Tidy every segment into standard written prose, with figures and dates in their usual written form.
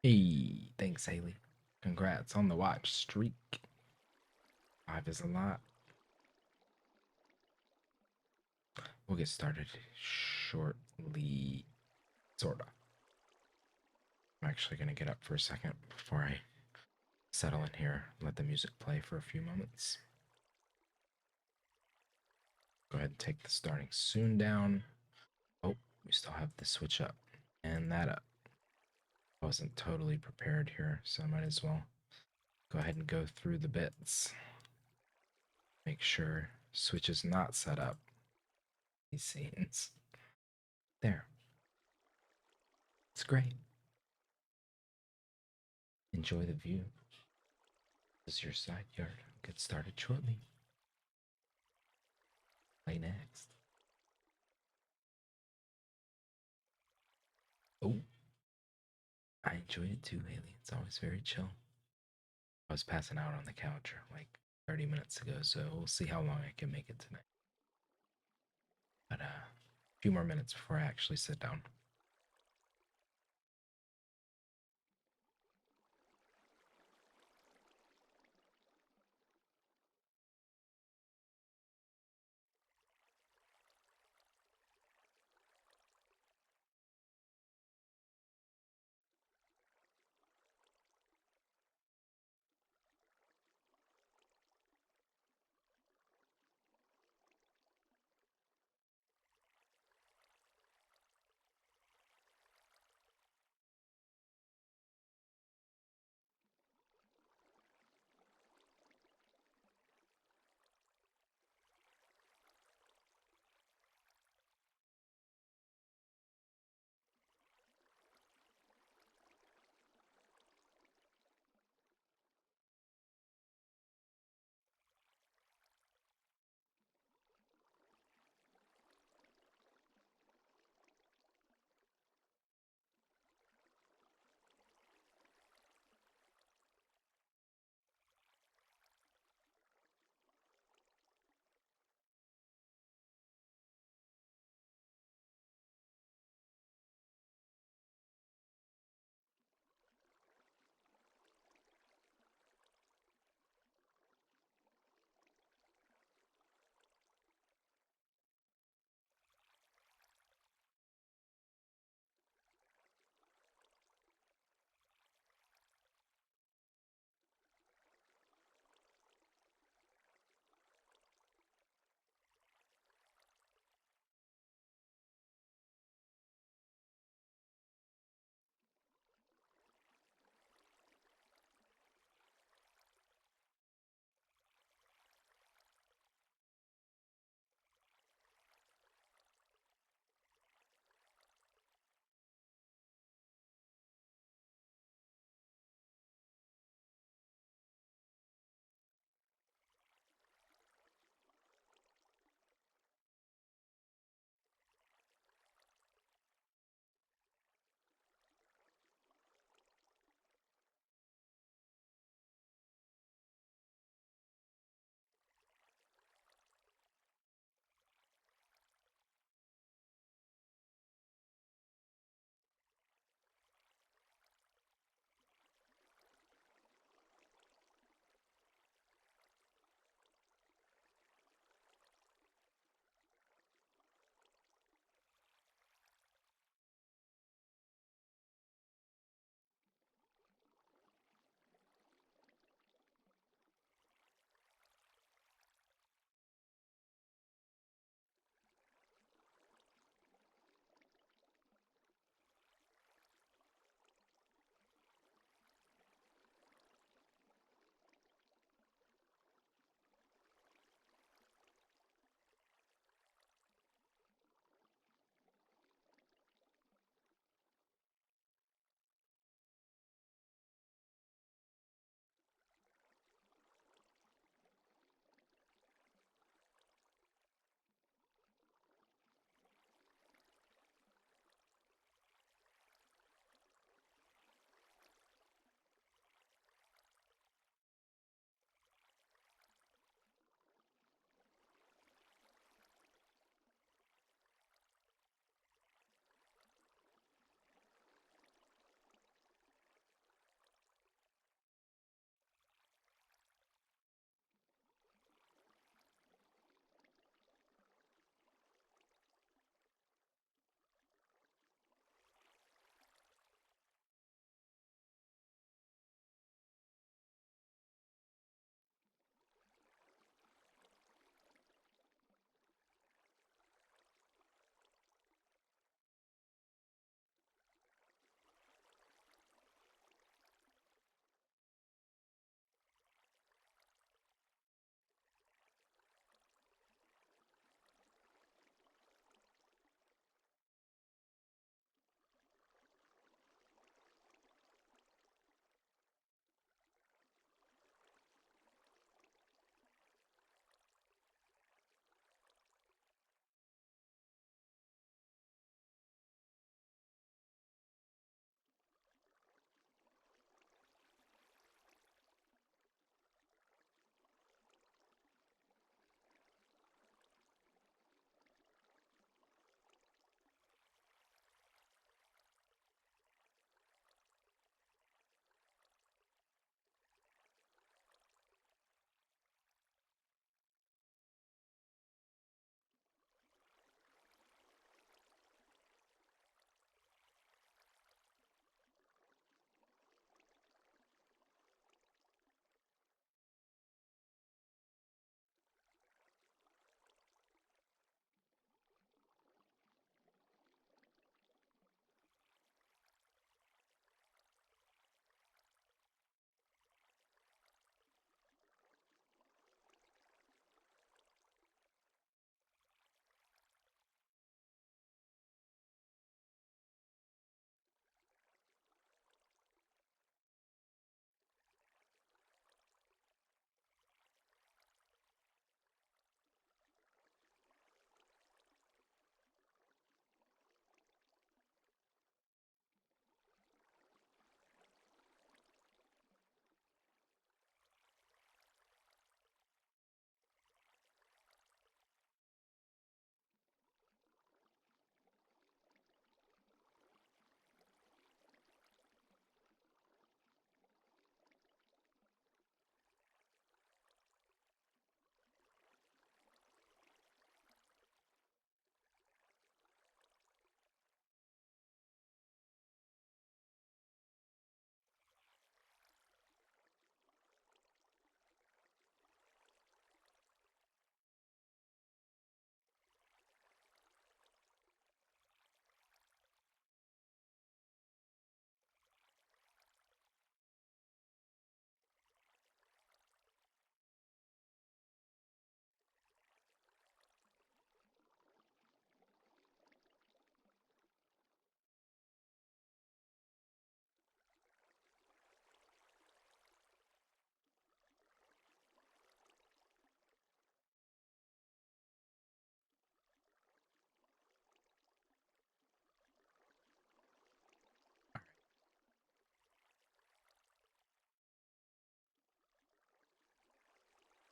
Hey, thanks, Haley. Congrats on the watch streak. 5 is a lot. We'll get started shortly, sorta. I'm actually gonna get up for a second before I settle in here. Let the music play for a few moments. Go ahead and take the starting soon down. Oh, we still have the switch up and that up. I wasn't totally prepared here, so I might as well go ahead and go through the bits. Make sure switch is not set up. These scenes. There. It's great. Enjoy the view. This is your side yard. Get started shortly. Play next. Oh, I enjoyed it too, Haley. It's always very chill. I was passing out on the couch like 30 minutes ago, so we'll see how long I can make it tonight. But a few more minutes before I actually sit down.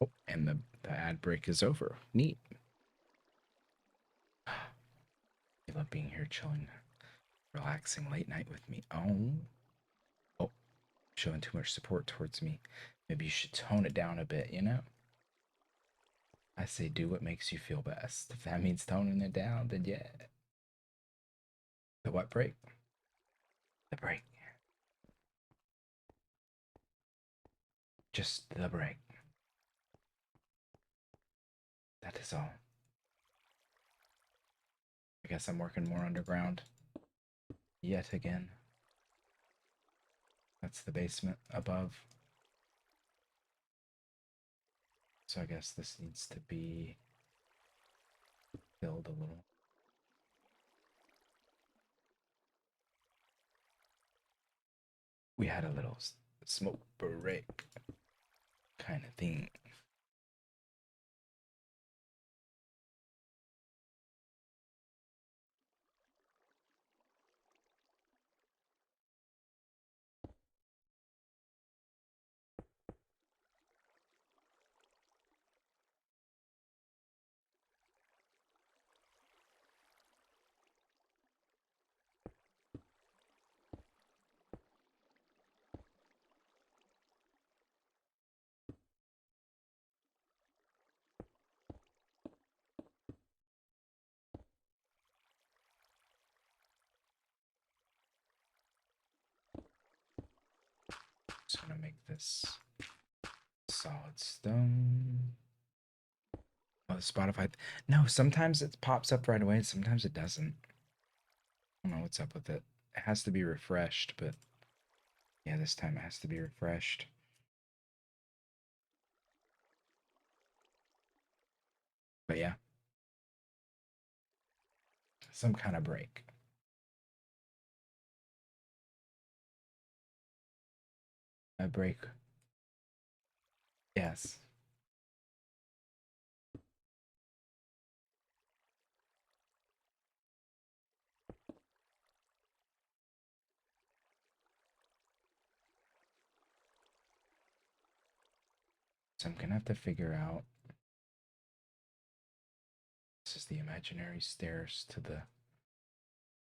Oh, and the ad break is over. Neat. You love being here chilling, relaxing late night with me. Oh, showing too much support towards me. Maybe you should tone it down a bit, you know? I say do what makes you feel best. If that means toning it down, then yeah. The what break? The break. Just the break. That is all. I guess I'm working more underground. Yet again. That's the basement above. So I guess this needs to be filled a little. We had a little smoke break kind of thing. Just gonna make this solid stone. Oh, the Spotify. No, sometimes it pops up right away. Sometimes it doesn't. I don't know what's up with it. It has to be refreshed, but yeah, this time it has to be refreshed. But yeah, some kind of break. A break. Yes. So I'm gonna have to figure out. This is the imaginary stairs to the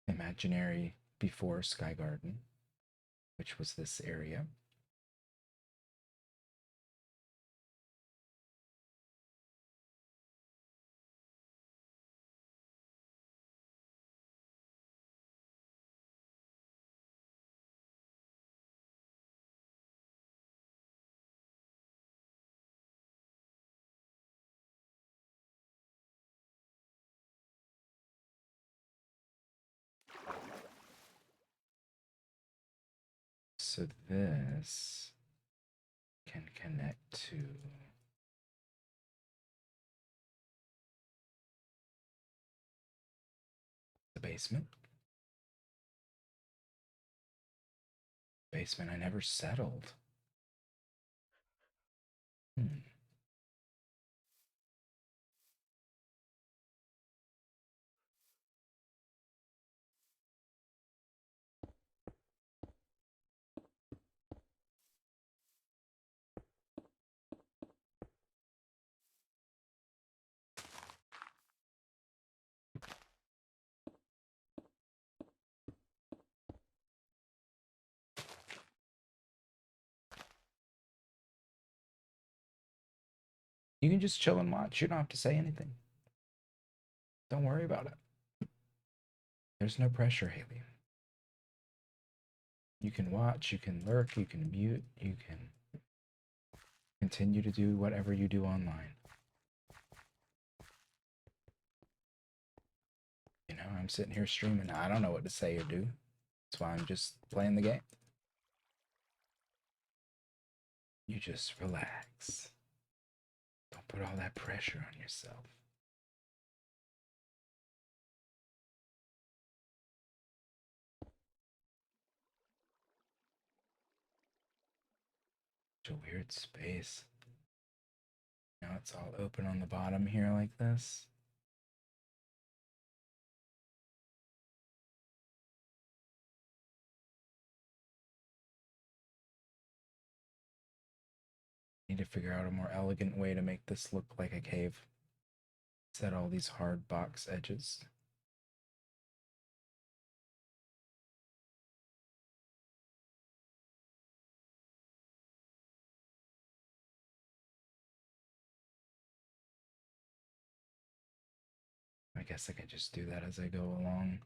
imaginary before Sky Garden, which was this area. So this can connect to the basement. Basement I never settled. Hmm. You can just chill and watch. You don't have to say anything. Don't worry about it. There's no pressure, Haley. You can watch, you can lurk, you can mute, you can continue to do whatever you do online. You know, I'm sitting here streaming. I don't know what to say or do. That's why I'm just playing the game. You just relax. Don't put all that pressure on yourself. It's a weird space. Now it's all open on the bottom here like this. Need to figure out a more elegant way to make this look like a cave. Set all these hard box edges. I guess I could just do that as I go along.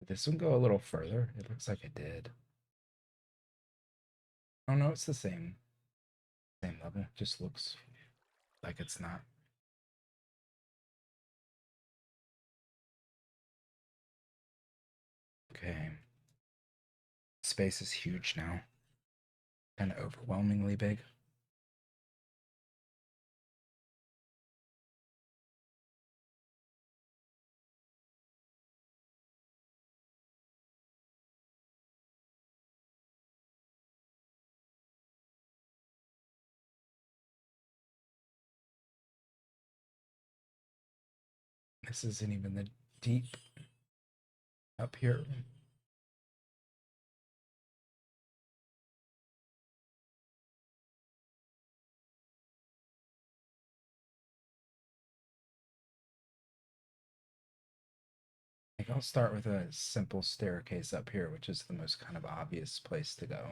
Did this one go a little further? It looks like it did. Oh no, it's the same level. Just looks like it's not. Okay. Space is huge now. Kind of overwhelmingly big. This isn't even the deep up here. I'll start with a simple staircase up here, which is the most kind of obvious place to go.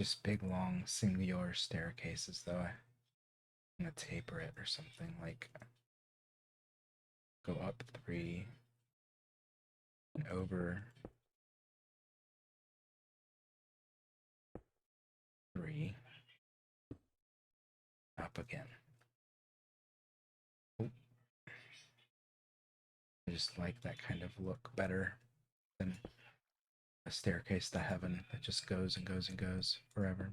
Just big, long, singular staircases, though. I'm gonna taper it or something, like go up 3 and over 3, up again. Oh. I just like that kind of look better than a staircase to heaven that just goes and goes and goes forever.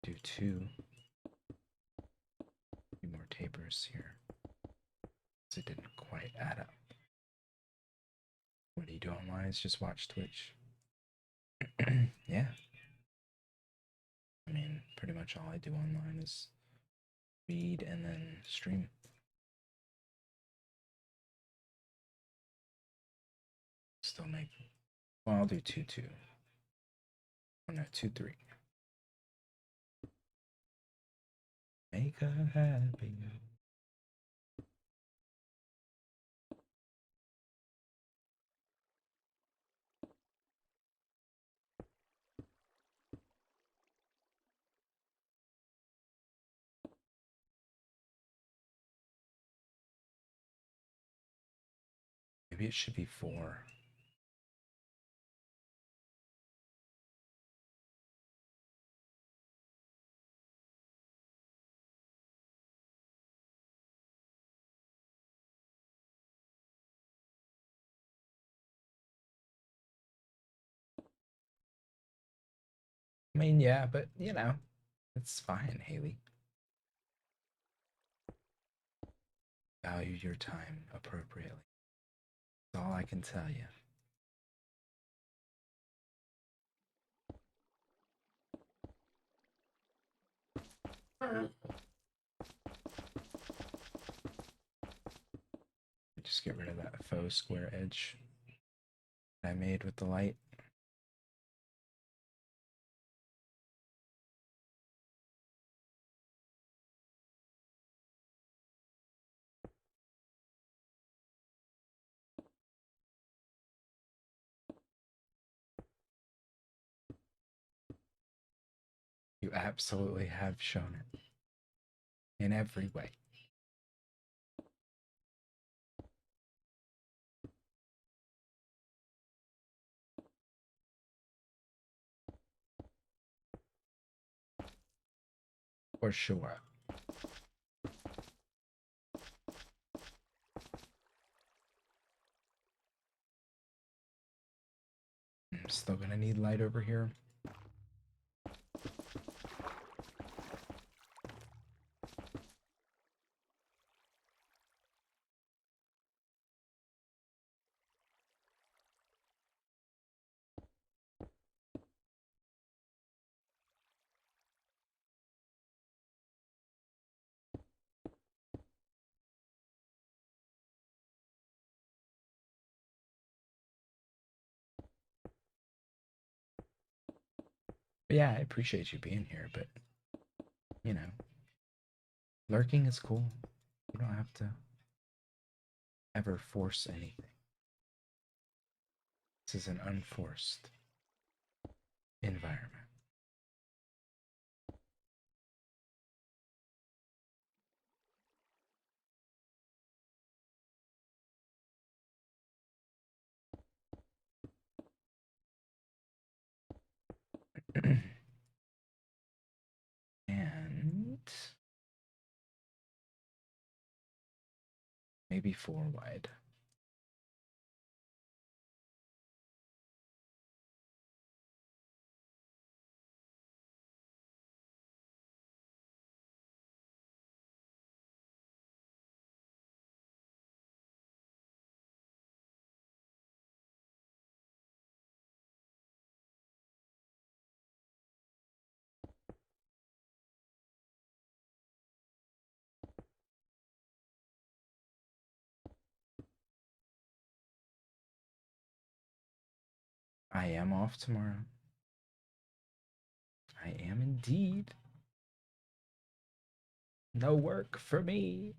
Do two more tapers here. So it didn't quite add up. What do you do online? Is just watch Twitch. Yeah. I mean, pretty much all I do online is read and then stream. Still make. Well, I'll do 2-2. Oh no, 2-3. Make her happy. Maybe it should be 4. I mean, yeah, but you know, it's fine, Haley. Value your time appropriately. That's all I can tell you. Just get rid of faux square edge that I made with the light. You absolutely have shown it in every way. For sure. I'm still gonna need light over here. But yeah, I appreciate you being here, but you know, lurking is cool. You don't have to ever force anything. This is an unforced environment. And maybe 4 wide. I am off tomorrow. I am indeed. No work for me.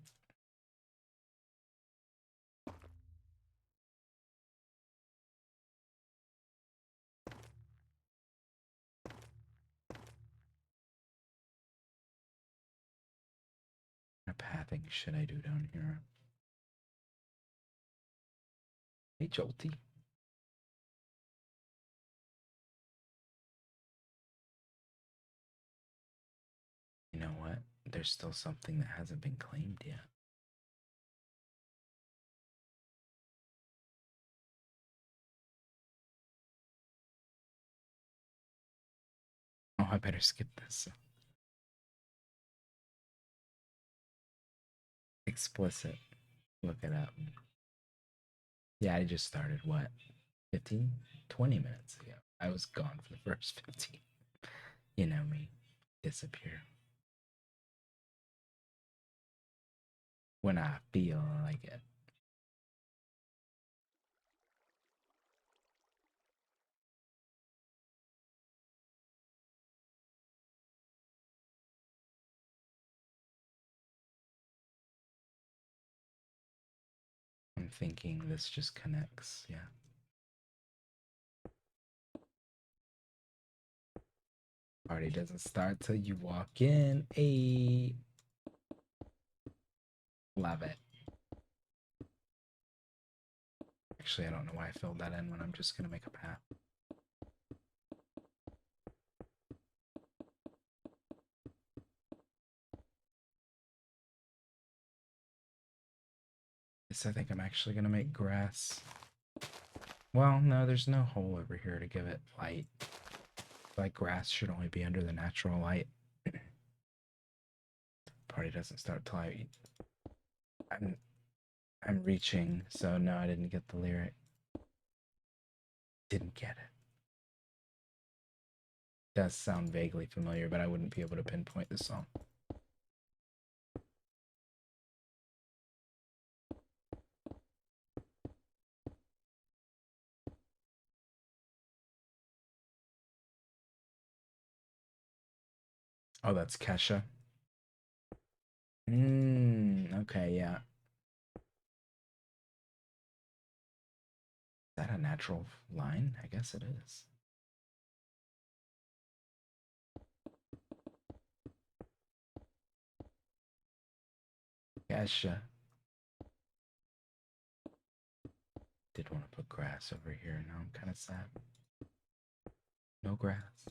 What pathing should I do down here? Hey, Jolty. You know what? There's still something that hasn't been claimed yet. Oh, I better skip this. Explicit. Look it up. Yeah, I just started, what, 15, 20 minutes ago. I was gone for the first 15. You know me. Disappear. When I feel like it. I'm thinking this just connects, yeah. Party doesn't start till you walk in. Hey. Love it. Actually, I don't know why I filled that in when I'm just gonna make a path. Yes, I think I'm actually gonna make grass. Well, no, there's no hole over here to give it light. Like grass should only be under the natural light. Party doesn't start till I eat. I'm reaching, so no, I didn't get the lyric. Didn't get it. Does sound vaguely familiar, but I wouldn't be able to pinpoint the song. Oh, that's Kesha. Okay, yeah. Is that a natural line? I guess it is. Kesha. Did want to put grass over here. Now I'm kind of sad. No grass.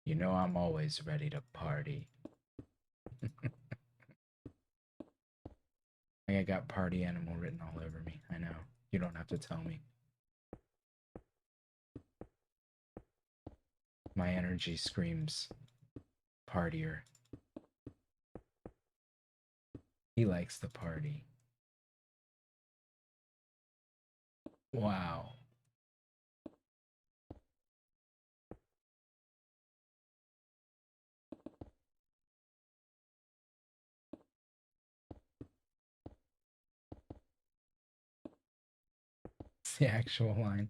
You know I'm always ready to party. I got party animal written all over me. I know. You don't have to tell me. My energy screams partier. He likes the party. Wow. It's the actual line.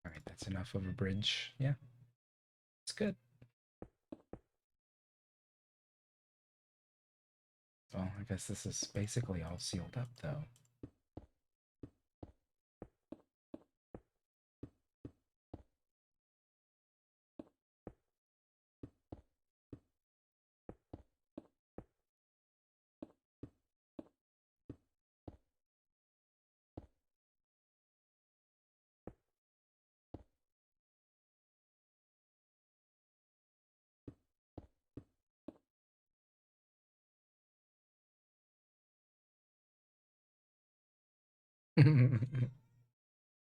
All right, that's enough of a bridge. Yeah, it's good. Well, I guess this is basically all sealed up, though.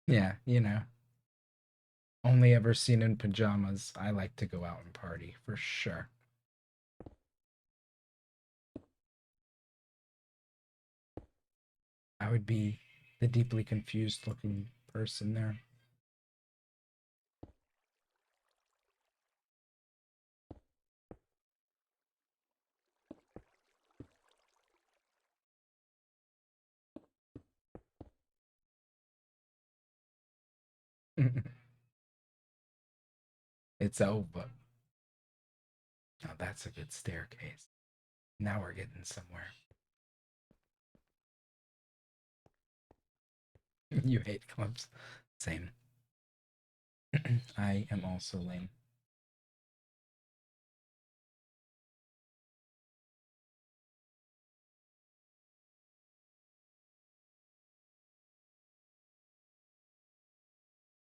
Yeah, you know, only ever seen in pajamas. I like to go out and party for sure. I would be the deeply confused looking person there. It's over. Now that's a good staircase. Now we're getting somewhere. You hate clubs. Same. I am also lame.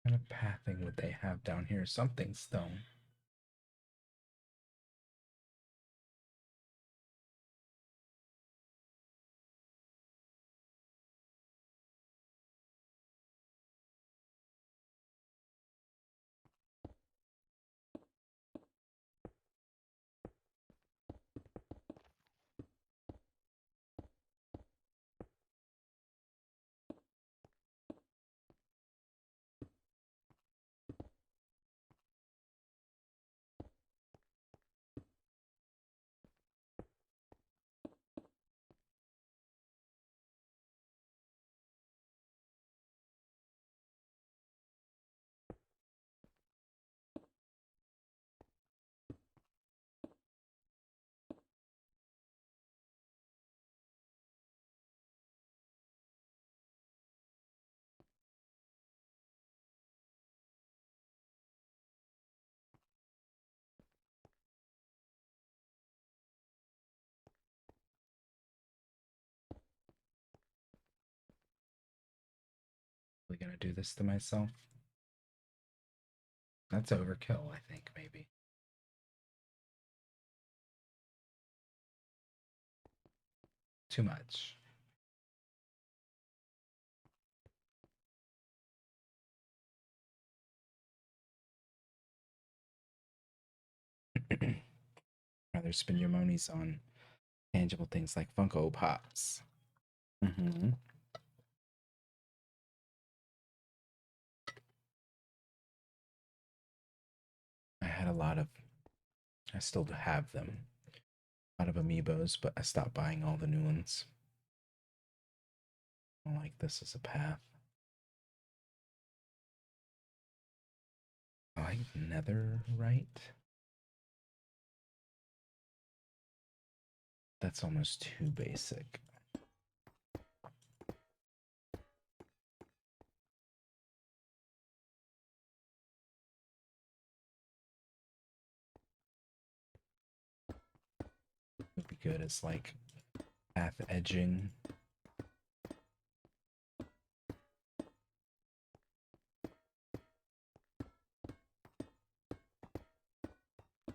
What kind of pathing would they have down here? Something stone. Are we gonna do this to myself? That's overkill, I think, maybe. Too much. Rather spend your monies on tangible things like Funko Pops. Mm-hmm. lot of, I still have them, a lot of amiibos, but I stopped buying all the new ones. I don't like this as a path. I like netherite. That's almost too basic. Would be good as like path edging.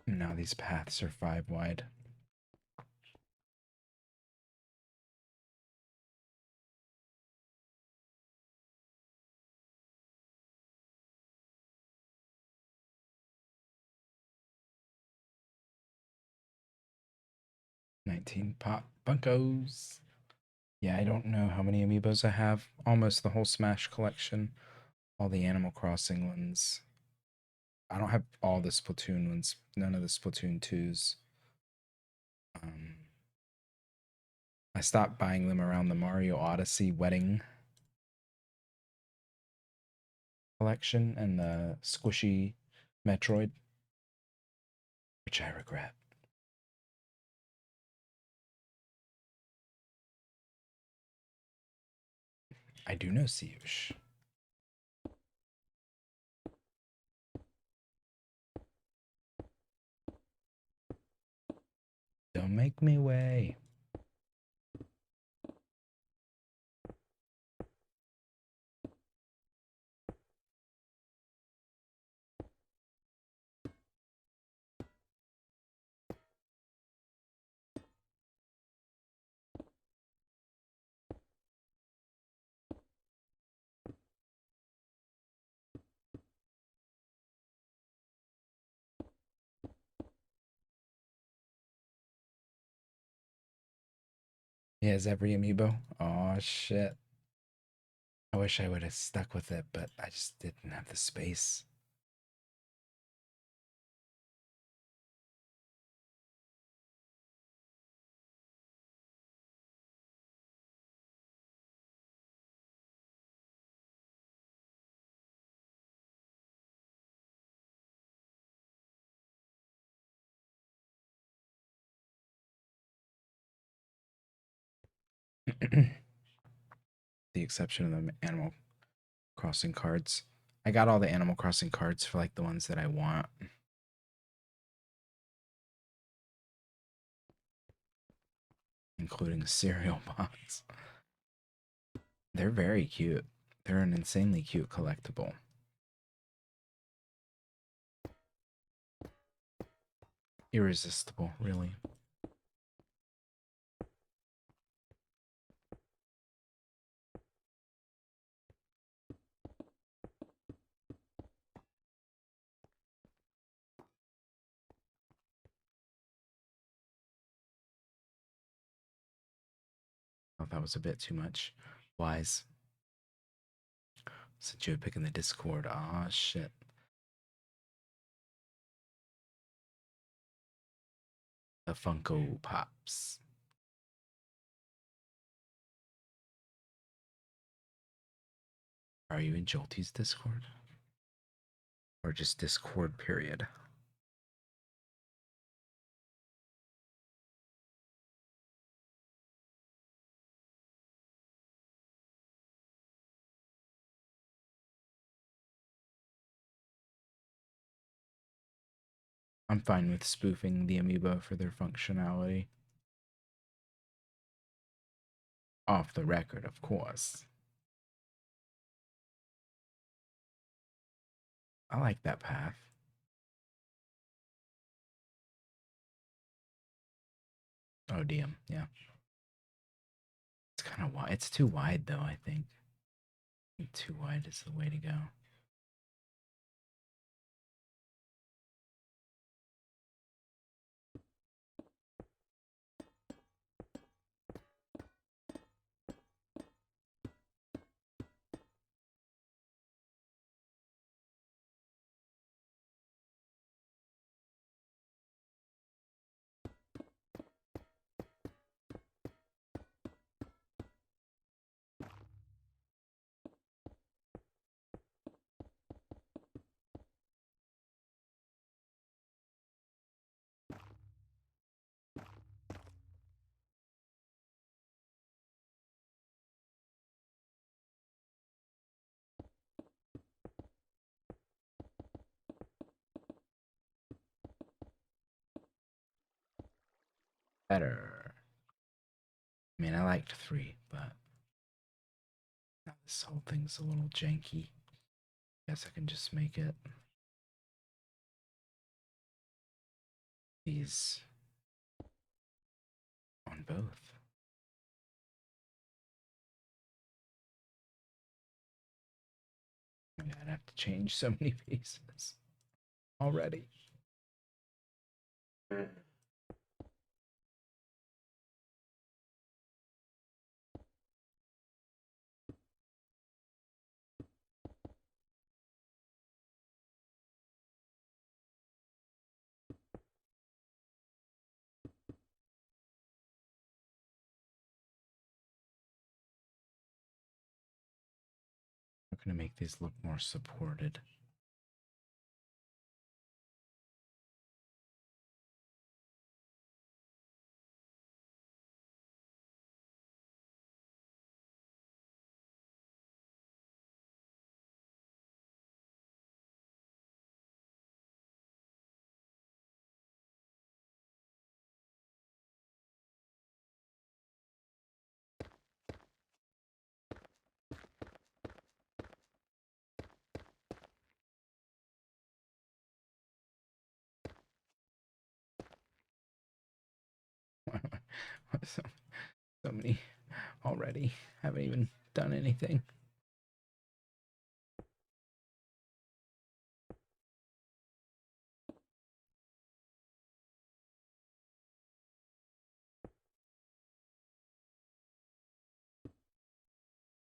Now these paths are 5 wide. $19 pop bunkos. Yeah, I don't know how many amiibos I have. Almost the whole Smash collection. All the Animal Crossing ones. I don't have all the Splatoon ones. None of the Splatoon 2s. I stopped buying them around the Mario Odyssey wedding collection and the squishy Metroid, which I regret. I do know Siush. Don't make me way. He has every amiibo. Oh shit. I wish I would have stuck with it, but I just didn't have the space. The exception of the Animal Crossing cards. I got all the Animal Crossing cards for like the ones that I want. Including cereal box. They're very cute. They're an insanely cute collectible. Irresistible, really. Oh, that was a bit too much. Wise. Since you would pick in the Discord. Ah, shit. The Funko Pops. Are you in Jolty's Discord? Or just Discord, period? I'm fine with spoofing the amiibo for their functionality. Off the record, of course. I like that path. Oh, damn. Yeah. It's kind of wide. It's too wide, though, I think. Too wide is the way to go. Better. I mean, I liked 3, but now this whole thing's a little janky. Guess I can just make it these on both. Oh my God, I'd have to change so many pieces already. We're going to make these look more supported. so, so many already. Haven't even done anything.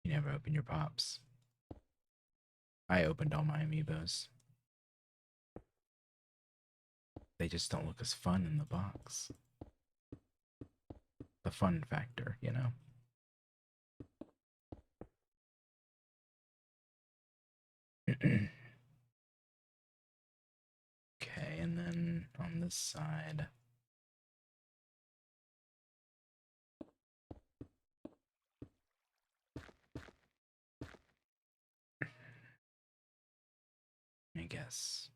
You never open your pops. I opened all my amiibos. They just don't look as fun in the box. The fun factor, you know? Okay, and then on this side, I guess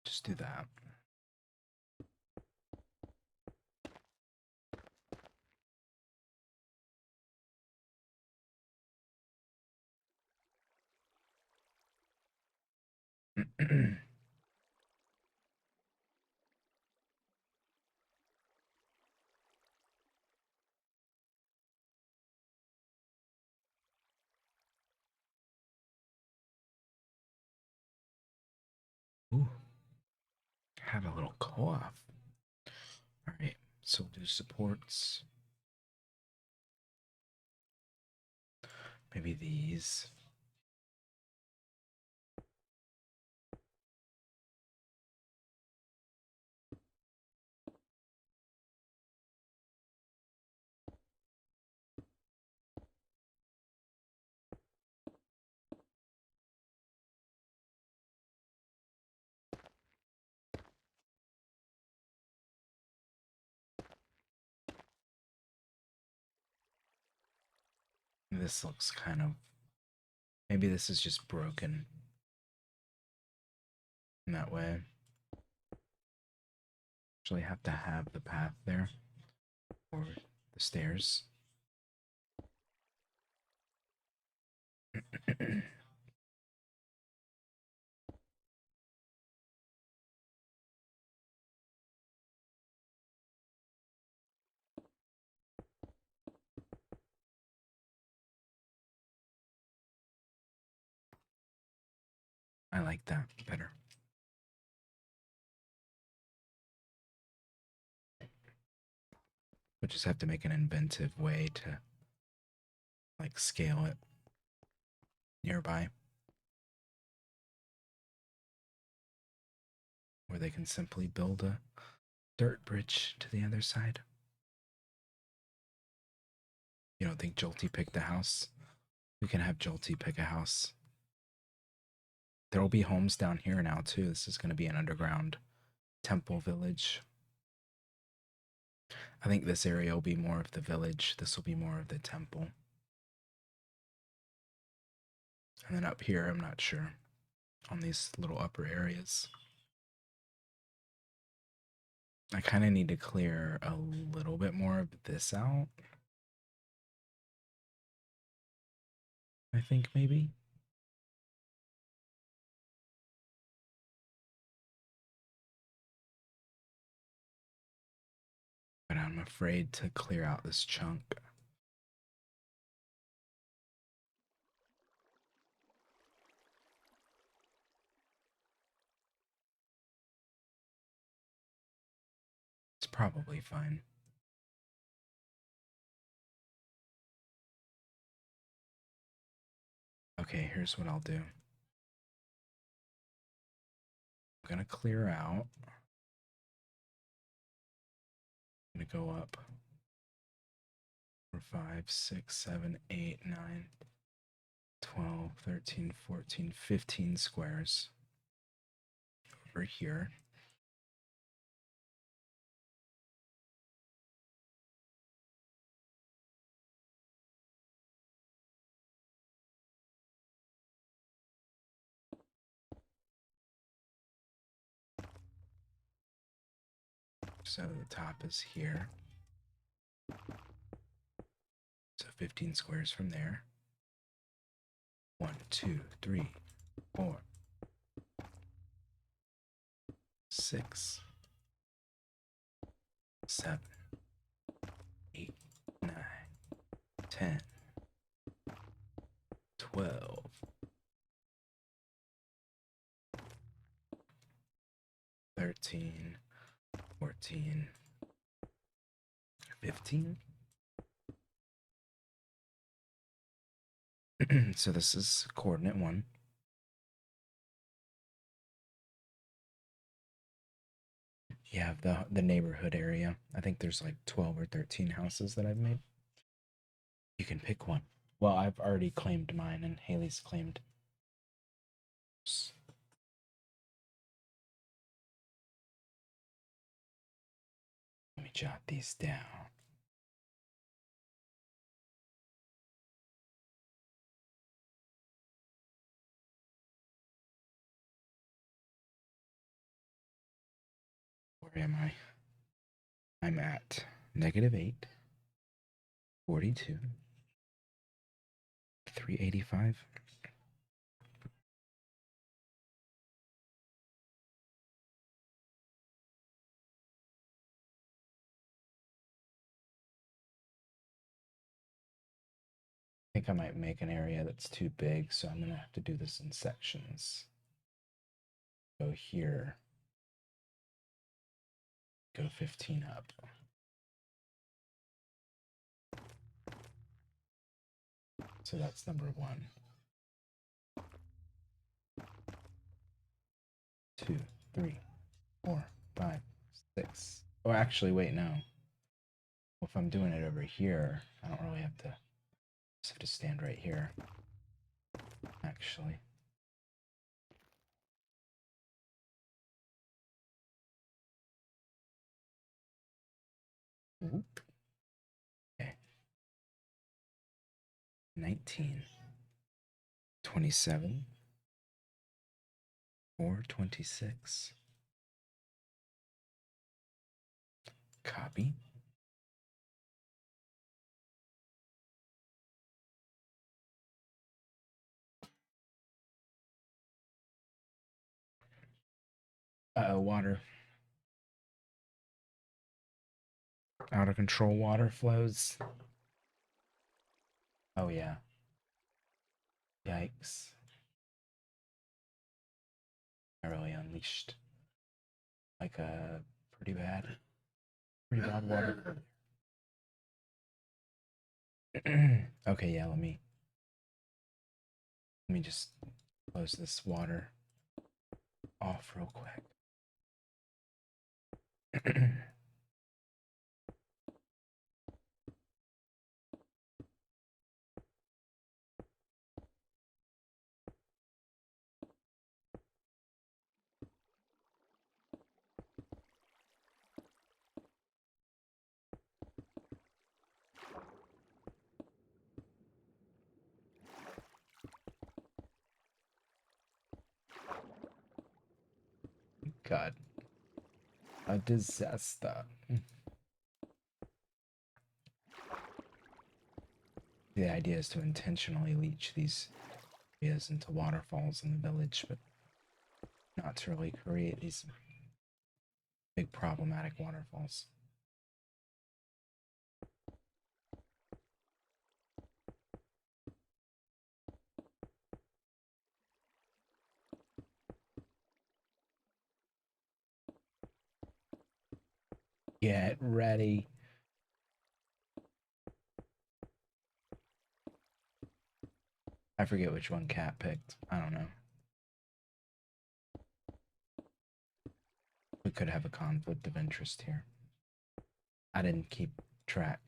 just do that. Ooh, had a little cough. All right, so we'll do supports. Maybe these. This looks kind of. Maybe this is just broken in that way. Actually, have to have the path there or the stairs. I like that better. We just have to make an inventive way to like scale it nearby where they can simply build a dirt bridge to the other side. You don't think Jolty picked the house? We can have Jolty pick a house. There will be homes down here now too. This is going to be an underground temple village. I think this area will be more of the village. This will be more of the temple. And then up here, I'm not sure on these little upper areas. I kind of need to clear a little bit more of this out. I think maybe. But I'm afraid to clear out this chunk. It's probably fine. Okay, here's what I'll do. I'm gonna clear out. I'm gonna go up 4, 5, 6, 7, 8, 9, 12, 13, 14, 15 squares over here. So the top is here. So 15 squares from there. 1, 2, 3, 4, 6, 7, 8, 9, 10, 12, 13, 14, 15. So this is coordinate 1. You have the neighborhood area. I think there's like 12 or 13 houses that I've made. You can pick one. Well, I've already claimed mine, and Haley's claimed. Let me jot these down. Where am I? I'm at -8, 42, 385. I think I might make an area that's too big, so I'm going to have to do this in sections. Go here. Go 15 up. So that's number 1. 2, 3, 4, 5, 6. Oh, actually, wait, no. Well, if I'm doing it over here, I don't really have to. Just have to stand right here. Actually. Whoop. Okay. 19. 27. 426. Copy. Water. Out of control water flows. Oh, yeah. Yikes. I really unleashed like a pretty bad water. Okay, yeah, let me just close this water off real quick. God. A disaster. The idea is to intentionally leach these areas into waterfalls in the village, but not to really create these big problematic waterfalls. Get ready. I forget which one Cat picked. I don't know. We could have a conflict of interest here. I didn't keep track.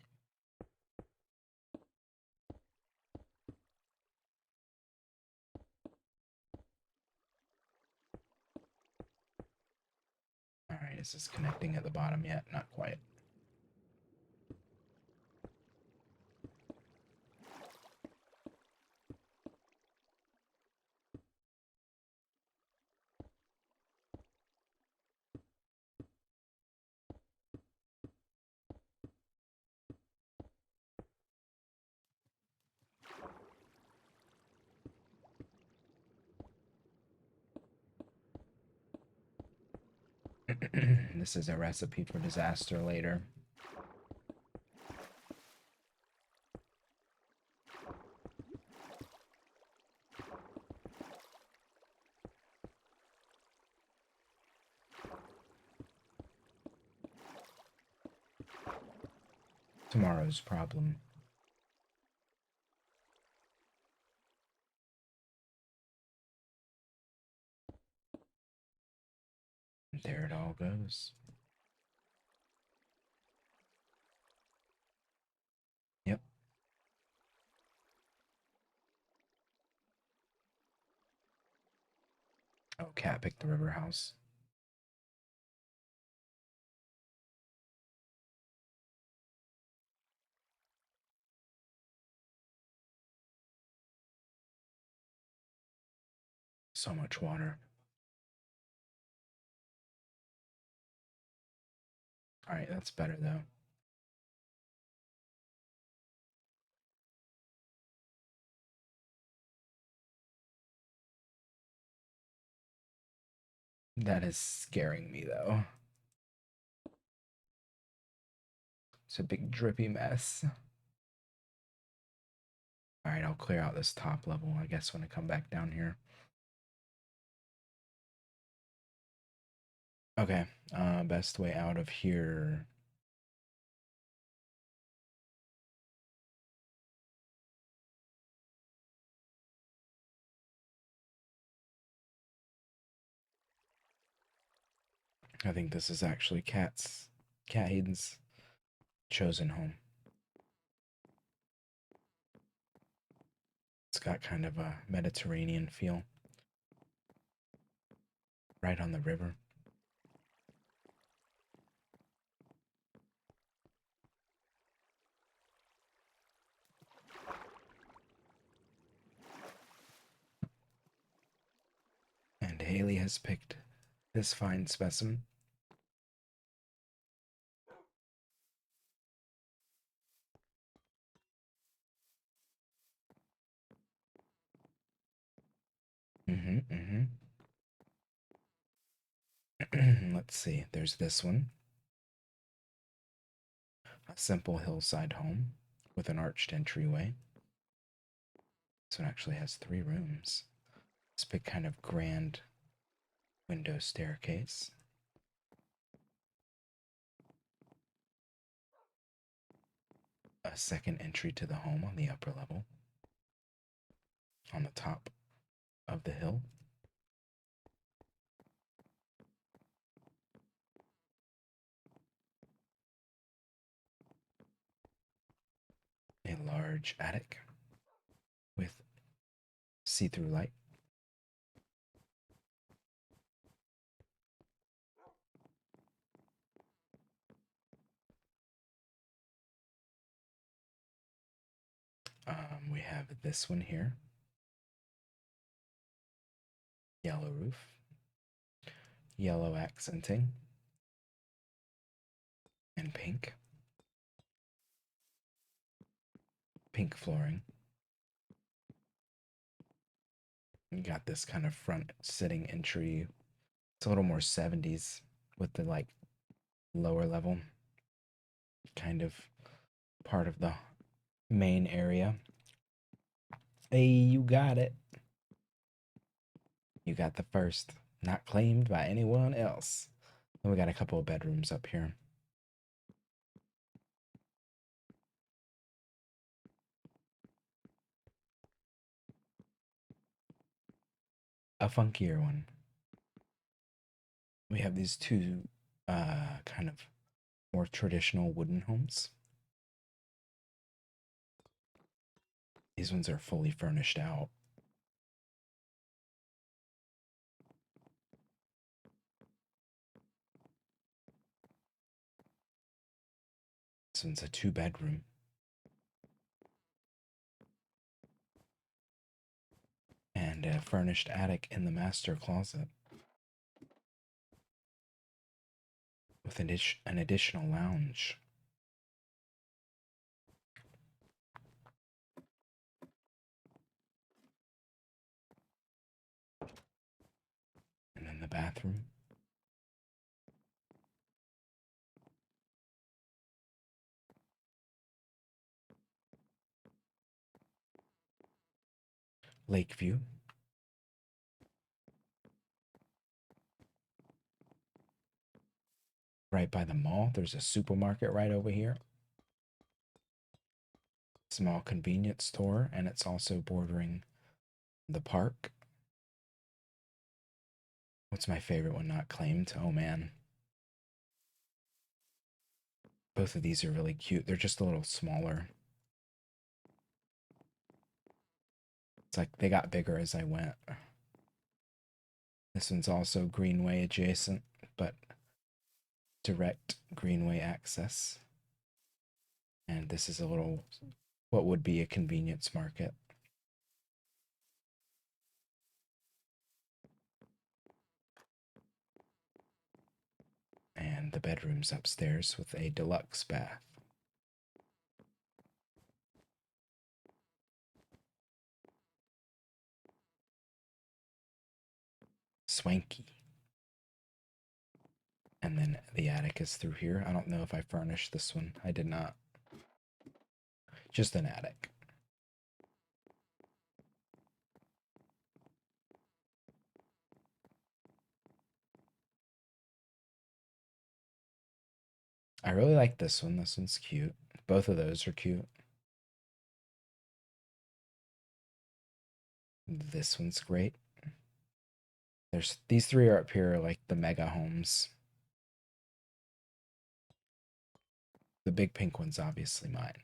Alright, is this connecting at the bottom yet? Not quite. This is a recipe for disaster later. Tomorrow's problem. There it all goes. Yep. Oh, Cat picked the river house. So much water. Alright, that's better though. That is scaring me though. It's a big drippy mess. Alright, I'll clear out this top level, I guess, when I come back down here. Okay, best way out of here. I think this is actually Cat Hayden's chosen home. It's got kind of a Mediterranean feel. Right on the river. And Haley has picked this fine specimen. Let's see, there's this one. A simple hillside home with an arched entryway. This one actually has 3 rooms. This big kind of grand window staircase. A second entry to the home on the upper level. On the top of the hill. A large attic with see-through light. We have this one here. Yellow roof. Yellow accenting. and pink. Pink flooring. You got this kind of front sitting entry. It's a little more 70s with the like lower level kind of part of the main area. Hey, you got it. You got the first, not claimed by anyone else. And we got a couple of bedrooms up here. A funkier one. We have these two kind of more traditional wooden homes. These ones are fully furnished out. This one's a 2-bedroom. And a furnished attic in the master closet. With an additional lounge. And then the bathroom. Lakeview. Right by the mall. There's a supermarket right over here. Small convenience store, and it's also bordering the park. What's my favorite one not claimed? Oh man. Both of these are really cute. They're just a little smaller. It's like they got bigger as I went. This one's also Greenway adjacent, but direct Greenway access. And this is a little, what would be a convenience market. And the bedroom's upstairs with a deluxe bath. Swanky. And then the attic is through here. I don't know if I furnished this one. I did not. Just an attic. I really like this one. This one's cute. Both of those are cute. This one's great. There's these three are up here like the mega homes. The big pink one's obviously mine.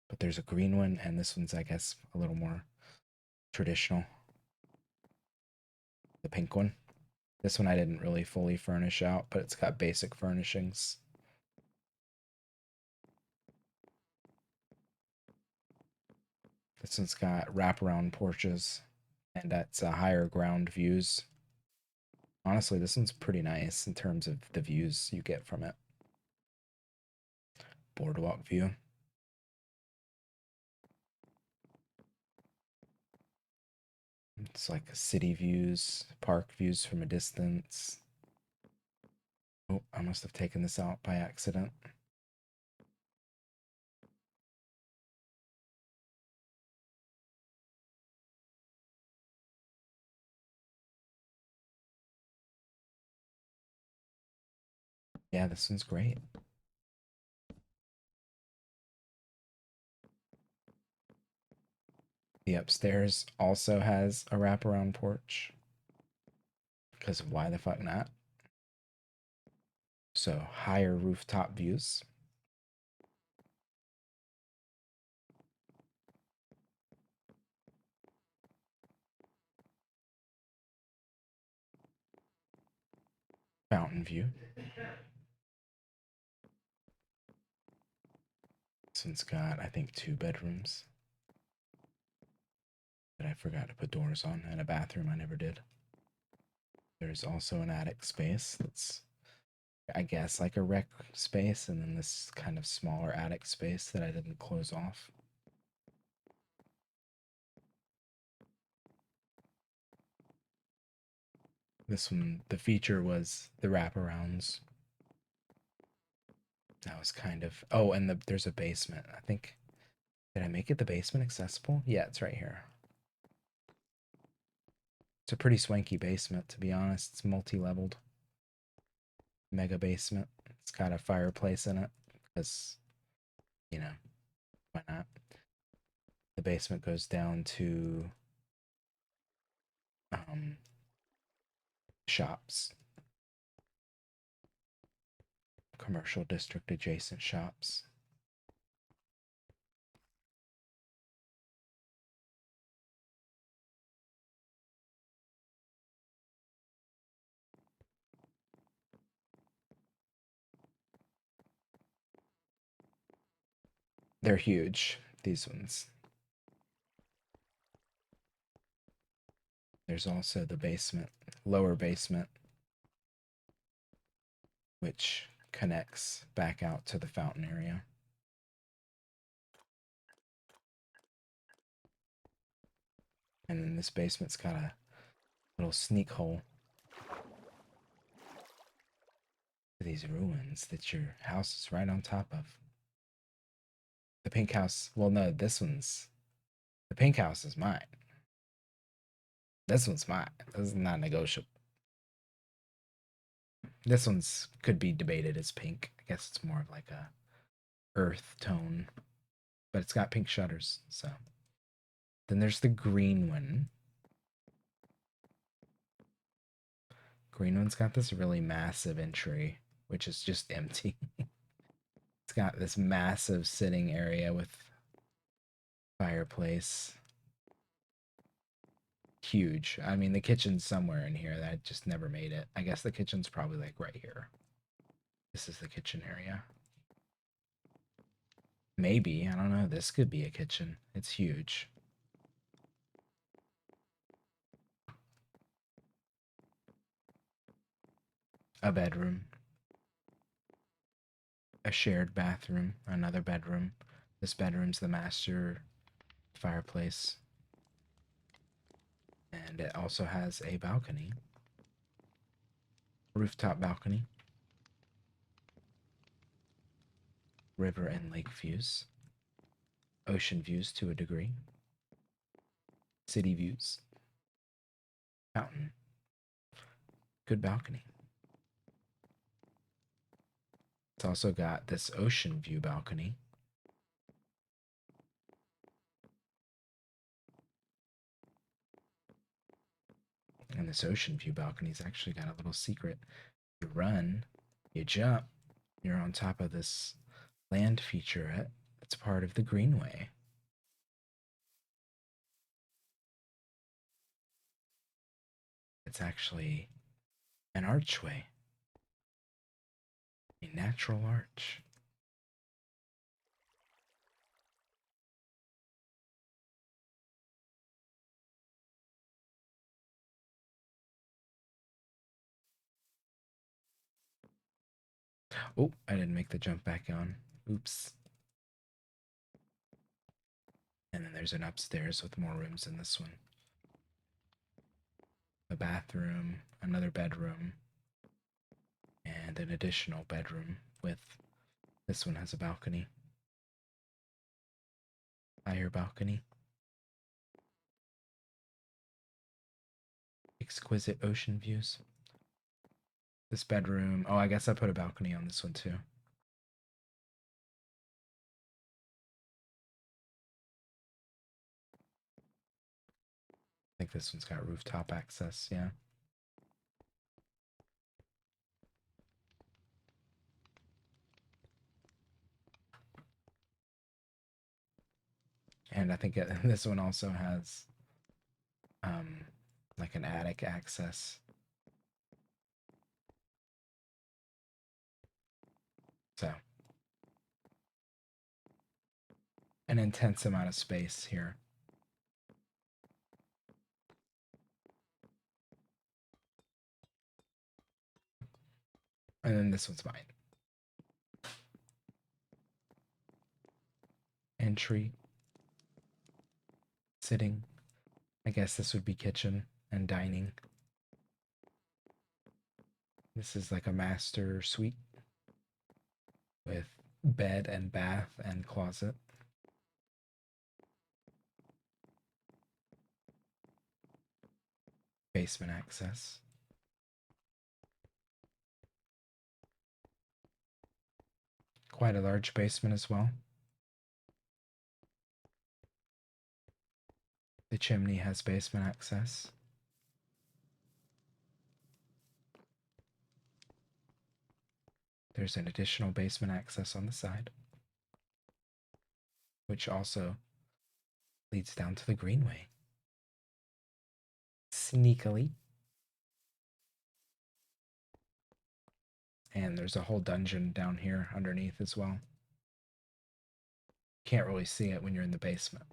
But there's a green one, and this one's, I guess, a little more traditional. The pink one. This one I didn't really fully furnish out, but it's got basic furnishings. This one's got wraparound porches, and that's higher ground views. Honestly, this one's pretty nice in terms of the views you get from it. Boardwalk view. It's like city views, park views from a distance. Oh, I must have taken this out by accident. Yeah, this one's great. The upstairs also has a wraparound porch. Because why the fuck not? So, higher rooftop views. Fountain view. This one's got, I think, 2 bedrooms that I forgot to put doors on, and a bathroom I never did. There's also an attic space that's I guess like a rec space, and then this kind of smaller attic space that I didn't close off. This one, the feature was the wraparounds. That was kind of, oh, and there's a basement. I think, did I make it the basement accessible? Yeah, it's right here. It's a pretty swanky basement, to be honest. It's multi-leveled. Mega basement. It's got a fireplace in it because, you know, why not? The basement goes down to shops, commercial district adjacent shops. They're huge, these ones. There's also the basement, lower basement, which connects back out to the fountain area. And then this basement's got a little sneak hole to these ruins that your house is right on top of. The pink house, well, no, this one's, the pink house is mine. This one's mine. This is not negotiable. This one's could be debated as pink. I guess it's more of like a earth tone, but it's got pink shutters. So then there's the green one. Green one's got this really massive entry, which is just empty. It's got this massive sitting area with fireplace. Huge. I mean, the kitchen's somewhere in here. That just never made it. I guess the kitchen's probably like right here. This is the kitchen area. Maybe. I don't know. This could be a kitchen. It's huge. A bedroom. A shared bathroom. Another bedroom. This bedroom's the master fireplace. And it also has a balcony. Rooftop balcony. River and lake views. Ocean views to a degree. City views. Fountain. Good balcony. It's also got this ocean view balcony. And this ocean view balcony's actually got a little secret. You run, you jump, you're on top of this land featurette that's part of the Greenway. It's actually an archway, a natural arch. Oh, I didn't make the jump back on. Oops. And then there's an upstairs with more rooms in this one. A bathroom, another bedroom, and an additional bedroom with, this one has a balcony. Higher balcony. Exquisite ocean views. This bedroom, oh, I guess I put a balcony on this one too. I think this one's got rooftop access, yeah. And I think this one also has like an attic access. So an intense amount of space here. And then this one's mine. Entry. Sitting. I guess this would be kitchen and dining. This is like a master suite with bed and bath and closet. Basement access. Quite a large basement as well. The chimney has basement access. There's an additional basement access on the side, which also leads down to the greenway. Sneakily. And there's a whole dungeon down here underneath as well. Can't really see it when you're in the basement.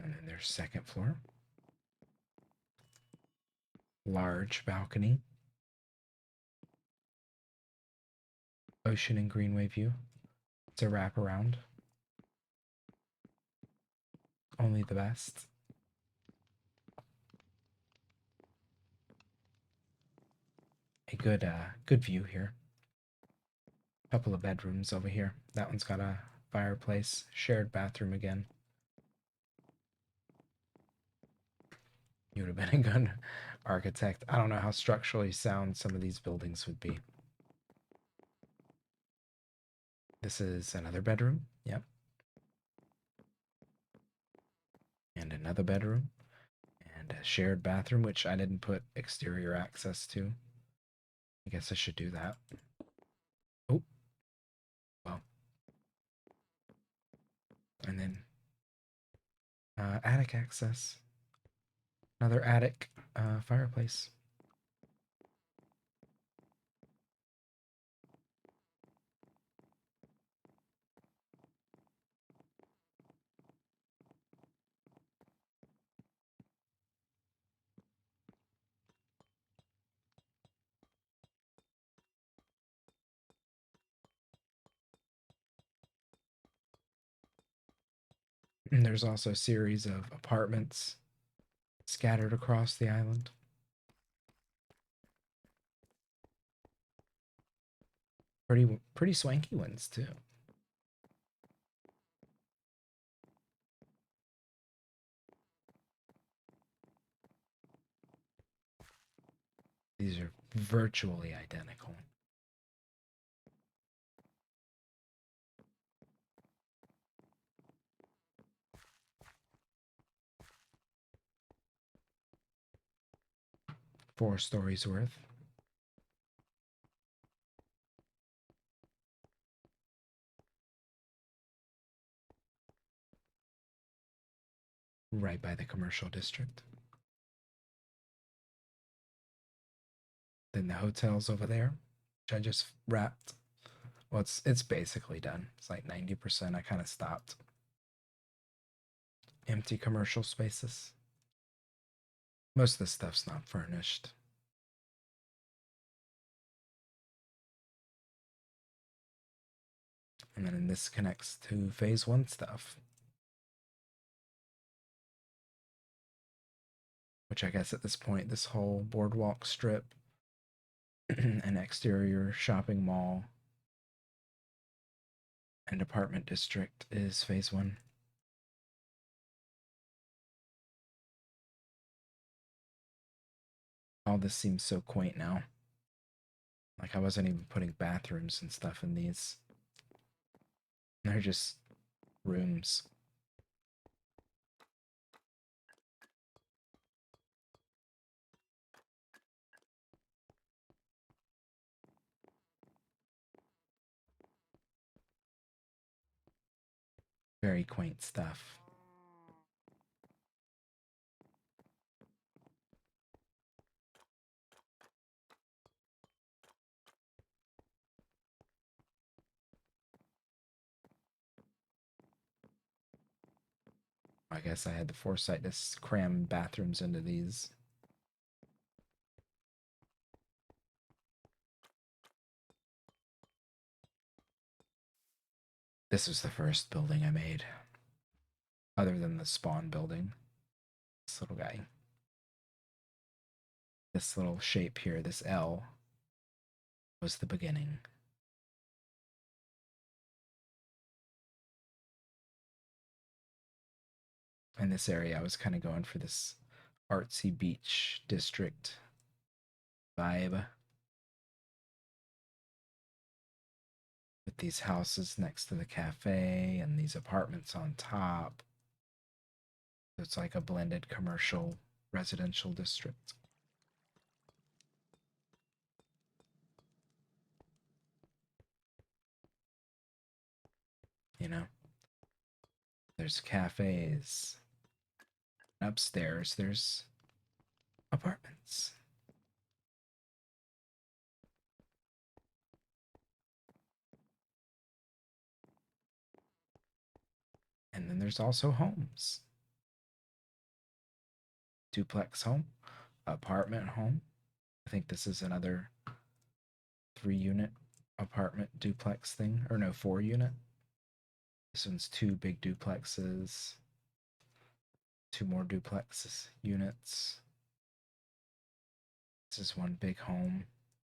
And then there's second floor. Large balcony. Ocean and greenway view. It's a wraparound. Only the best. A good view here. Couple of bedrooms over here. That one's got a fireplace. Shared bathroom again. You would have been a good architect. I don't know how structurally sound some of these buildings would be. This is another bedroom. Yep. And another bedroom. And a shared bathroom, which I didn't put exterior access to. I guess I should do that. Oh. Well. And then attic access. Another attic fireplace. And there's also a series of apartments scattered across the island. Pretty swanky ones too. These are virtually identical. Four stories worth. Right by the commercial district. Then the hotel's over there, which I just wrapped. Well, it's basically done. It's like 90%. I kind of stopped. Empty commercial spaces. Most of the stuff's not furnished. And then this connects to phase one stuff. Which I guess at this point, this whole boardwalk strip, an exterior shopping mall, and apartment district is phase one. All this seems so quaint now. Like I wasn't even putting bathrooms and stuff in these. They're just rooms. Very quaint stuff. I guess I had the foresight to cram bathrooms into these. This was the first building I made, other than the spawn building. This little guy. This little shape here, this L, was the beginning. In this area, I was kind of going for this artsy beach district vibe. With these houses next to the cafe and these apartments on top. So it's like a blended commercial residential district. You know, there's cafes. Upstairs, there's apartments. And then there's also homes. Duplex home, apartment home. I think this is another 3-unit apartment duplex thing. Or no, 4-unit. This one's 2 big duplexes. 2 more duplexes units. This is 1 big home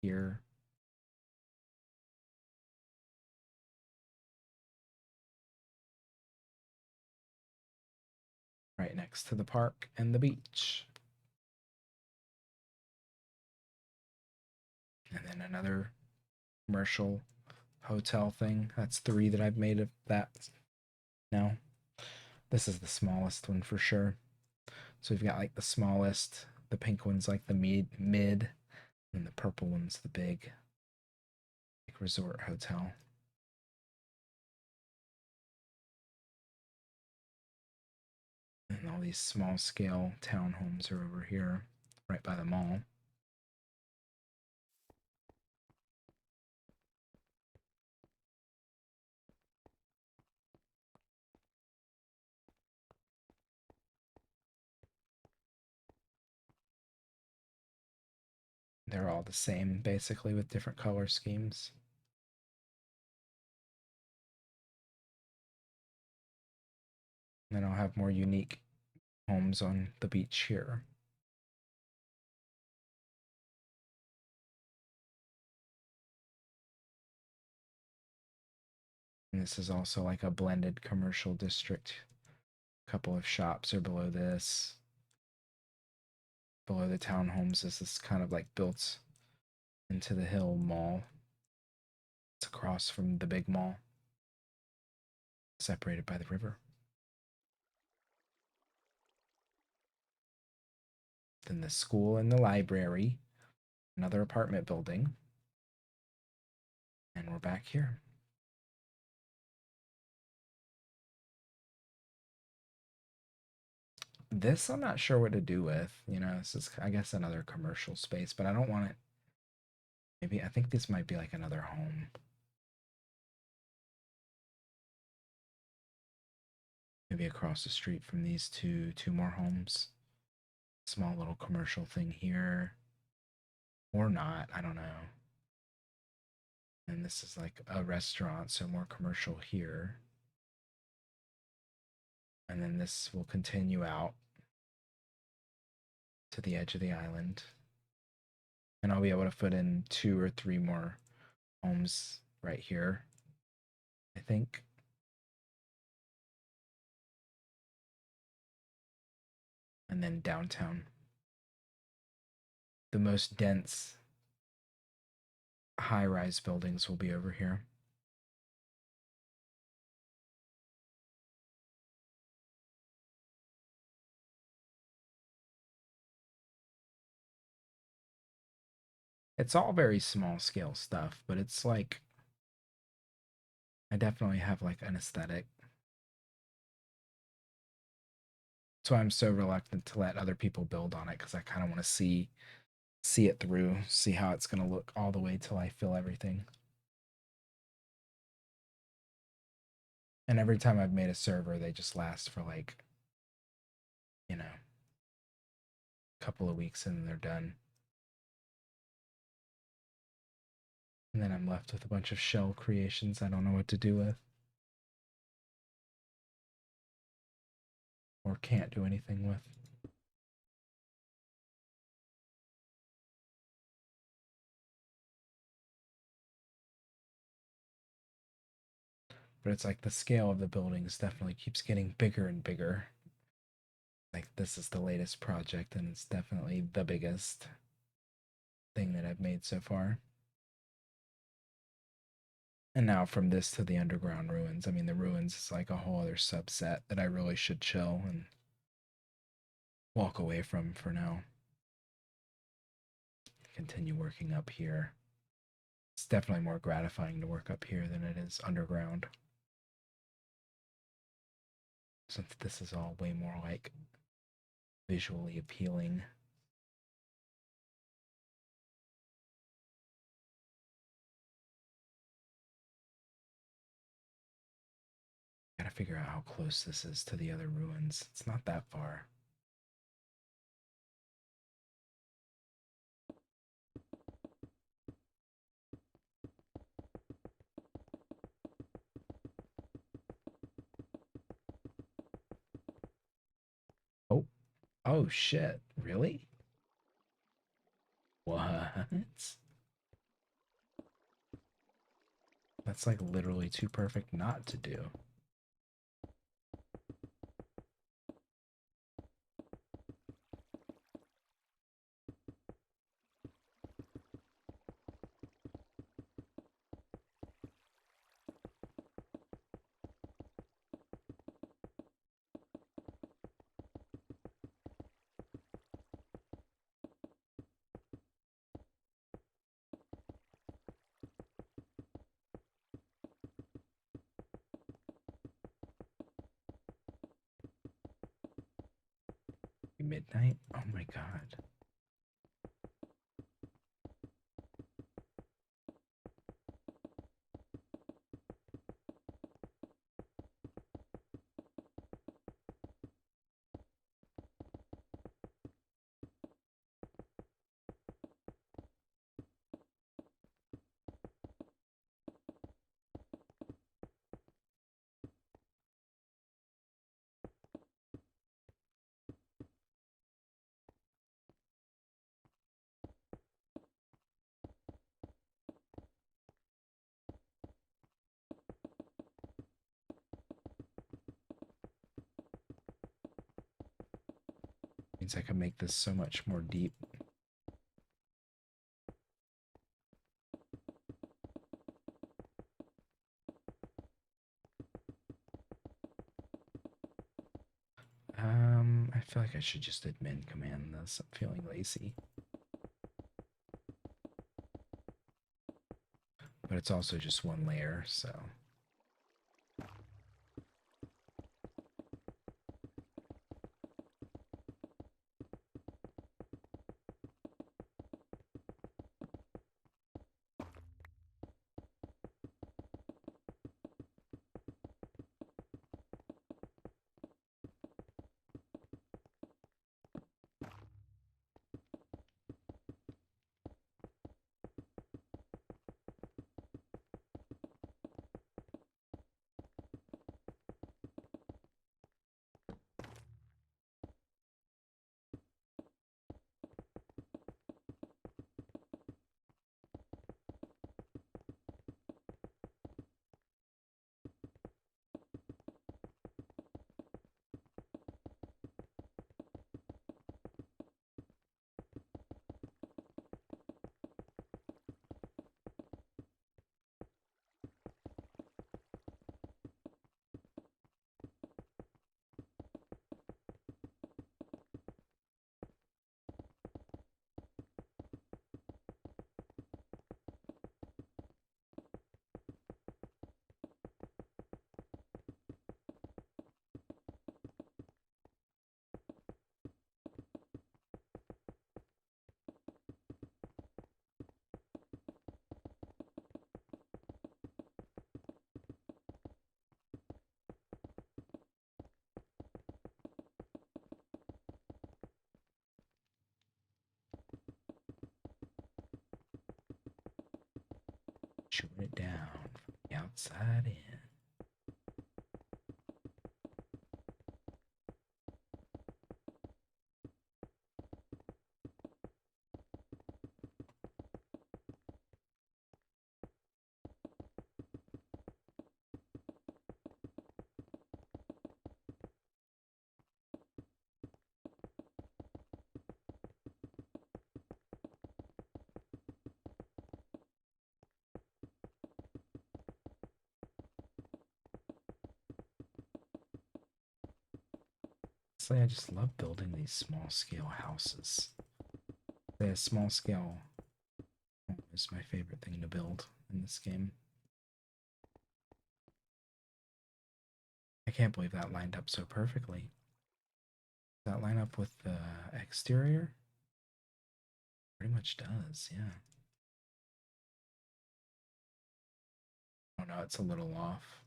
here. Right next to the park and the beach. And then another commercial hotel thing. That's 3 that I've made of that now. This is the smallest one for sure. So we've got like the smallest, the pink one's like the mid, and the purple one's the big like resort hotel. And all these small scale townhomes are over here, right by the mall. They're all the same, basically, with different color schemes. And then I'll have more unique homes on the beach here. And this is also like a blended commercial district. A couple of shops are below this. Below the townhomes is this kind of like built into the hill mall. It's across from the big mall, separated by the river. Then the school and the library, another apartment building. And we're back here. This I'm not sure what to do with. You know, this is, I guess, another commercial space, but I don't want it. Maybe, I think this might be like another home. Maybe across the street from these two more homes. Small little commercial thing here. Or not, I don't know. And this is like a restaurant, so more commercial here. And then this will continue out to the edge of the island. And I'll be able to put in 2 or 3 more homes right here, I think. And then downtown. The most dense high-rise buildings will be over here. It's all very small scale stuff, but it's like I definitely have like an aesthetic. That's why I'm so reluctant to let other people build on it, because I kind of want to see it through, see how it's going to look all the way till I fill everything. And every time I've made a server, they just last for like you know, a couple of weeks and they're done. And then I'm left with a bunch of shell creations I don't know what to do with. Or can't do anything with. But it's like the scale of the buildings definitely keeps getting bigger and bigger. Like this is the latest project and it's definitely the biggest thing that I've made so far. And now from this to the underground ruins, I mean the ruins is like a whole other subset that I really should chill and walk away from for now. Continue working up here. It's definitely more gratifying to work up here than it is underground. Since this is all way more like visually appealing. Gotta figure out how close this is to the other ruins. It's not that far. Oh, oh shit. Really? What? That's like literally too perfect not to do. Midnight? Oh my god. Means I can make this so much more deep. I feel like I should just admin command this. I'm feeling lazy. But it's also just one layer, so. chewing it down from the outside in. Honestly, I just love building these small scale houses. The small scale home is my favorite thing to build in this game. I can't believe that lined up so perfectly. Does that line up with the exterior? Pretty much does, yeah. Oh no, it's a little off.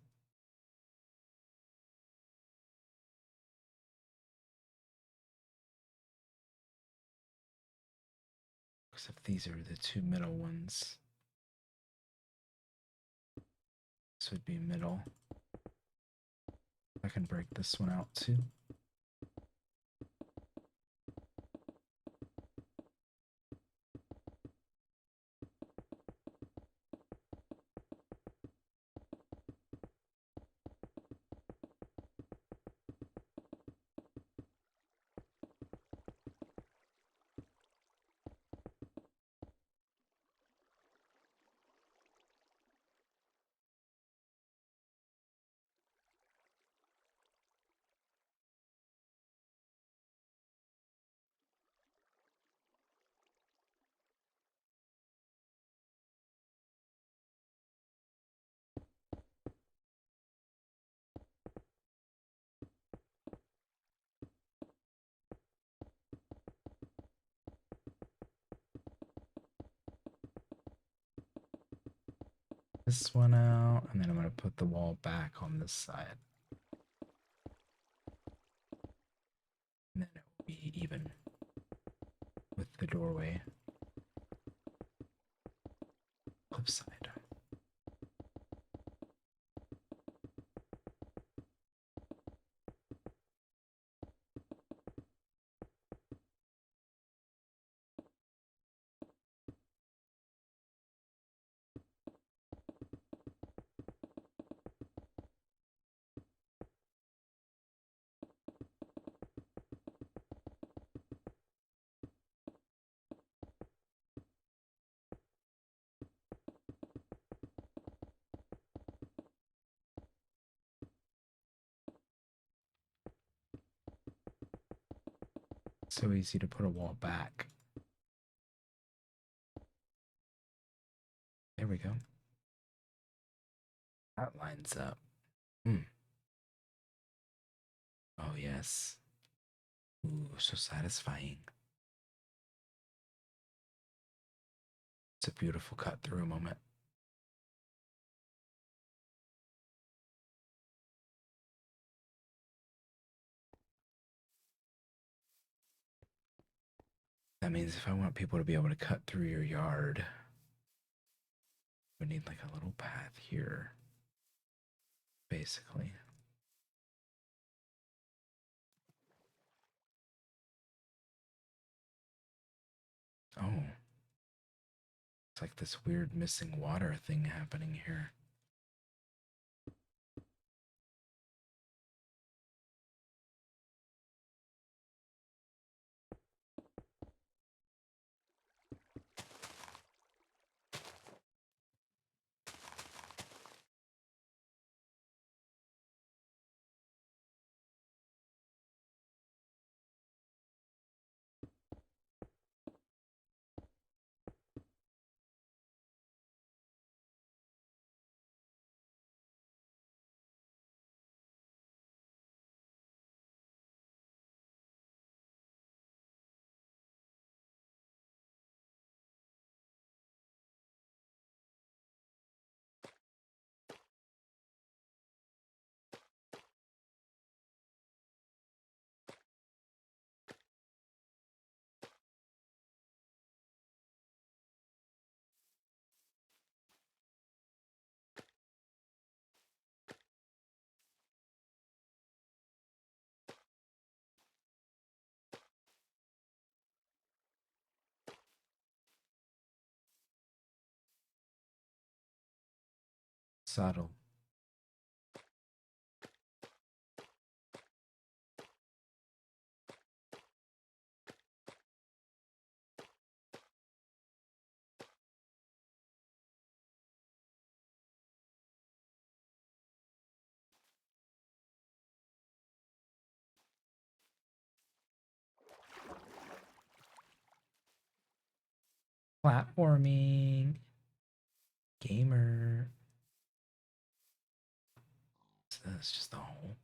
Because if these are the two middle ones, this would be middle. I can break this one out too. This one out, and then I'm going to put the wall back on this side. And then it will be even with the doorway. Flip side. So easy to put a wall back. There we go. That lines up. Hmm. Oh, yes. Ooh, so satisfying. It's a beautiful cut through moment. That means if I want people to be able to cut through your yard, we need like a little path here, basically. Oh, it's like this weird missing water thing happening here. Subtle. Platforming. Gamer. So that's just a hole.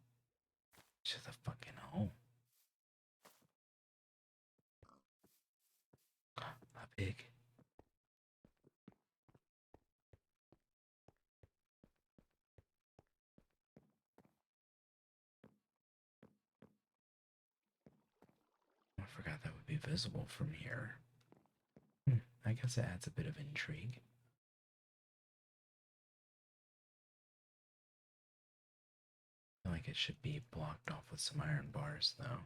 It's just a fucking hole. How big? I forgot that would be visible from here. I guess it adds a bit of intrigue. I feel like it should be blocked off with some iron bars, though.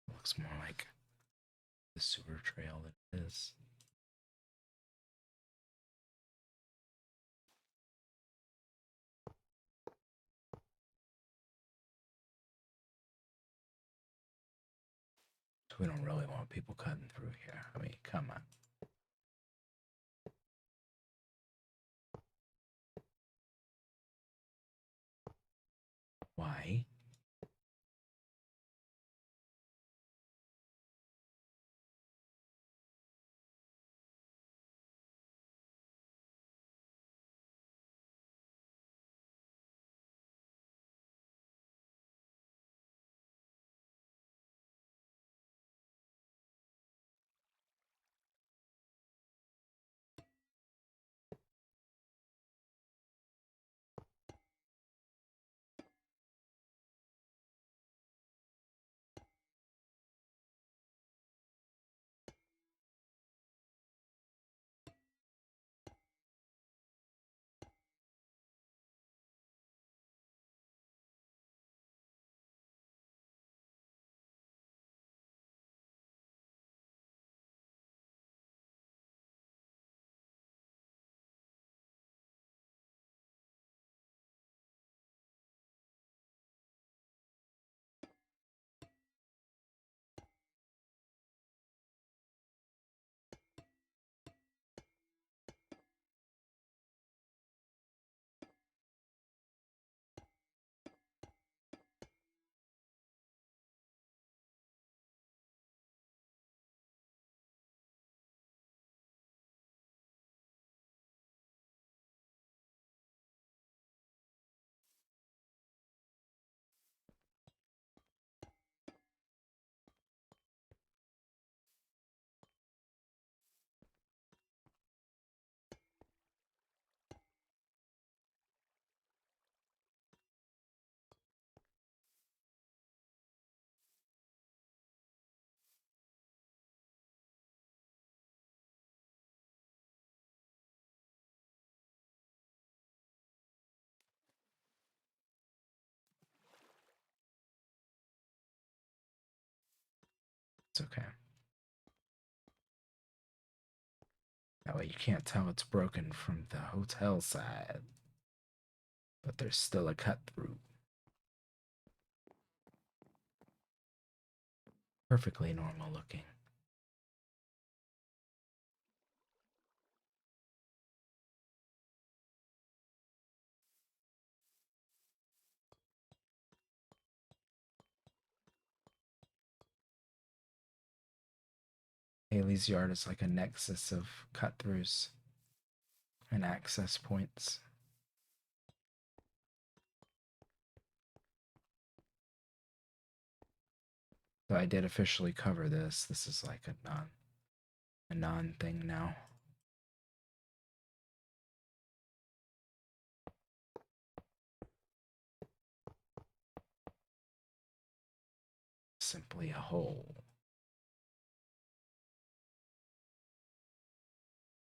It looks more like the sewer trail that it is. So we don't really want people cutting through here. I mean, come on. Why? It's okay. That way you can't tell it's broken from the hotel side. But there's still a cut through. Perfectly normal looking. Haley's Yard is like a nexus of cut throughs and access points. So I did officially cover this. This is like a non thing now. Simply a hole.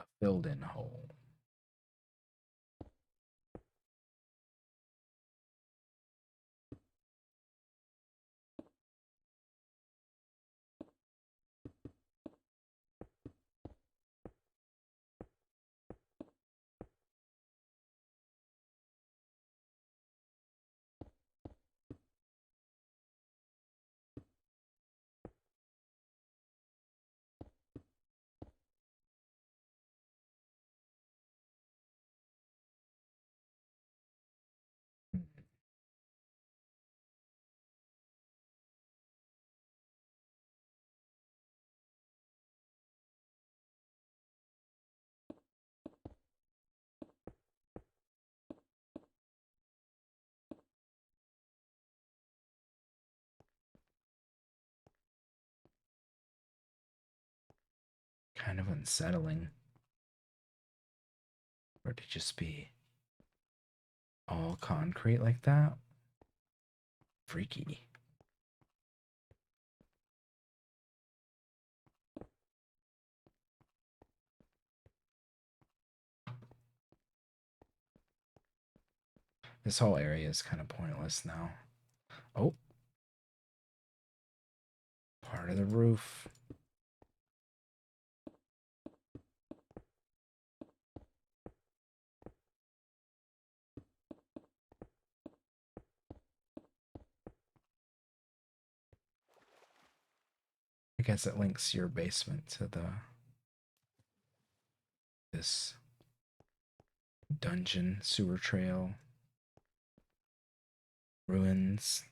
A filled in hole. kind of unsettling for it to just be all concrete like that. Freaky. This whole area is kind of pointless now. Oh, part of the roof. I guess it links your basement to this dungeon sewer trail ruins.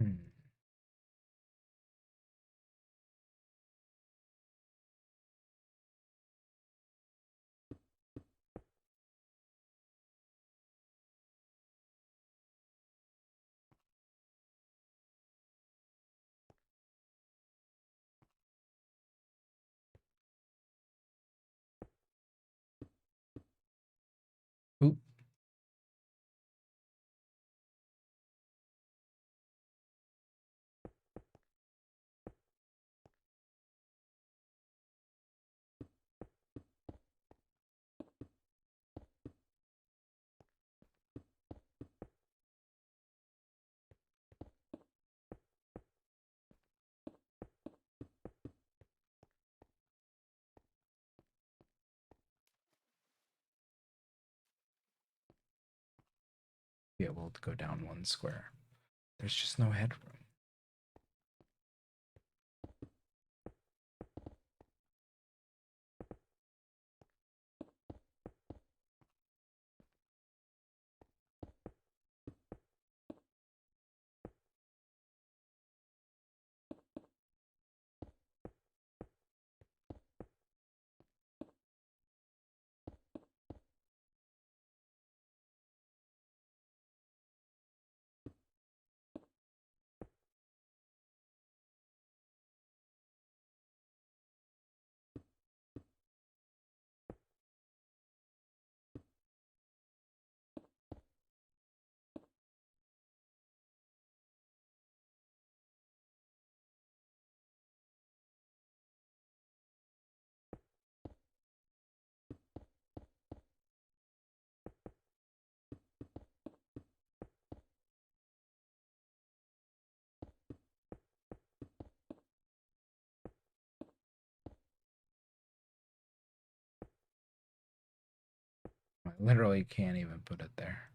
Hmm. Oop. Be able to go down one square. There's just no headroom. I literally can't even put it there.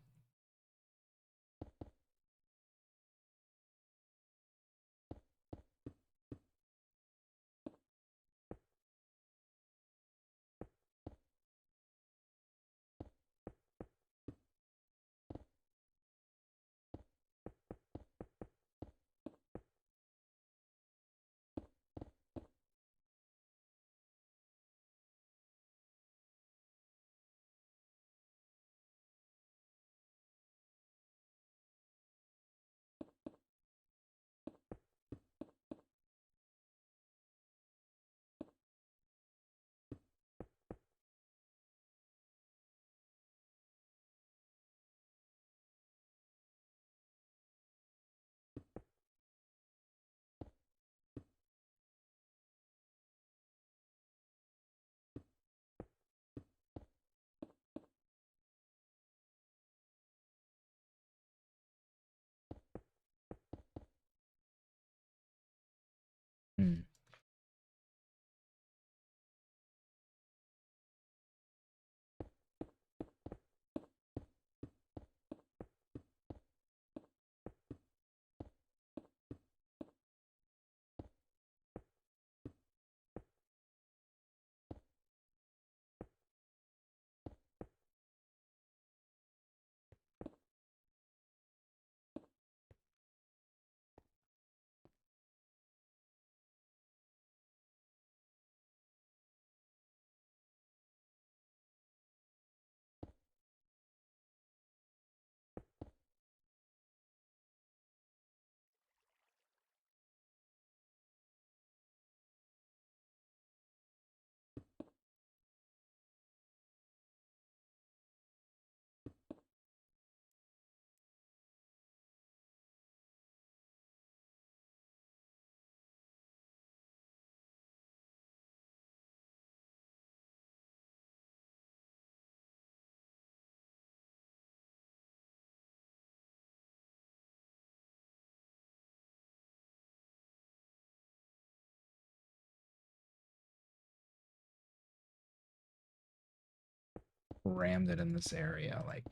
rammed it in this area, like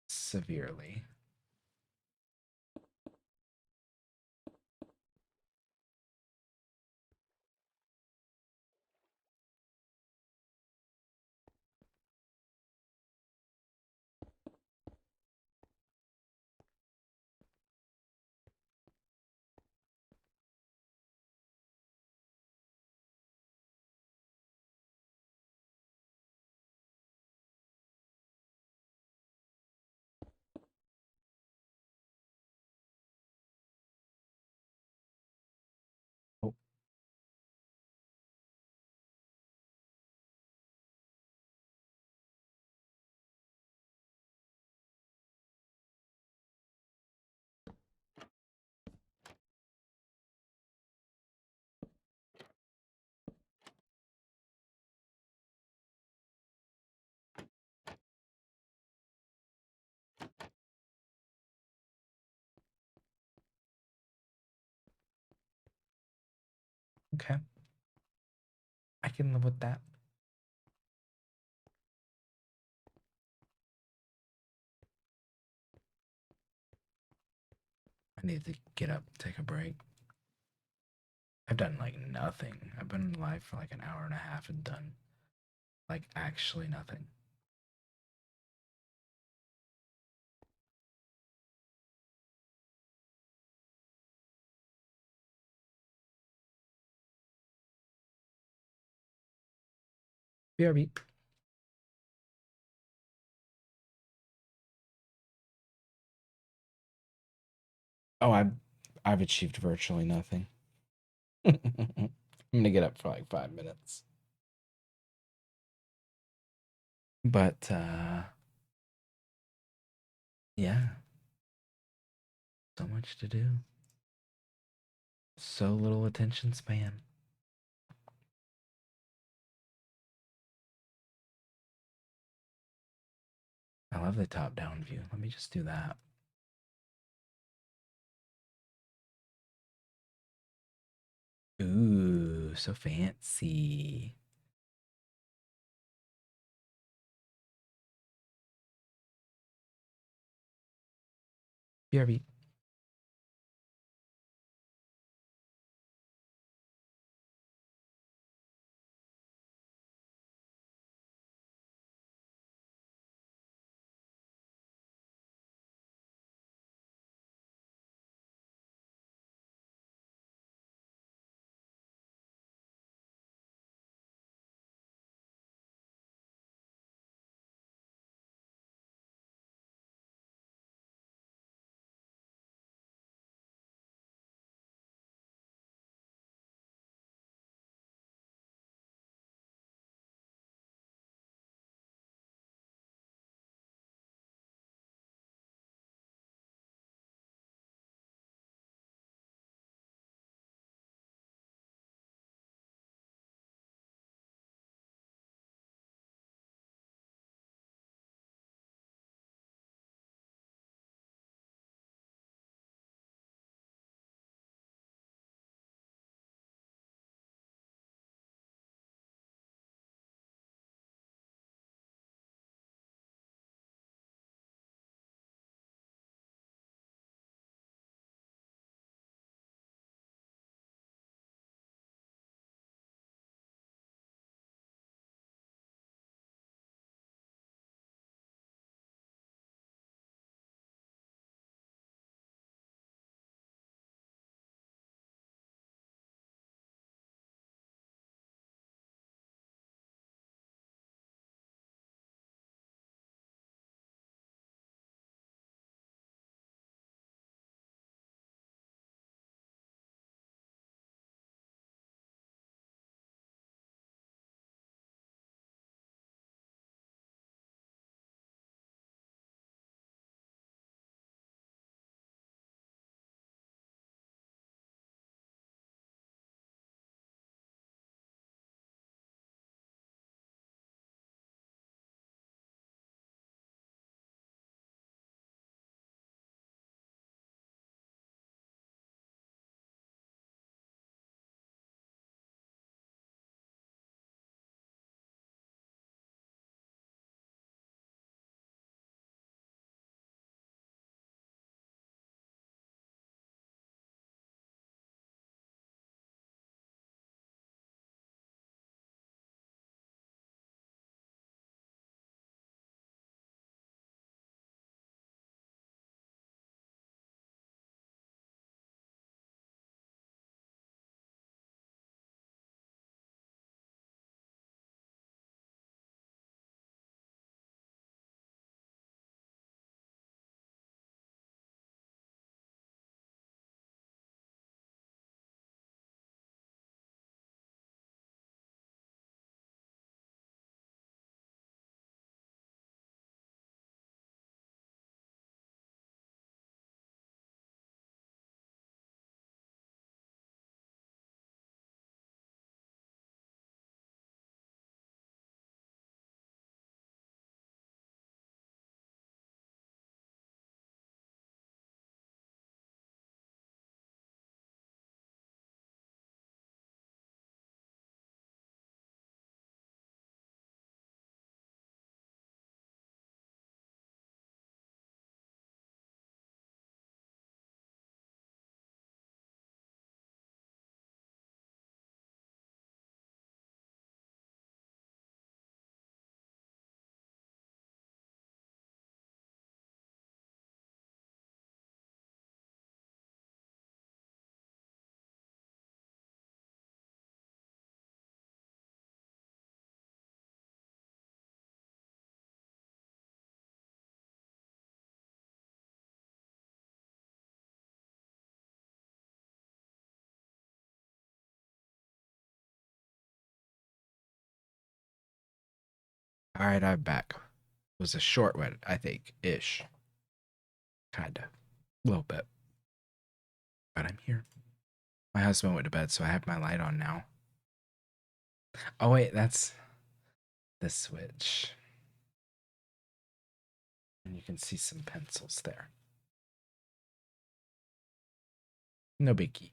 severely. Oh, okay. I can live with that. I need to get up, take a break. I've done like nothing. I've been live for like an hour and a half and done like actually nothing. BRB. Oh, I've achieved virtually nothing. I'm gonna get up for like 5 minutes. But yeah, so much to do. So little attention span. I love the top down view. Let me just do that. Ooh, so fancy. BRB. All right, I'm back. It was a short one, I think, ish. Kinda. A little bit. But I'm here. My husband went to bed, so I have my light on now. Oh, wait, that's the switch. And you can see some pencils there. No biggie.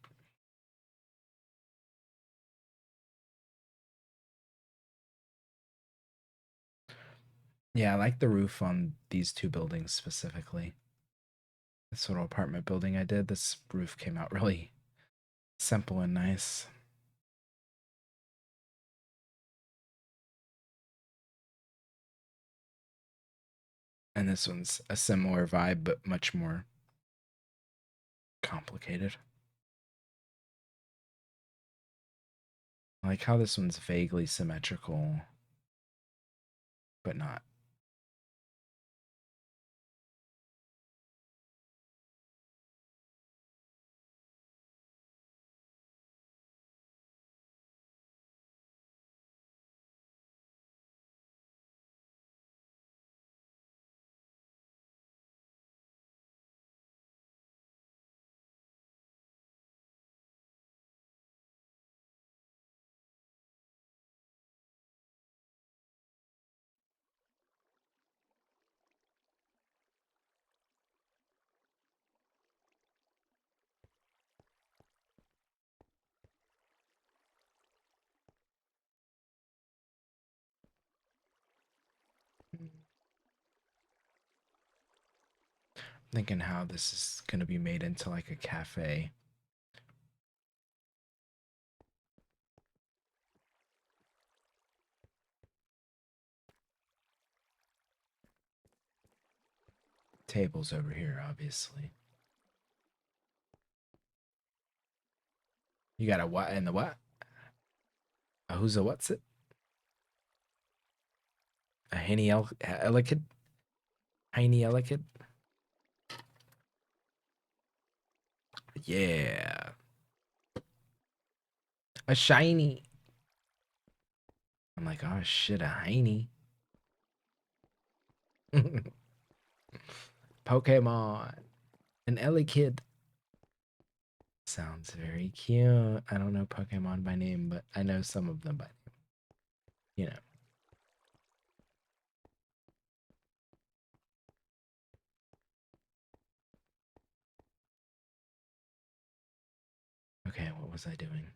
Yeah, I like the roof on these two buildings specifically. This little apartment building I did, this roof came out really simple and nice. And this one's a similar vibe, but much more complicated. I like how this one's vaguely symmetrical, but not. Thinking how this is going to be made into like a cafe. Tables over here, obviously. You got a what and the what? A who's a what's it? A henny elikid? Heiny elikid? Yeah. A shiny. I'm like, oh shit, a heiny. Pokemon. An elikid. Sounds very cute. I don't know Pokemon by name, but I know some of them by name. You know. Okay, what was I doing?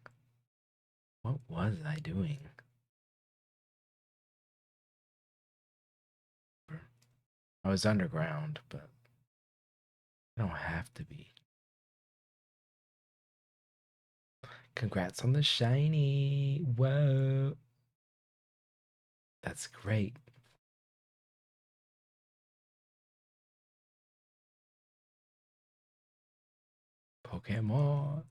What was I doing? I was underground, but I don't have to be. Congrats on the shiny. Whoa. That's great. Pokemon.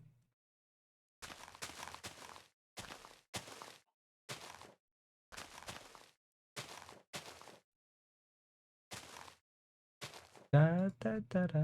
Da, da, da, da.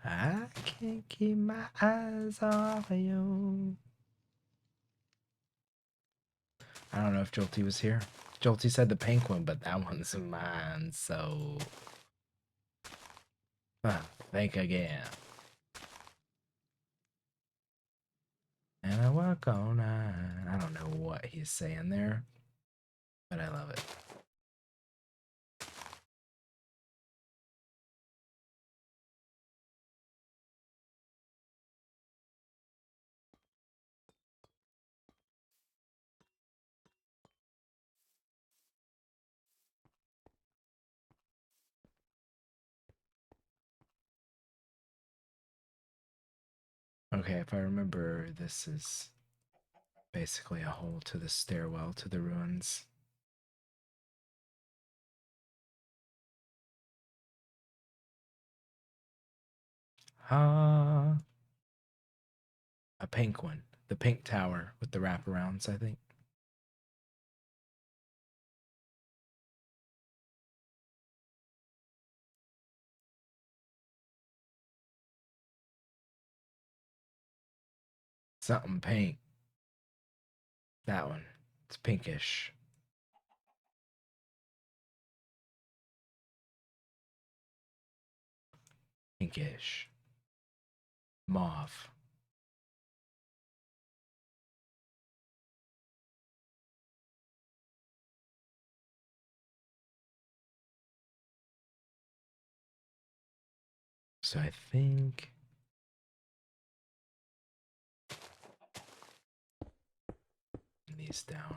I can't keep my eyes off of you. I don't know if Jolty was here. Jolty said the pink one, but that one's mine, so. Think again. And I walk on. I don't know what he's saying there, but I love it. Okay, if I remember, this is Basically a hole to the stairwell to the ruins. Ah, a pink one. The pink tower with the wraparounds, I think. Something pink. That one. It's pinkish. Pinkish. Mauve. So I think these down.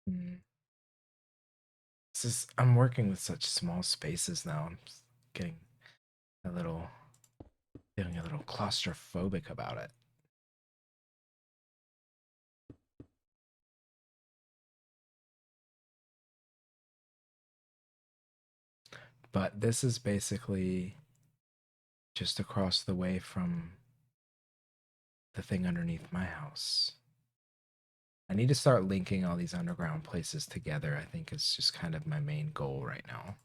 Mm. I'm working with such small spaces now. I'm getting a little getting a little claustrophobic about it. But this is basically just across the way from the thing underneath my house. I need to start linking all these underground places together. I think it's just kind of my main goal right now.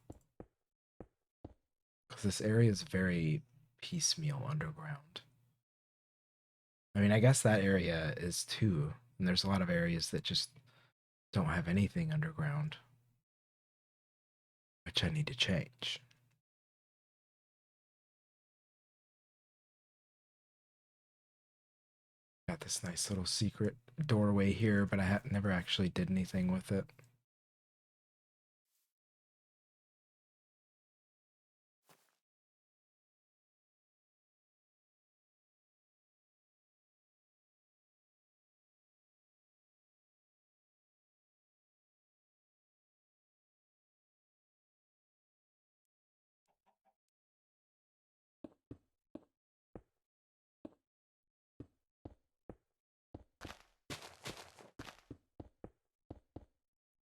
Because this area is very piecemeal underground. I mean, I guess that area is too. And there's a lot of areas that just don't have anything underground, which I need to change. Got this nice little secret doorway here, but I never actually did anything with it.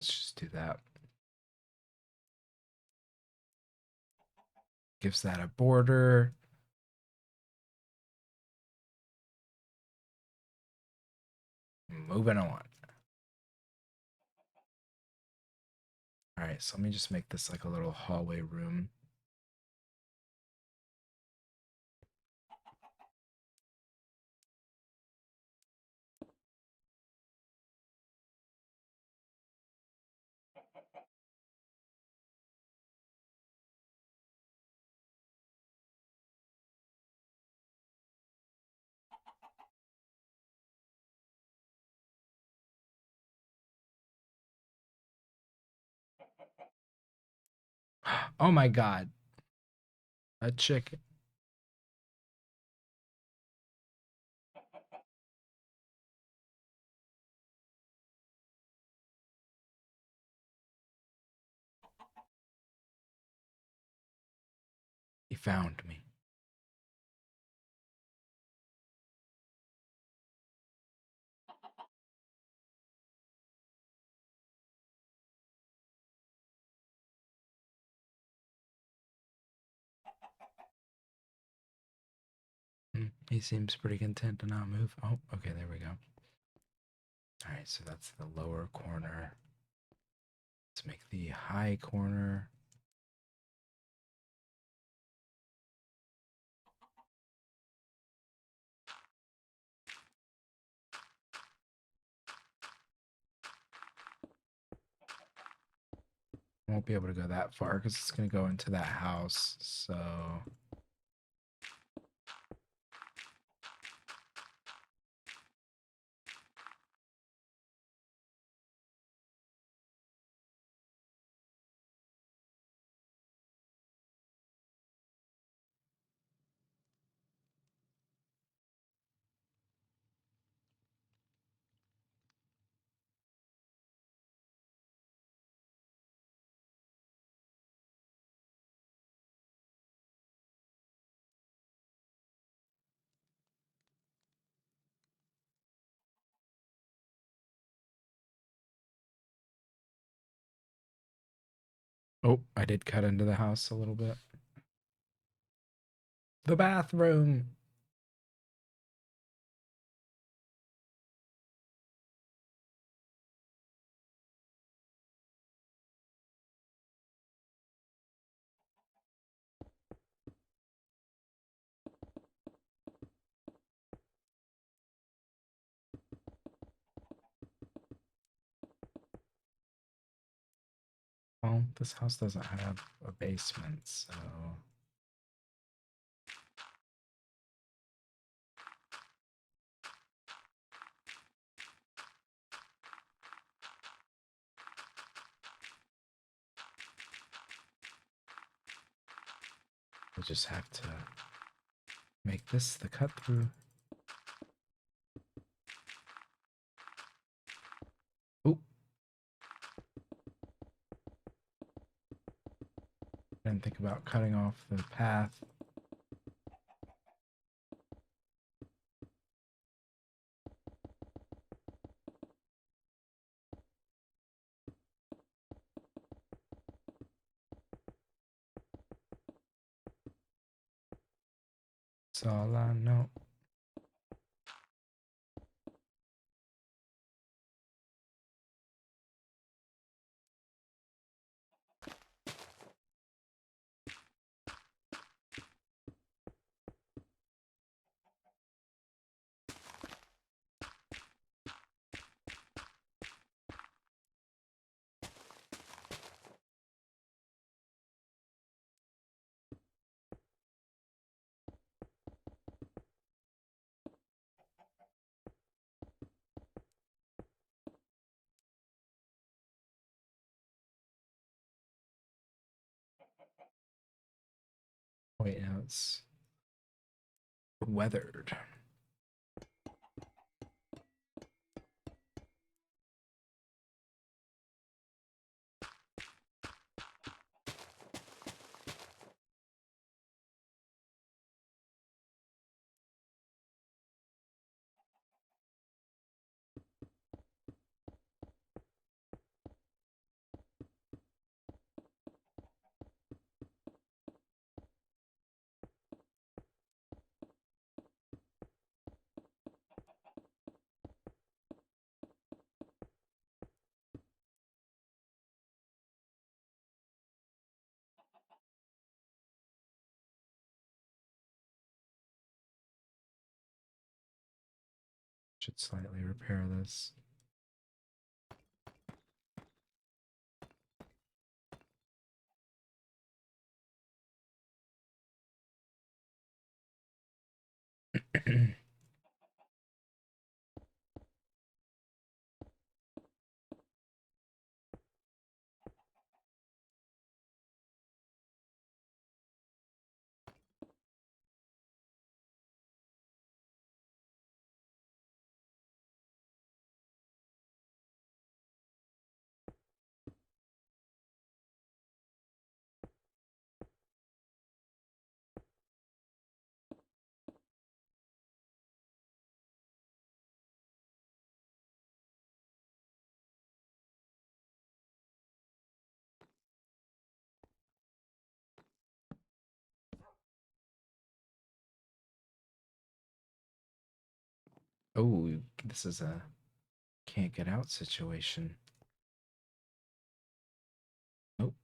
Let's just do that. Gives that a border. Moving on. All right, so let me just make this like a little hallway room. Oh my god, a chicken. He found me. He seems pretty content to not move. Oh, okay, there we go. All right, so that's the lower corner. Let's make the high corner. Won't be able to go that far because it's going to go into that house. So oh, I did cut into the house a little bit. The bathroom. Well, this house doesn't have a basement, so we'll just have to make this the cut through. Oop. Didn't think about cutting off the path. That's all I know. Wait, now it's weathered. Should slightly repair this. Oh, this is a can't get out situation. Nope.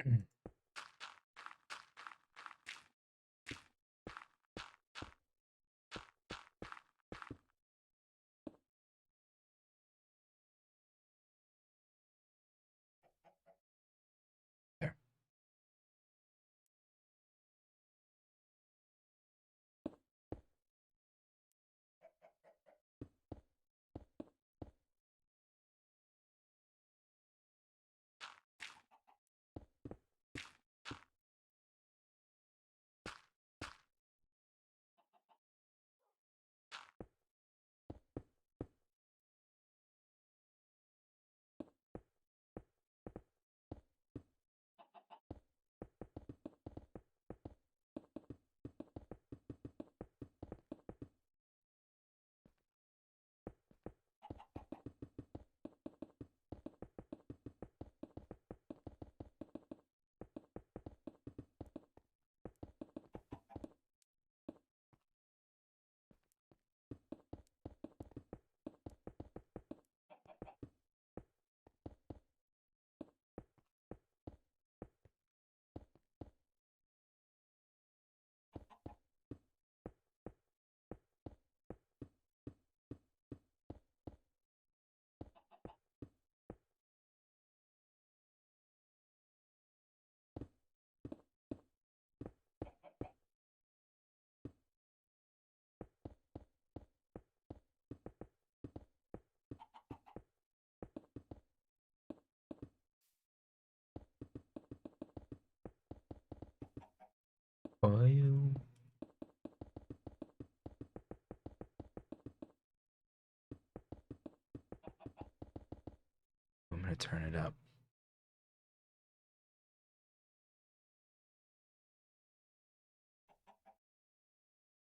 There. For you. I'm gonna turn it up.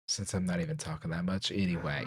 Since I'm not even talking that much anyway.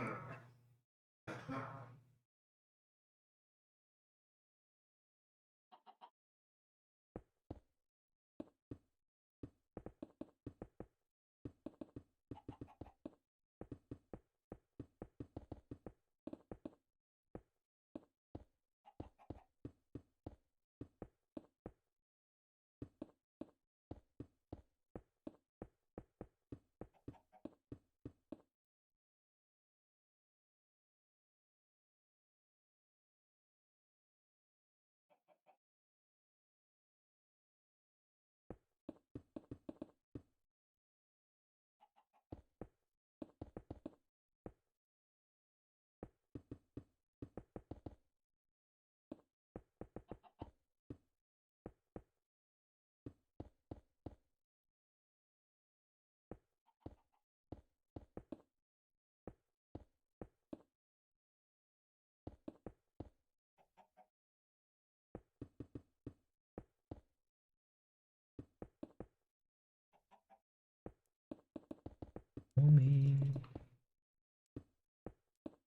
Pull me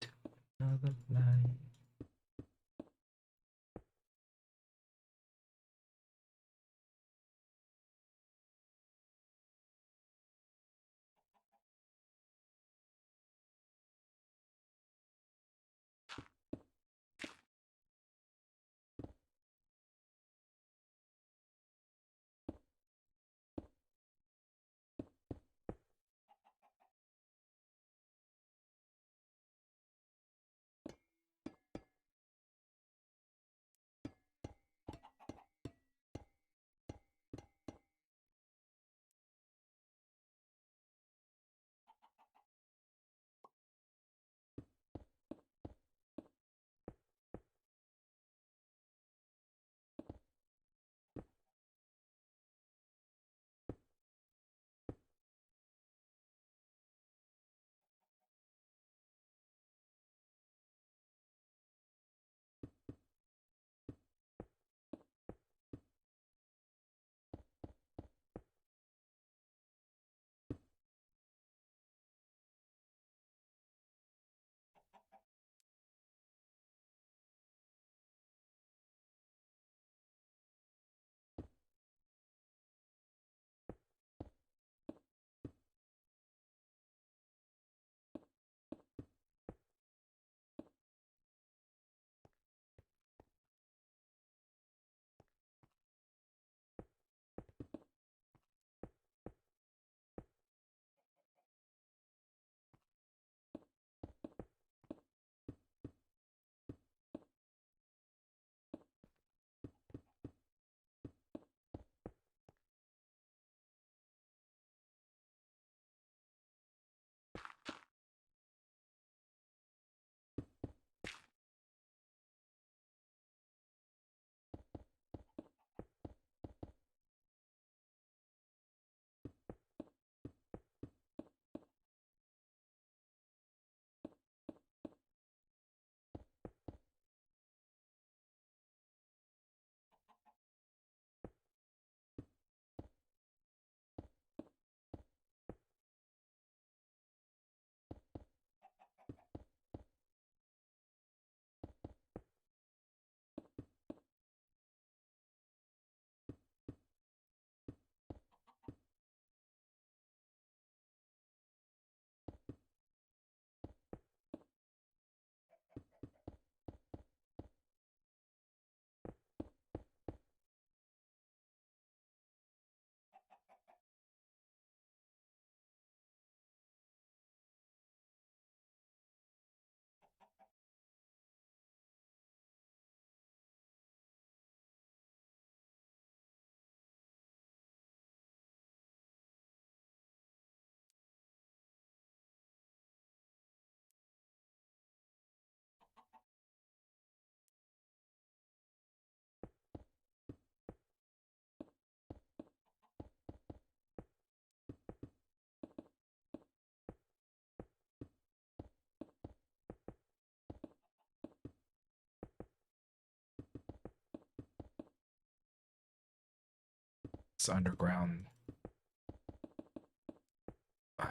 to another life. This underground uh,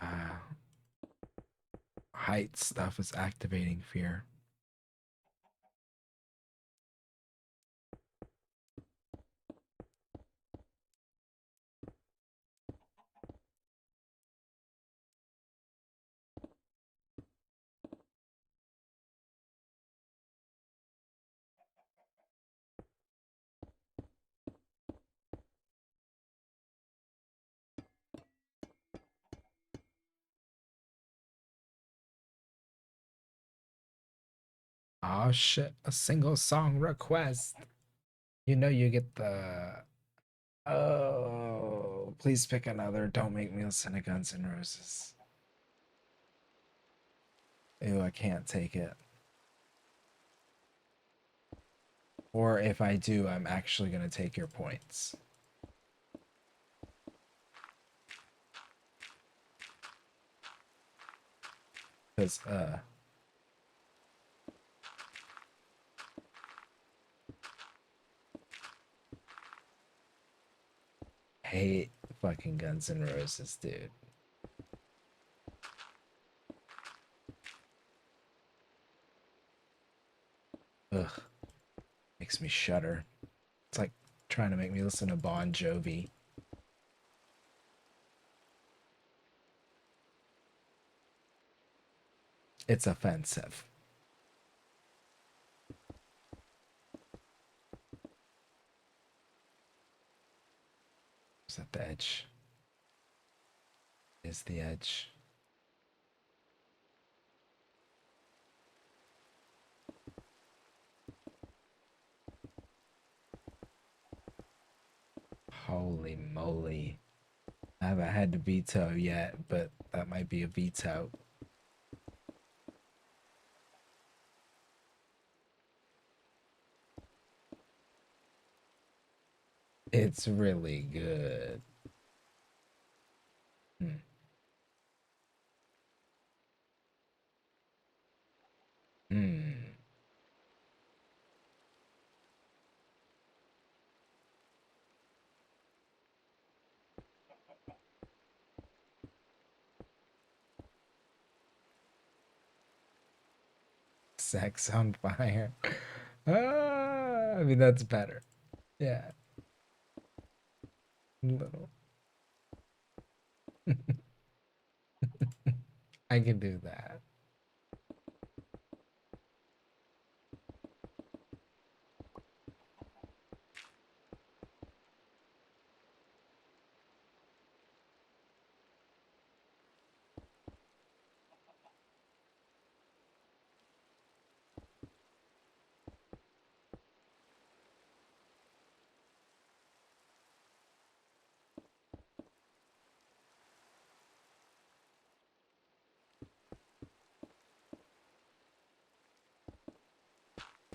height stuff is activating fear. Oh shit, a single song request. You know you get the oh, please pick another. Don't make me listen to Guns N' Roses. Ew, I can't take it. Or if I do, I'm actually gonna take your points. Cause hate fucking Guns N' Roses, dude. Ugh, makes me shudder. It's like trying to make me listen to Bon Jovi. It's offensive. Is that the edge? Is the edge? Holy moly. I haven't had to veto yet, but that might be a veto. It's really good. Hmm. Hmm. Sex on fire. I mean, that's better. Yeah, little. I can do that.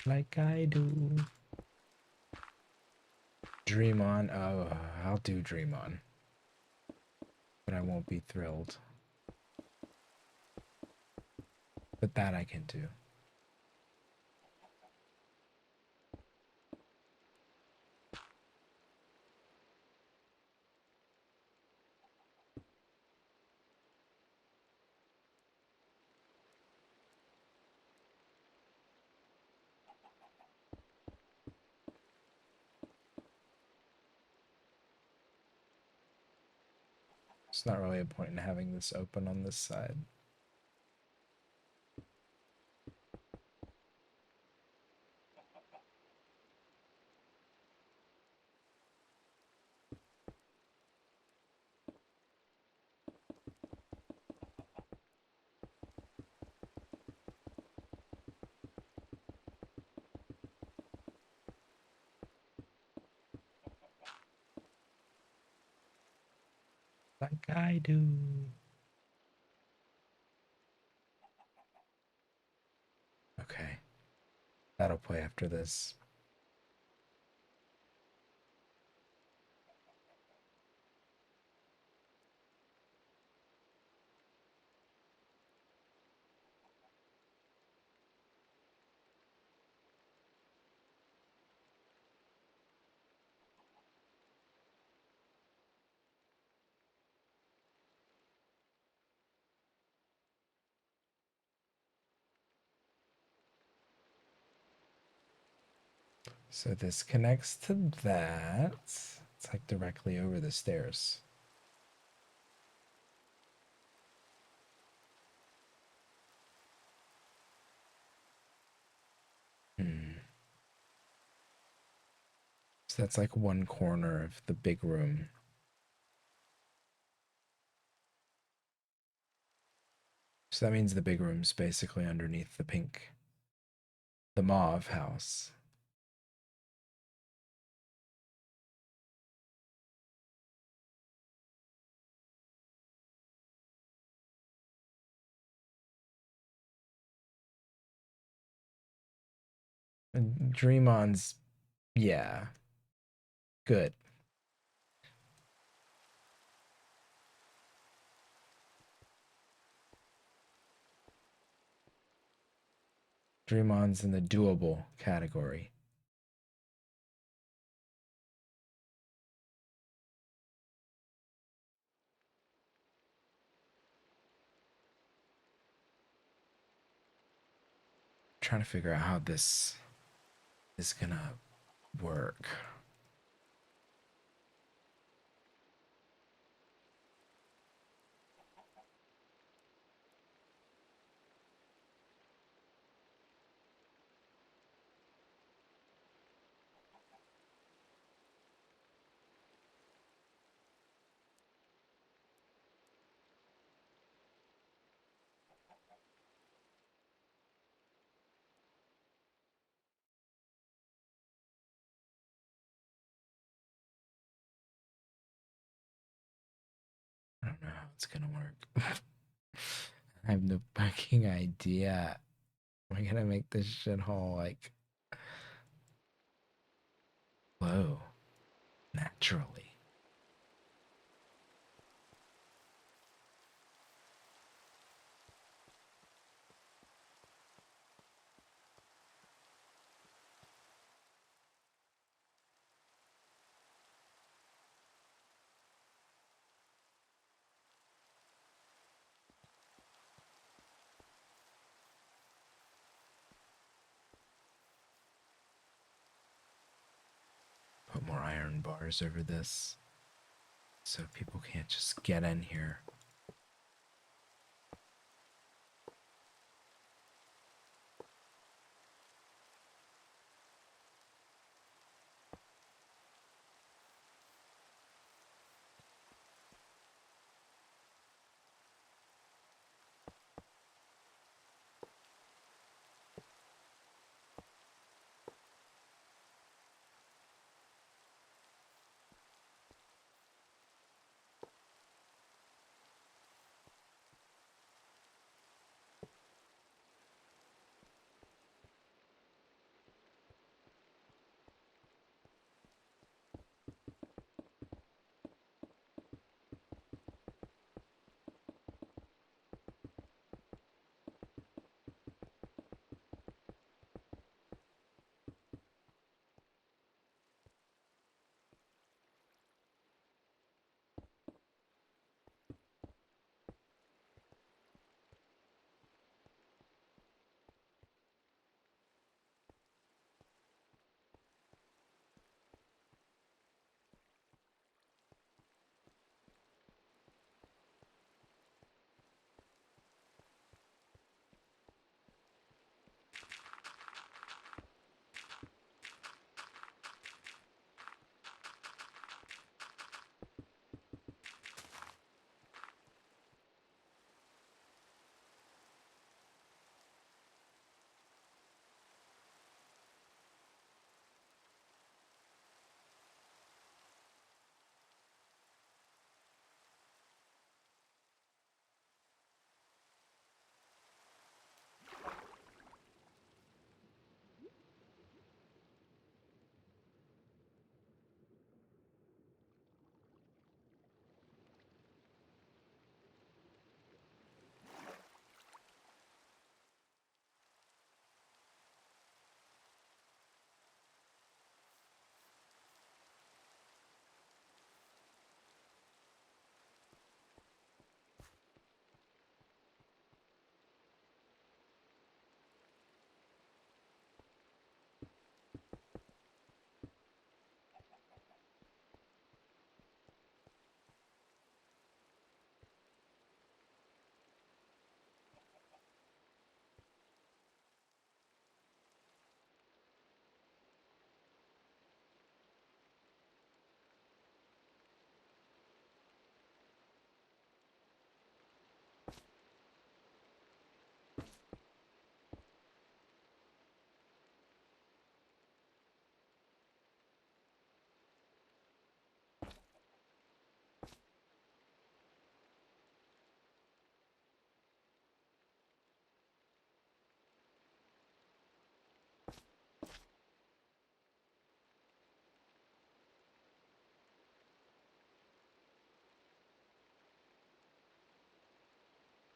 Like I do. Dream on. Oh, I'll do Dream on. But I won't be thrilled. But that I can do. It's not really a point in having this open on this side. Like I do. Okay. That'll play after this. So this connects to that. It's like directly over the stairs. Hmm. So that's like one corner of the big room. So that means the big room's basically underneath the mauve house. And Dream On's, yeah, good. Dream On's in the doable category. Trying to figure out how this is gonna work. I don't know how it's gonna work. I have no fucking idea. Am I gonna make this shithole like flow naturally? Put more iron bars over this so people can't just get in here.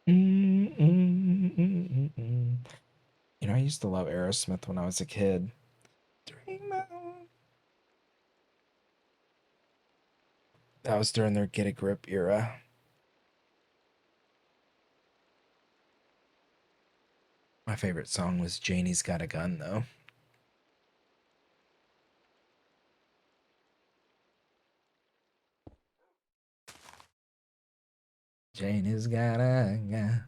Mm, mm, mm, mm. You know, I used to love Aerosmith when I was a kid. Dream on. That was during their Get a Grip era. My favorite song was Janie's Got a Gun, though. Janie's got a gun.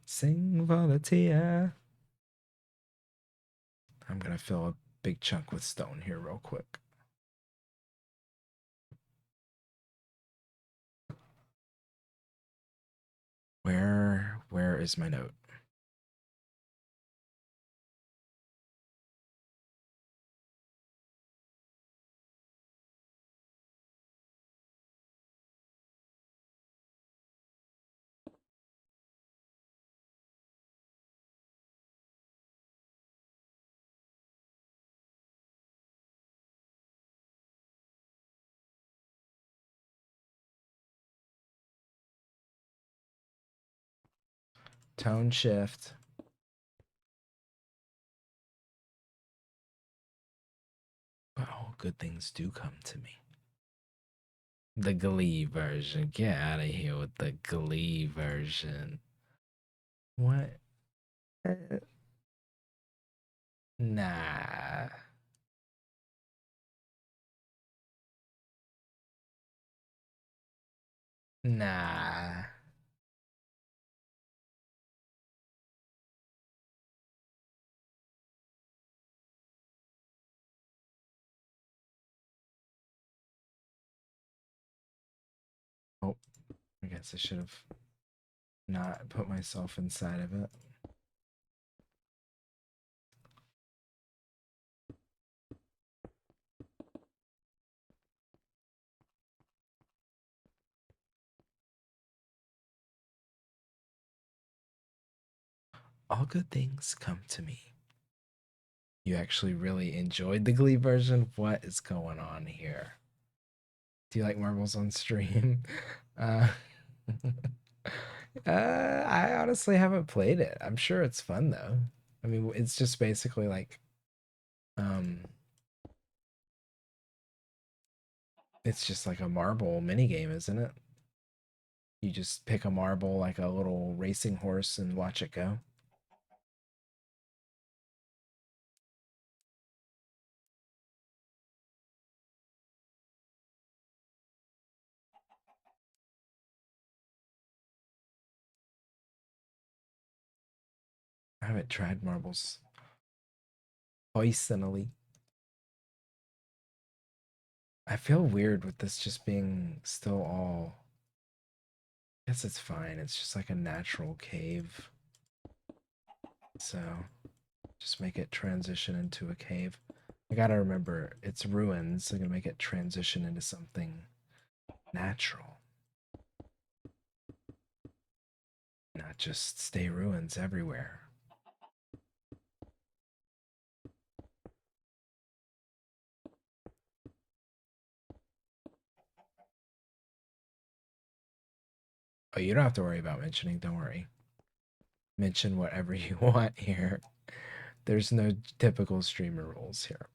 Sing volunteer. I'm gonna fill a big chunk with stone here real quick. Where is my note? Tone shift. But all good things do come to me. The Glee version. Get out of here with the Glee version. What? Nah. Nah. Oh, I guess I should have not put myself inside of it. All good things come to me. You actually really enjoyed the Glee version? What is going on here? Do you like marbles on stream? Uh, I honestly haven't played it. I'm sure it's fun though. I mean, it's just basically like, um, it's just like a marble mini game, isn't it? You just pick a marble like a little racing horse and watch it go. I haven't tried marbles personally. I feel weird with this just being still all. I guess it's fine. It's just like a natural cave. So just make it transition into a cave. I gotta remember it's ruins. So I'm gonna make it transition into something natural, not just stay ruins everywhere. Oh, you don't have to worry about mentioning. Don't worry. Mention whatever you want here. There's no typical streamer rules here.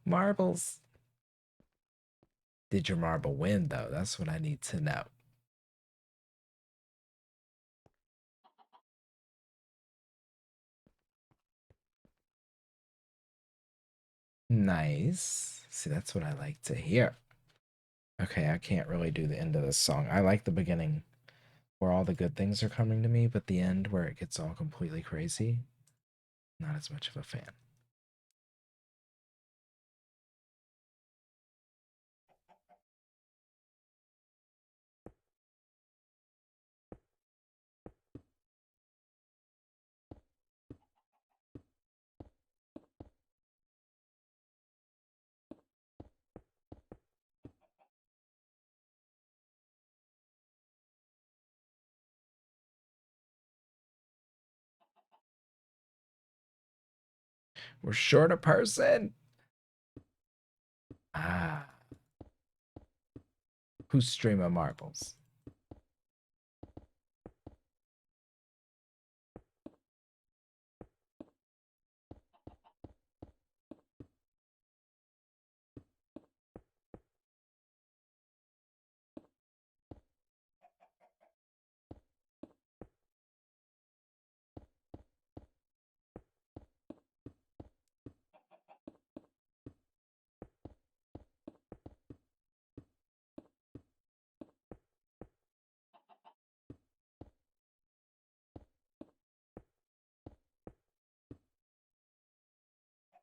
Marbles. Did your marble win, though? That's what I need to know. Nice. See, that's what I like to hear. Okay, I can't really do the end of this song. I like the beginning where all the good things are coming to me, but the end where it gets all completely crazy, not as much of a fan. We're short a person. Ah, who's streaming marbles?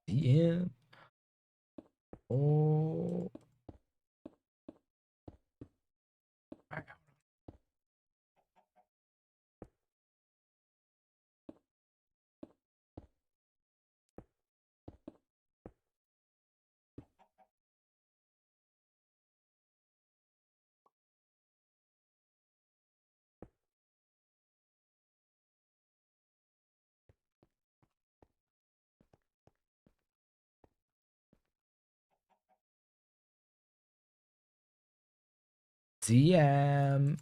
Yeah. Oh. DM.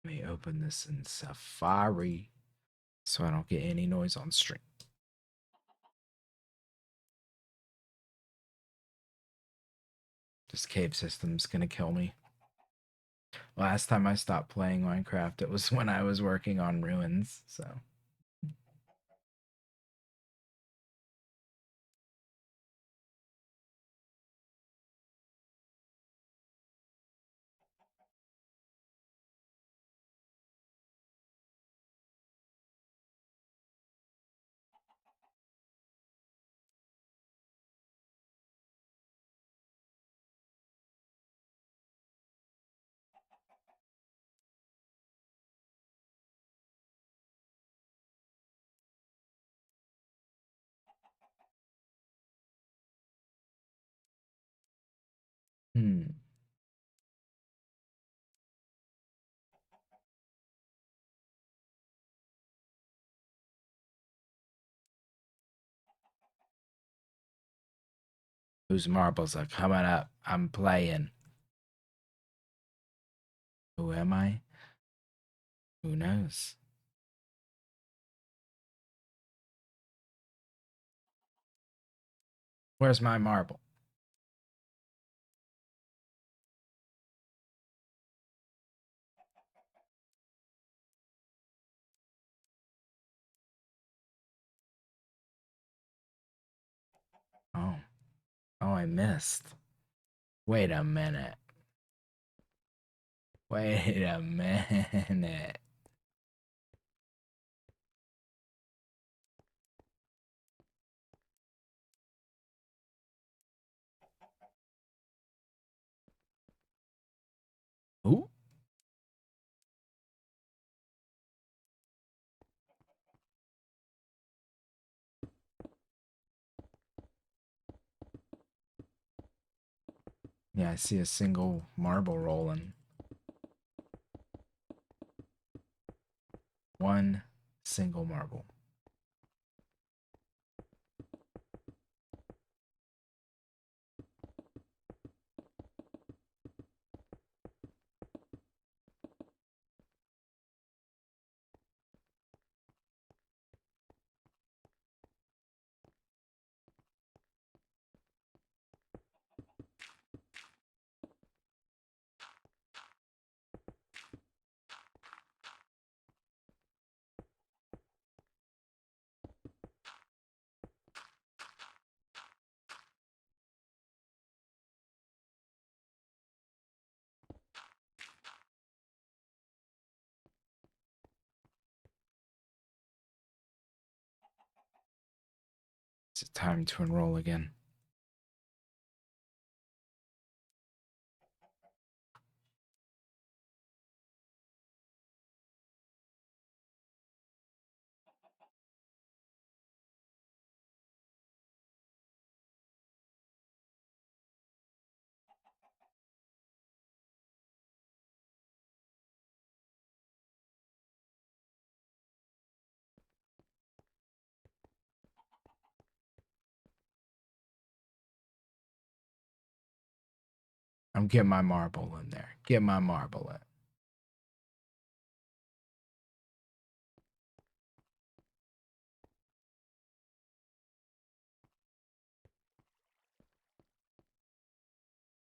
Let me open this in Safari so I don't get any noise on stream. This cave system's gonna kill me. Last time I stopped playing Minecraft, it was when I was working on ruins, so. Hmm. Whose marbles are coming up? I'm playing. Who am I? Who knows? Where's my marble? Oh. Oh, I missed. Wait a minute. Wait a minute. Ooh. Yeah, I see a single marble rolling. One single marble. It's time to enroll again. I'm getting my marble in there. Get my marble in.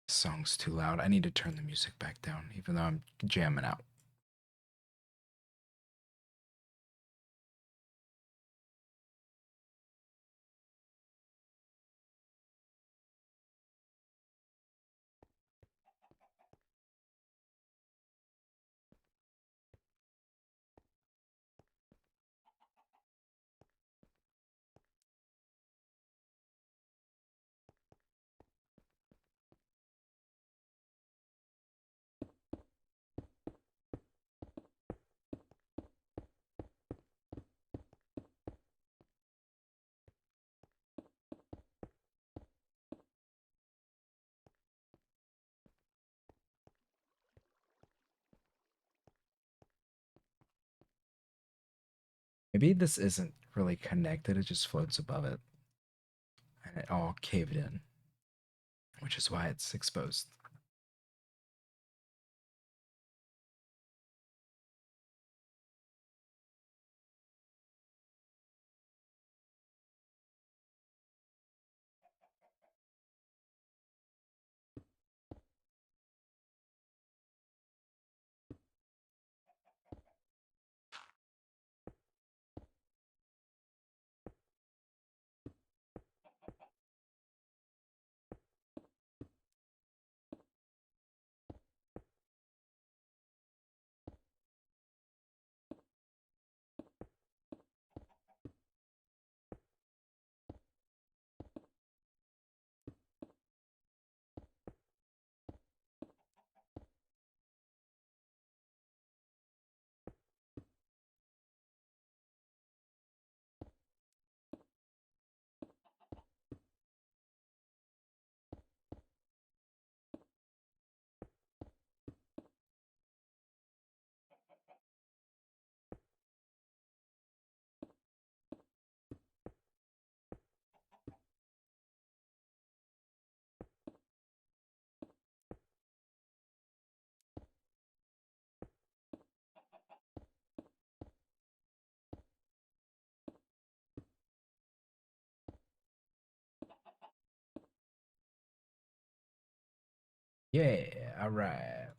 This song's too loud. I need to turn the music back down, even though I'm jamming out. Maybe this isn't really connected, it just floats above it. And it all caved in, which is why it's exposed. Yeah, all right.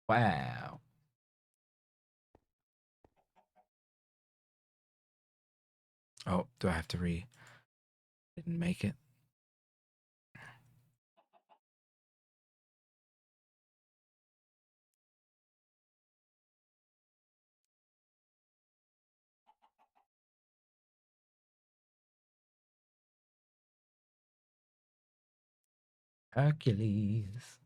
Wow. Oh, do I have to re? Didn't make it. Hercules.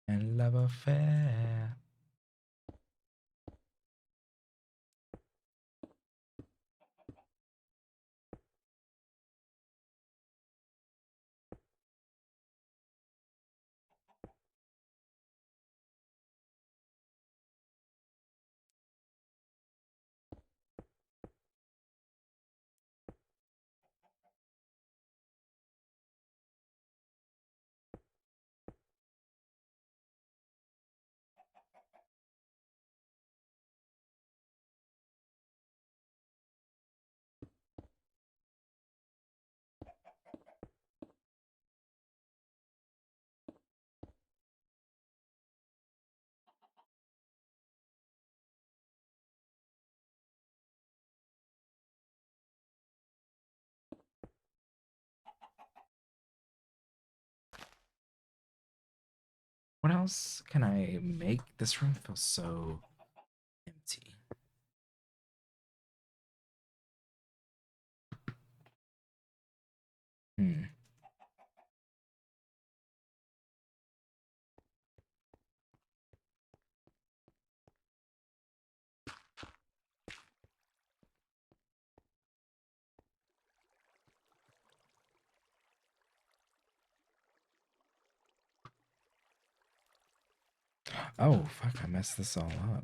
And love affair. What else can I make? This room feels so empty. Hmm. Oh, fuck, I messed this all up.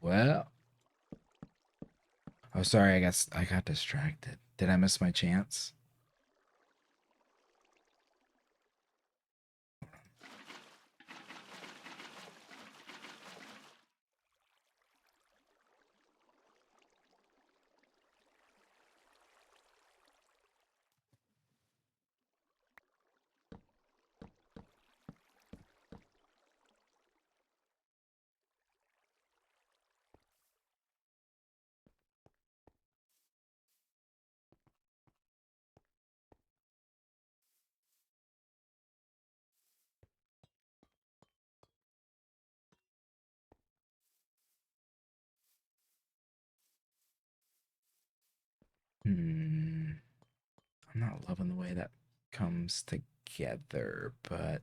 Well, oh, sorry, I got distracted. Did I miss my chance? Hmm. I'm not loving the way that comes together, but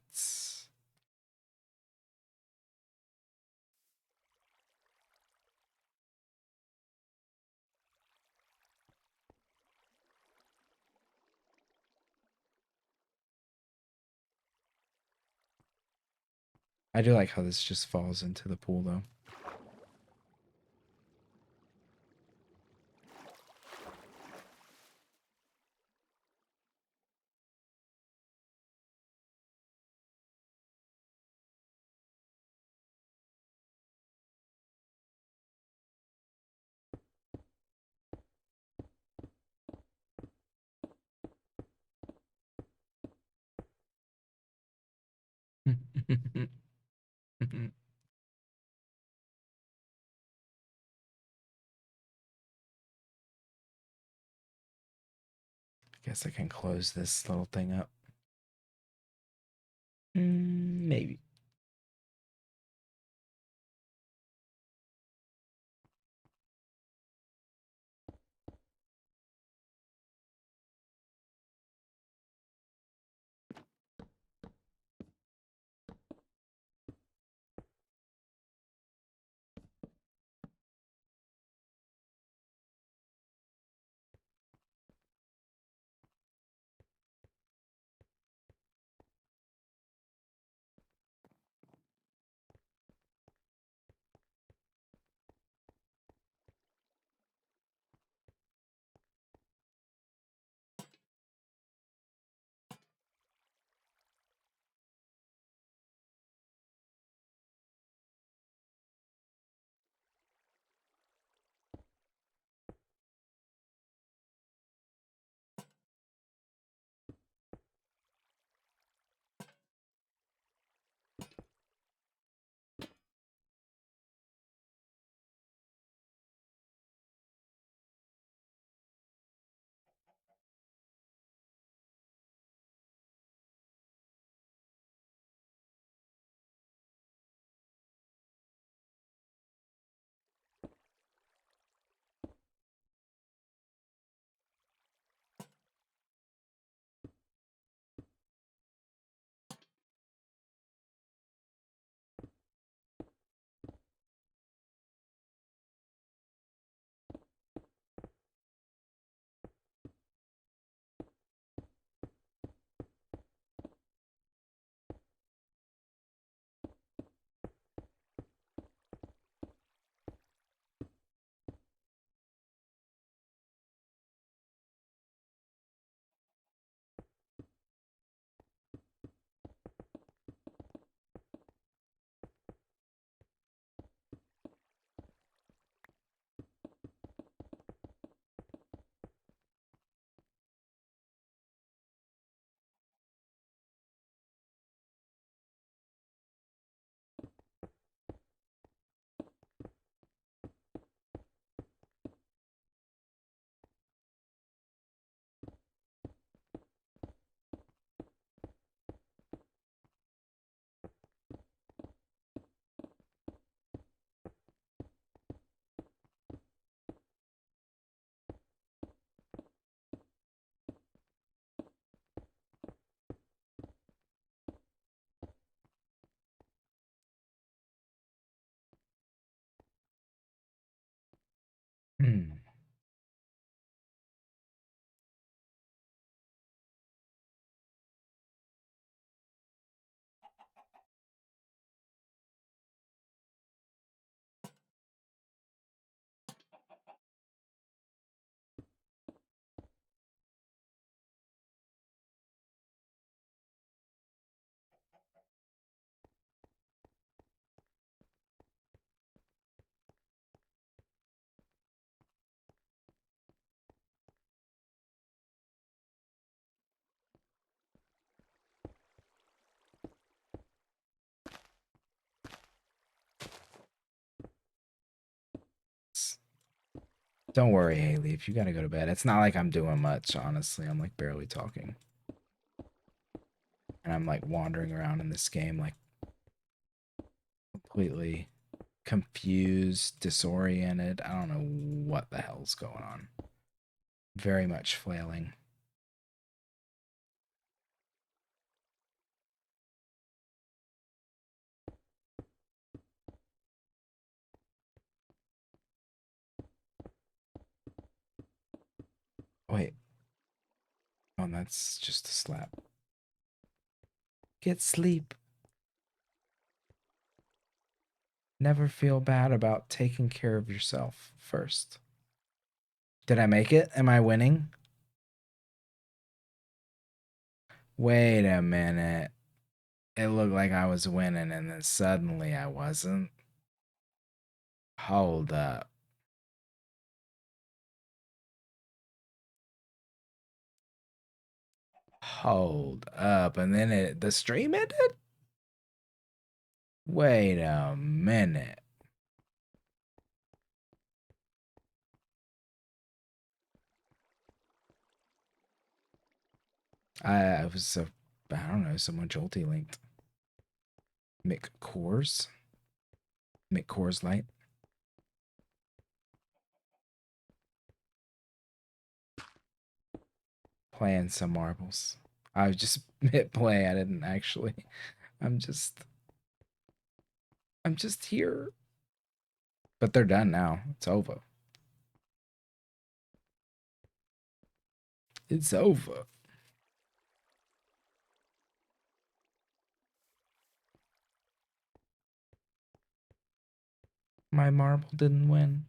I do like how this just falls into the pool, though. Guess I can close this little thing up. Maybe. Don't worry, Haley. If you gotta go to bed, it's not like I'm doing much, honestly. I'm like barely talking. And I'm like wandering around in this game, like completely confused, disoriented. I don't know what the hell's going on. Very much flailing. Wait. Oh, that's just a slap. Get sleep. Never feel bad about taking care of yourself first. Did I make it? Am I winning? Wait a minute. It looked like I was winning and then suddenly I wasn't. Hold up. Hold up. And then the stream ended? Wait a minute. I was I don't know, someone jolty linked. Mick Coors? Mick Coors Light? Playing some marbles. I just hit play. I didn't actually. I'm just I'm just here. But they're done now. It's over. It's over. My marble didn't win.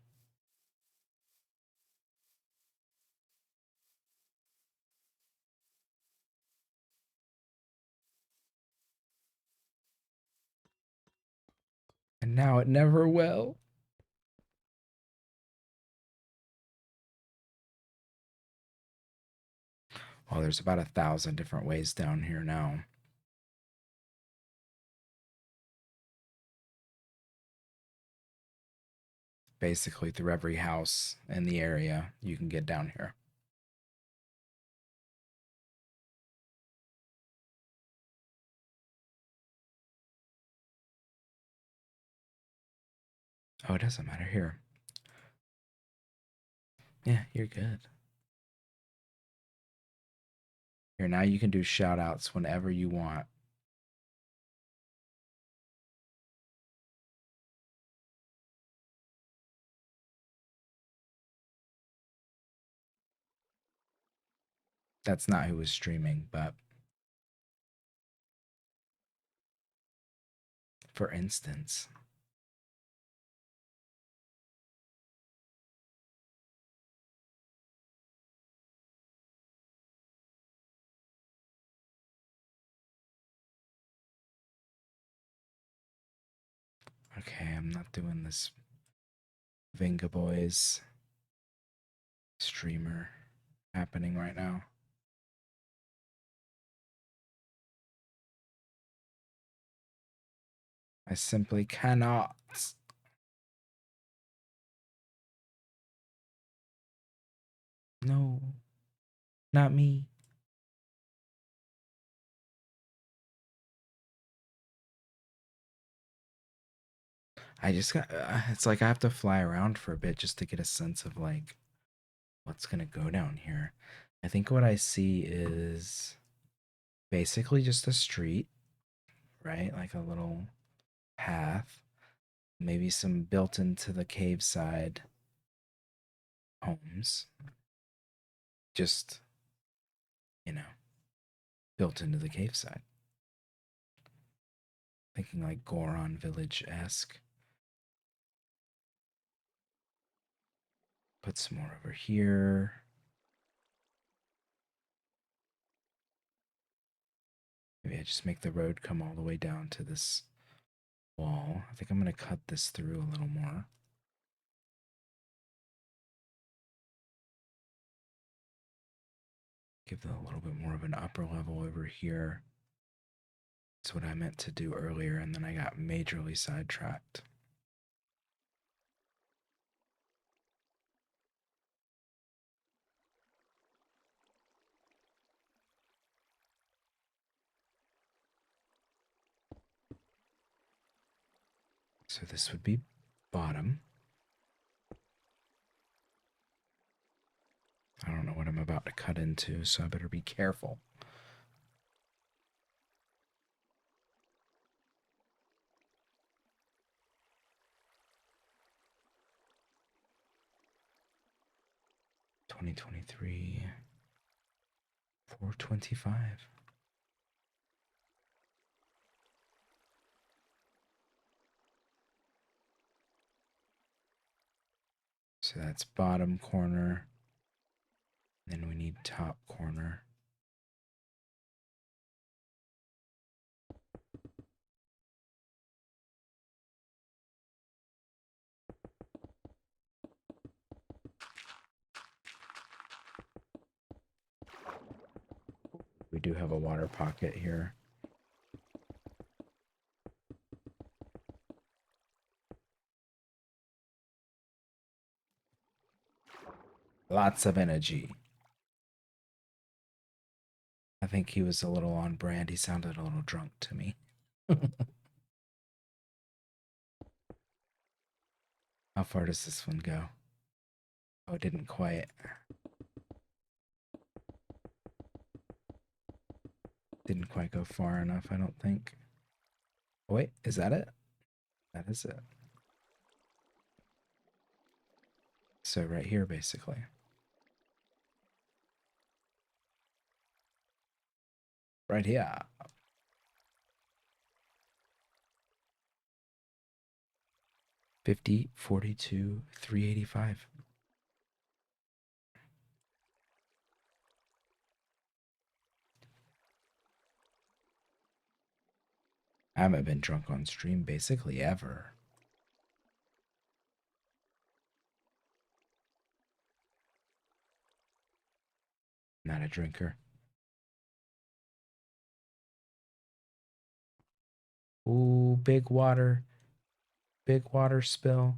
And now it never will. Oh, there's about 1,000 different ways down here now. Basically, through every house in the area, you can get down here. Oh, it doesn't matter here. Yeah, you're good. Here, now you can do shout outs whenever you want. That's not who was streaming, but for instance. Okay, I'm not doing this Vinga Boys streamer happening right now. I simply cannot. No, not me. I just got, it's like I have to fly around for a bit just to get a sense of like what's going to go down here. I think what I see is basically just a street, right? Like a little path, maybe some built into the cave side homes. Just, you know, built into the cave side. Thinking like Goron Village esque. Put some more over here. Maybe I just make the road come all the way down to this wall. I think I'm going to cut this through a little more. Give it a little bit more of an upper level over here. That's what I meant to do earlier, and then I got majorly sidetracked. So this would be bottom. I don't know what I'm about to cut into, so I better be careful. $2023, $425. So that's bottom corner. Then we need top corner. We do have a water pocket here. Lots of energy. I think he was a little on brand. He sounded a little drunk to me. How far does this one go? Oh, it didn't quite. Didn't quite go far enough, I don't think. Oh, wait, is that it? That is it. So right here, basically. Right here. 50, 42, 385. I haven't been drunk on stream basically ever. Not a drinker. Ooh, big water. Big water spill.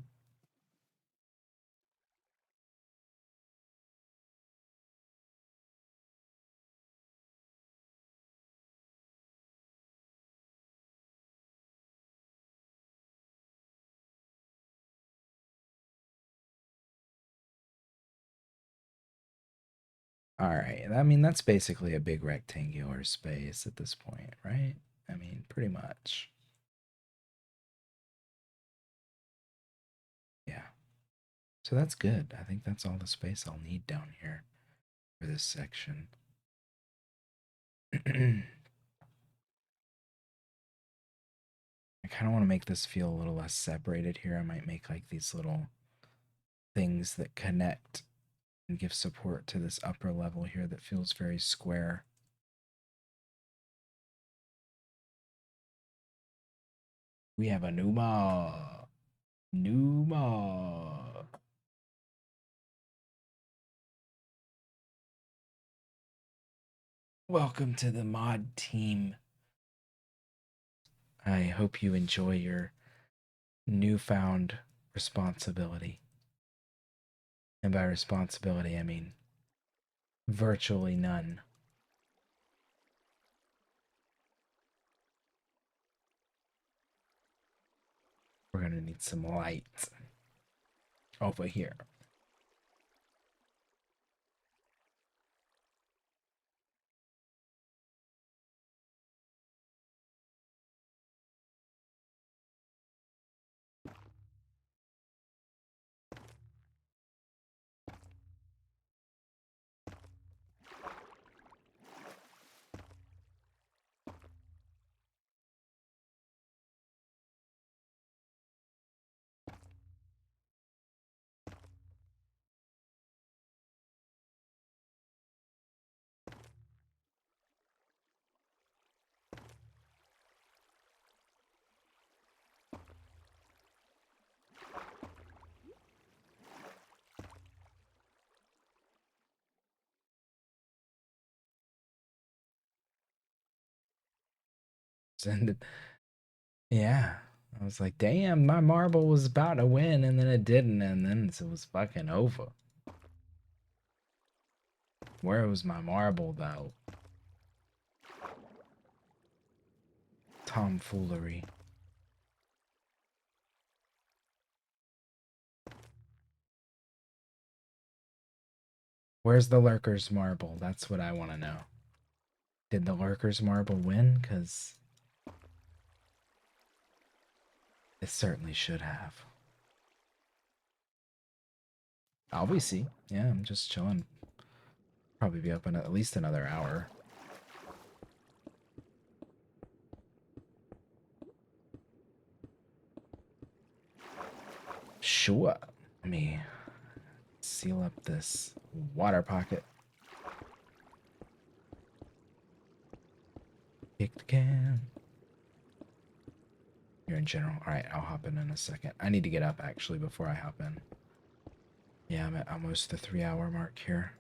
All right. I mean, that's basically a big rectangular space at this point, right? I mean, pretty much. Yeah. So that's good. I think that's all the space I'll need down here for this section. I kind of want to make this feel a little less separated here. I might make like these little things that connect and give support to this upper level here that feels very square. We have a Numa. Numa. Welcome to the mod team. I hope you enjoy your newfound responsibility. And by responsibility, I mean virtually none. We're going to need some light over here. And yeah, I was like, damn, my marble was about to win, and then it didn't, and then it was fucking over. Where was my marble, though? Tomfoolery. Where's the Lurker's Marble? That's what I want to know. Did the Lurker's Marble win? Because it certainly should have. I'll be see. Yeah, I'm just chilling. Probably be up in at least another hour. Sure. Let me seal up this water pocket. Kick the can. You're in general. Alright, I'll hop in a second. I need to get up actually before I hop in. Yeah, I'm at almost the 3-hour mark here.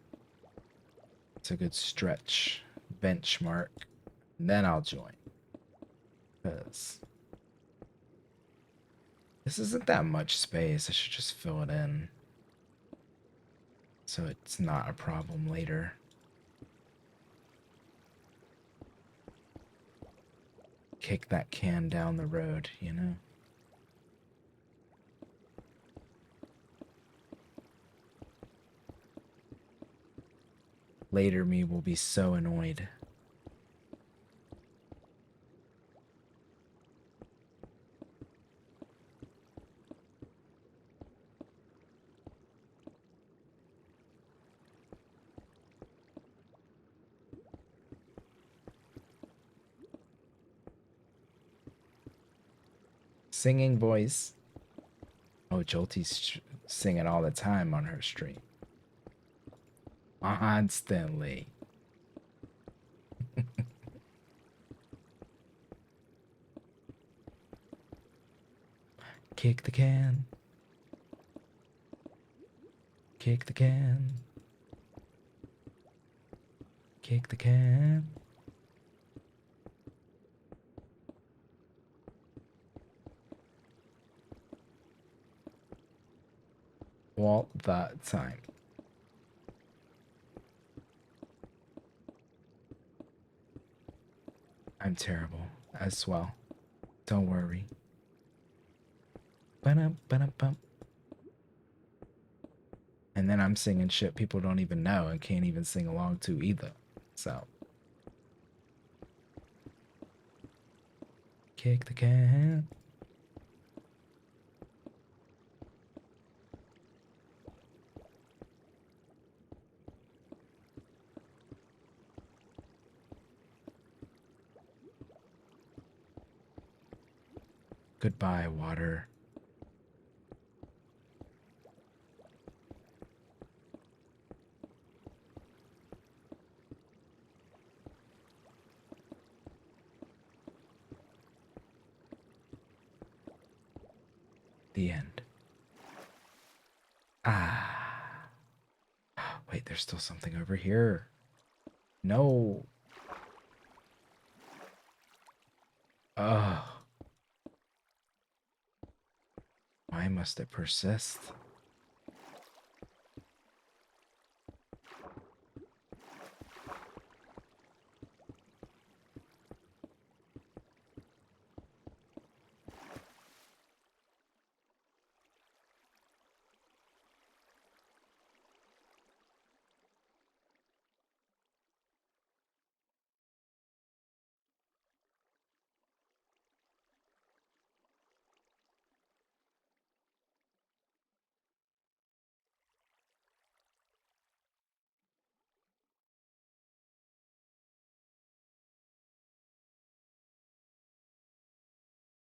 It's a good stretch benchmark. Then I'll join. Because this isn't that much space. I should just fill it in. So it's not a problem later. Kick that can down the road, you know? Later me will be so annoyed. Singing voice. Oh, Jolty's singing all the time on her stream. Constantly. Kick the can. Kick the can. Kick the can. All the time. I'm terrible as well. Don't worry. Ba-dum. And then I'm singing shit people don't even know and can't even sing along to either. So. Kick the can. Goodbye, water. The end. Ah. Wait, there's still something over here. No. Ugh. Why must it persist?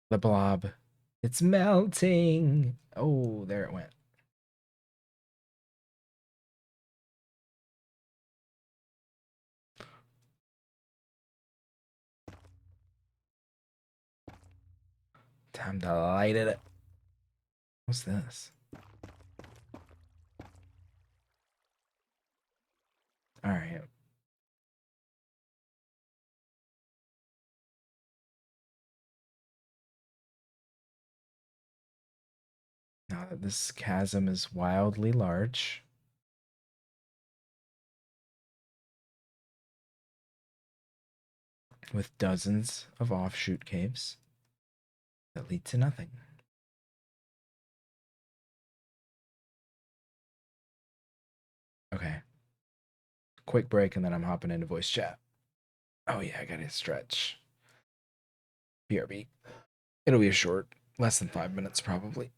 The blob. It's melting. Oh, there it went. Time to light it. What's this? All right. Now that this chasm is wildly large, with dozens of offshoot caves that lead to nothing. Okay. quick break, and then I'm hopping into voice chat. Oh yeah, I gotta stretch. BRB. It'll be a short, less than 5 minutes probably.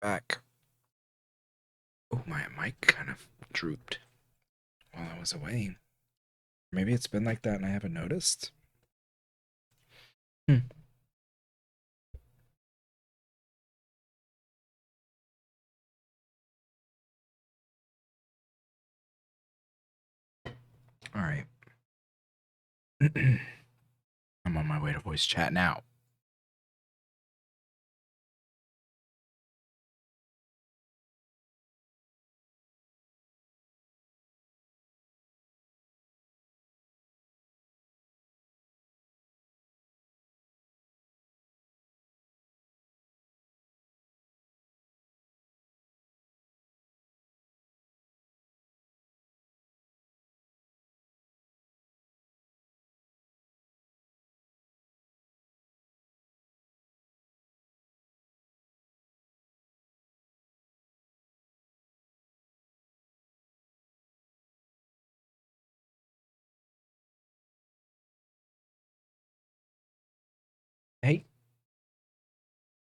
Back. Oh, my mic kind of drooped while I was away. Maybe it's been like that and I haven't noticed. Hmm. All right. I'm on my way to voice chat now. Hey,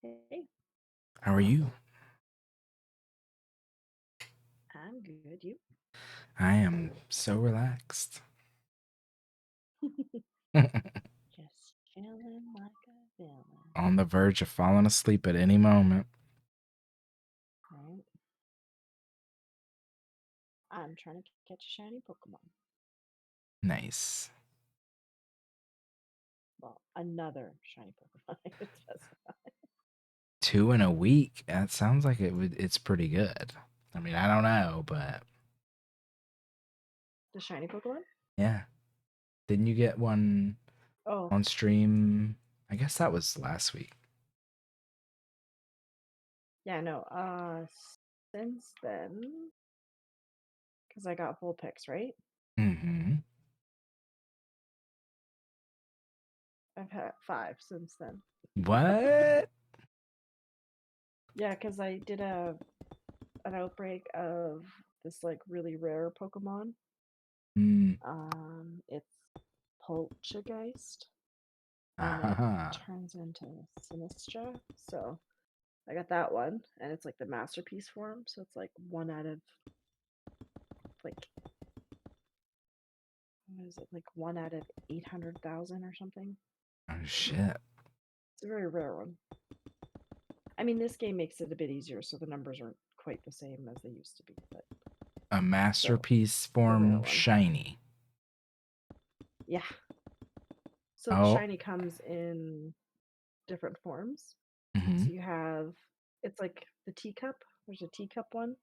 Hey, how are you? I'm good. You? I am so relaxed. Just chilling like a villain, On the verge of falling asleep at any moment. right? I'm trying to catch a shiny Pokemon. Nice. Well, another shiny Pokemon. I would specify. 2 in a week. That sounds like it's pretty good. I mean, I don't know, but The shiny Pokemon? yeah. Didn't you get one Oh, on stream? I guess that was last week. yeah, no. Since then, because I got full picks, right? Mm-hmm. I've had five since then. What? Yeah, because I did an outbreak of this like really rare Pokemon. Mm. It's Poltergeist, and it Ah. turns into Sinistra. So I got that one, and it's like the masterpiece form. So it's like one out of like what is it? Like one out of 800,000 or something. Oh shit. It's a very rare one. I mean, this game makes it a bit easier, so the numbers aren't quite the same as they used to be, but A still masterpiece a rare form one. shiny. Yeah. So the Oh. shiny comes in different forms. Mm-hmm. So you have it's like the teacup. There's a teacup one,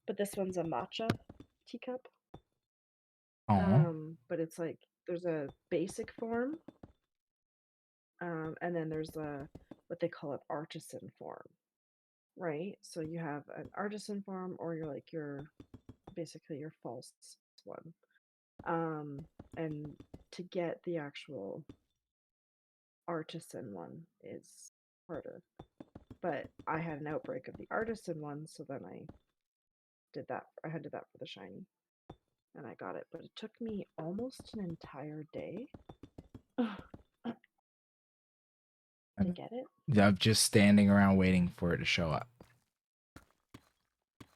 but this one's a matcha teacup. Oh. But it's like there's a basic form, and then there's a what they call an artisan form, right? So you have an artisan form, or you're like your basically your false one. And to get the actual artisan one is harder. But I had an outbreak of the artisan one, so then I did that. I had to do that for the shiny, and I got it. But it took me almost an entire day to get it. Of just standing around waiting for it to show up.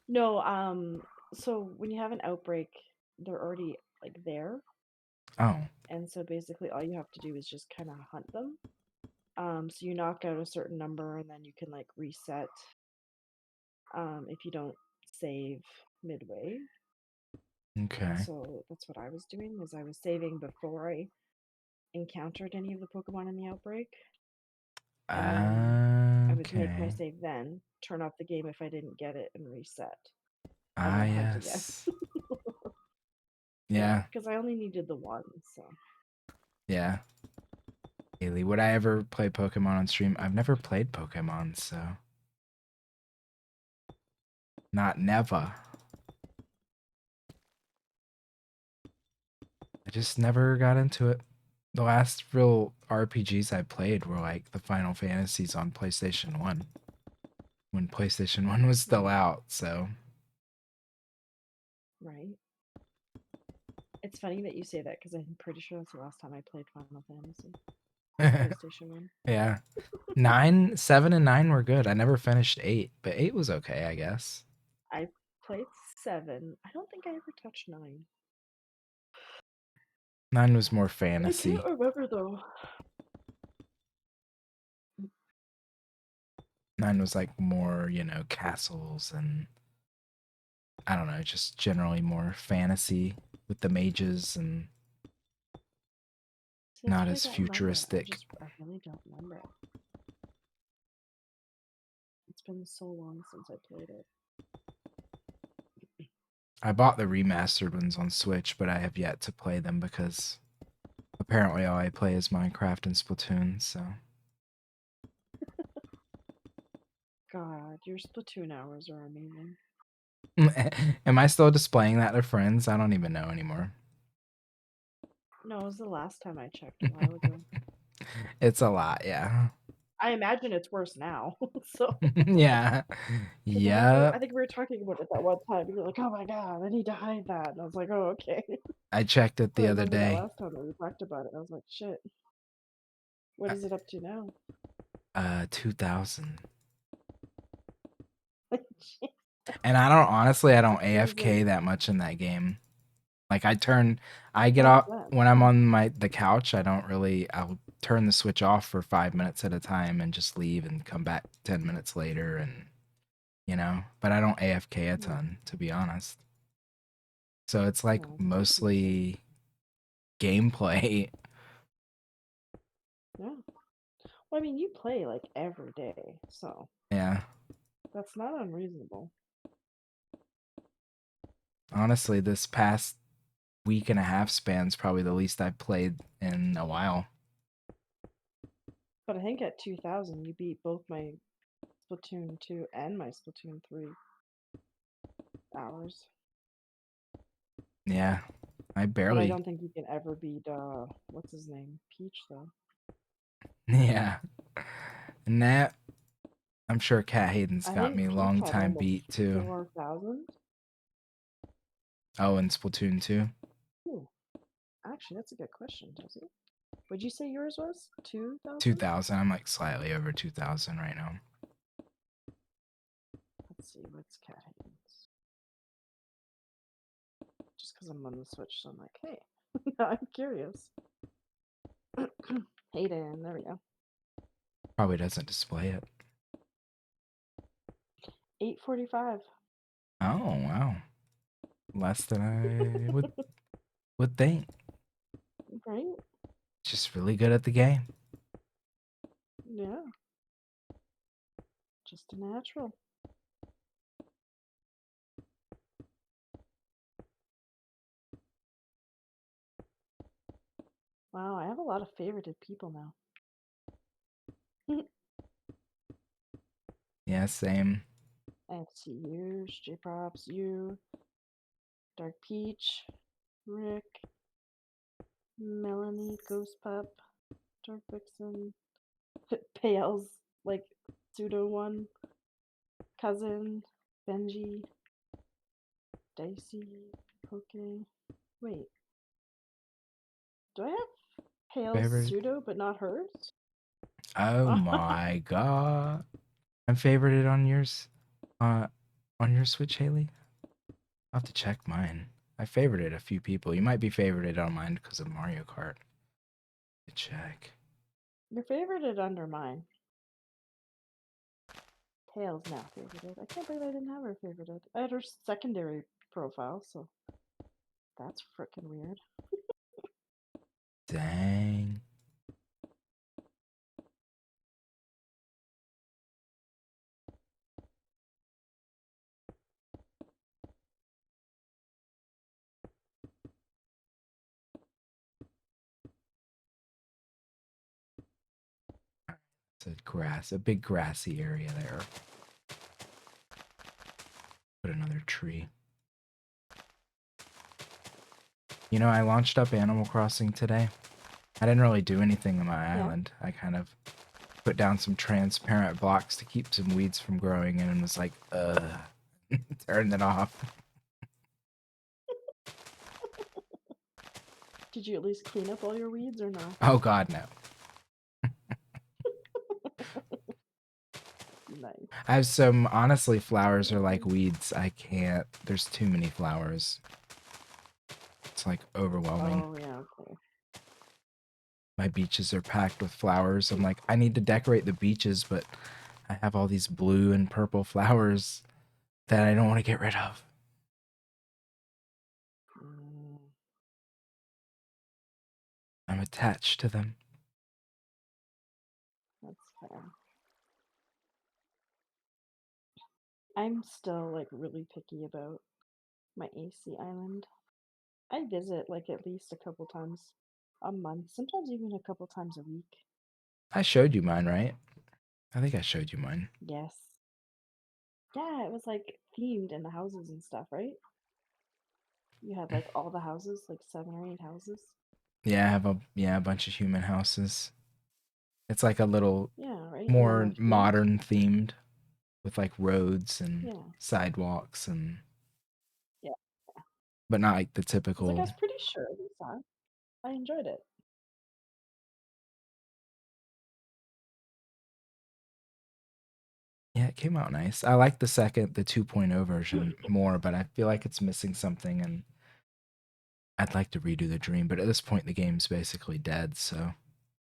No, so when you have an outbreak, they're already like there, Oh. and so basically all you have to do is just kind of hunt them. So you knock out a certain number, and then you can like reset if you don't save midway. And Okay. so that's what I was doing is I was saving before I encountered any of the Pokemon in the outbreak, and then I would make my Okay. save then, turn off the game if I didn't get it, and reset, and Ah, then hunt again. yes. Yeah, Yeah. because I only needed the one, so. Yeah. Haley, would I ever play Pokemon on stream? I've never played Pokemon, so not never. I just never got into it. The last real RPGs I played were like the Final Fantasies on PlayStation 1 when PlayStation 1 was still Hmm. out, so Right. It's funny that you say that because I'm pretty sure that's the last time I played Final Fantasy. on the PlayStation 1. Yeah. 9, 7, and 9 were good. I never finished 8, but 8 was okay, I guess. I played 7. I don't think I ever touched 9. 9 was more I can't fantasy. remember though. 9 was like more, castles and I don't know, just generally more fantasy with the mages and See, that's not why I as don't remember it. futuristic. I really don't remember it. It's been so long since I played it. I bought the remastered ones on Switch, but I have yet to play them because apparently all I play is Minecraft and Splatoon, so. God, your Splatoon hours are amazing. Am I still displaying that to friends? I don't even know anymore. No, it was the last time I checked a while ago. It's a lot, yeah. I imagine it's worse now. So, Yeah. because I Yep. think we were talking about it that one time. You're like, "Oh my god, I need to hide that," and I was like, "Oh, okay." I checked it But I the other remember that day. last time that we talked about it. I was like, "Shit, what Uh, is it up to now?" 2000. Like, And I don't there's AFK that much in that game. Like I get how is off that? when I'm on the couch, I'll turn the switch off for 5 minutes at a time and just leave and come back 10 minutes later but I don't AFK a Hmm. ton, to be honest. So it's like No, it's pretty decent. mostly gameplay. Yeah. Well, I mean, you play like every day, so Yeah. that's not unreasonable. Honestly, this past week and a half span's probably the least I've played in a while. But I think at 2000, you beat both my Splatoon 2 and my Splatoon 3 hours. Yeah. I But I barely don't think you can ever beat what's his name? Peach though. Yeah. And that I'm sure Cat Hayden's I got think me Peach long had time almost beat too. 4,000. Oh, and Splatoon 2. Ooh, actually, that's a good question, Josie. Would you say yours was 2,000? 2000. I'm like slightly over 2000 right now. Let's see, what's Cat Hayden's? Just because I'm on the Switch, so I'm like, hey, I'm curious. Hayden, there we go. Probably doesn't display it. 845. Oh, wow. Less than I would think. Right? Just really good at the game. Yeah, just a natural. Wow, I have a lot of favorited people now. Yeah, same. I see you, J Props, you, Dark Peach, Rick, Melanie, Ghost Pup, Dark Vixen, Pales, like pseudo one, Cousin, Benji, Dicey, Poke. Wait, do I have Pales Favorite. pseudo but not hers? Oh my god. I'm favorited uh on your Switch, Haley. I'll have to check mine. I favorited a few people. You might be favorited on mine because of Mario Kart. Check. Your favorited under mine. Pales now favorited. I can't believe I didn't have her favorited. I had her secondary profile, so that's freaking weird. Dang. It's a big grassy area there. Put another tree. I launched up Animal Crossing today. I didn't really do anything on my Yeah. island. I kind of put down some transparent blocks to keep some weeds from growing in and was like, turned it off. Did you at least clean up all your weeds or no? Oh god, no. I have some, honestly, flowers are like Mm. weeds. I can't, there's too many flowers. It's like overwhelming. Oh yeah, okay. My beaches are packed with flowers. I'm like, I need to decorate the beaches, but I have all these blue and purple flowers that I don't want to get rid of. Mm, I'm attached to them. that's fair. I'm still like really picky about my AC island. I visit like at least a couple times a month, sometimes even a couple times a week. I showed you mine, right? I think I showed you mine. Yes. Yeah, it was like themed in the houses and stuff, right? You had like all the houses, like 7 or 8 houses. Yeah, I have a bunch of human houses. It's like a little Yeah, right? And then more they're themed. modern themed with like roads and Yeah. sidewalks and Yeah. but not like the I was like, I typical. was pretty sure we saw it. I enjoyed it. Yeah, it came out nice. I like the 2.0 version more, but I feel like it's missing something and I'd like to redo the dream, but at this point the game's basically dead, so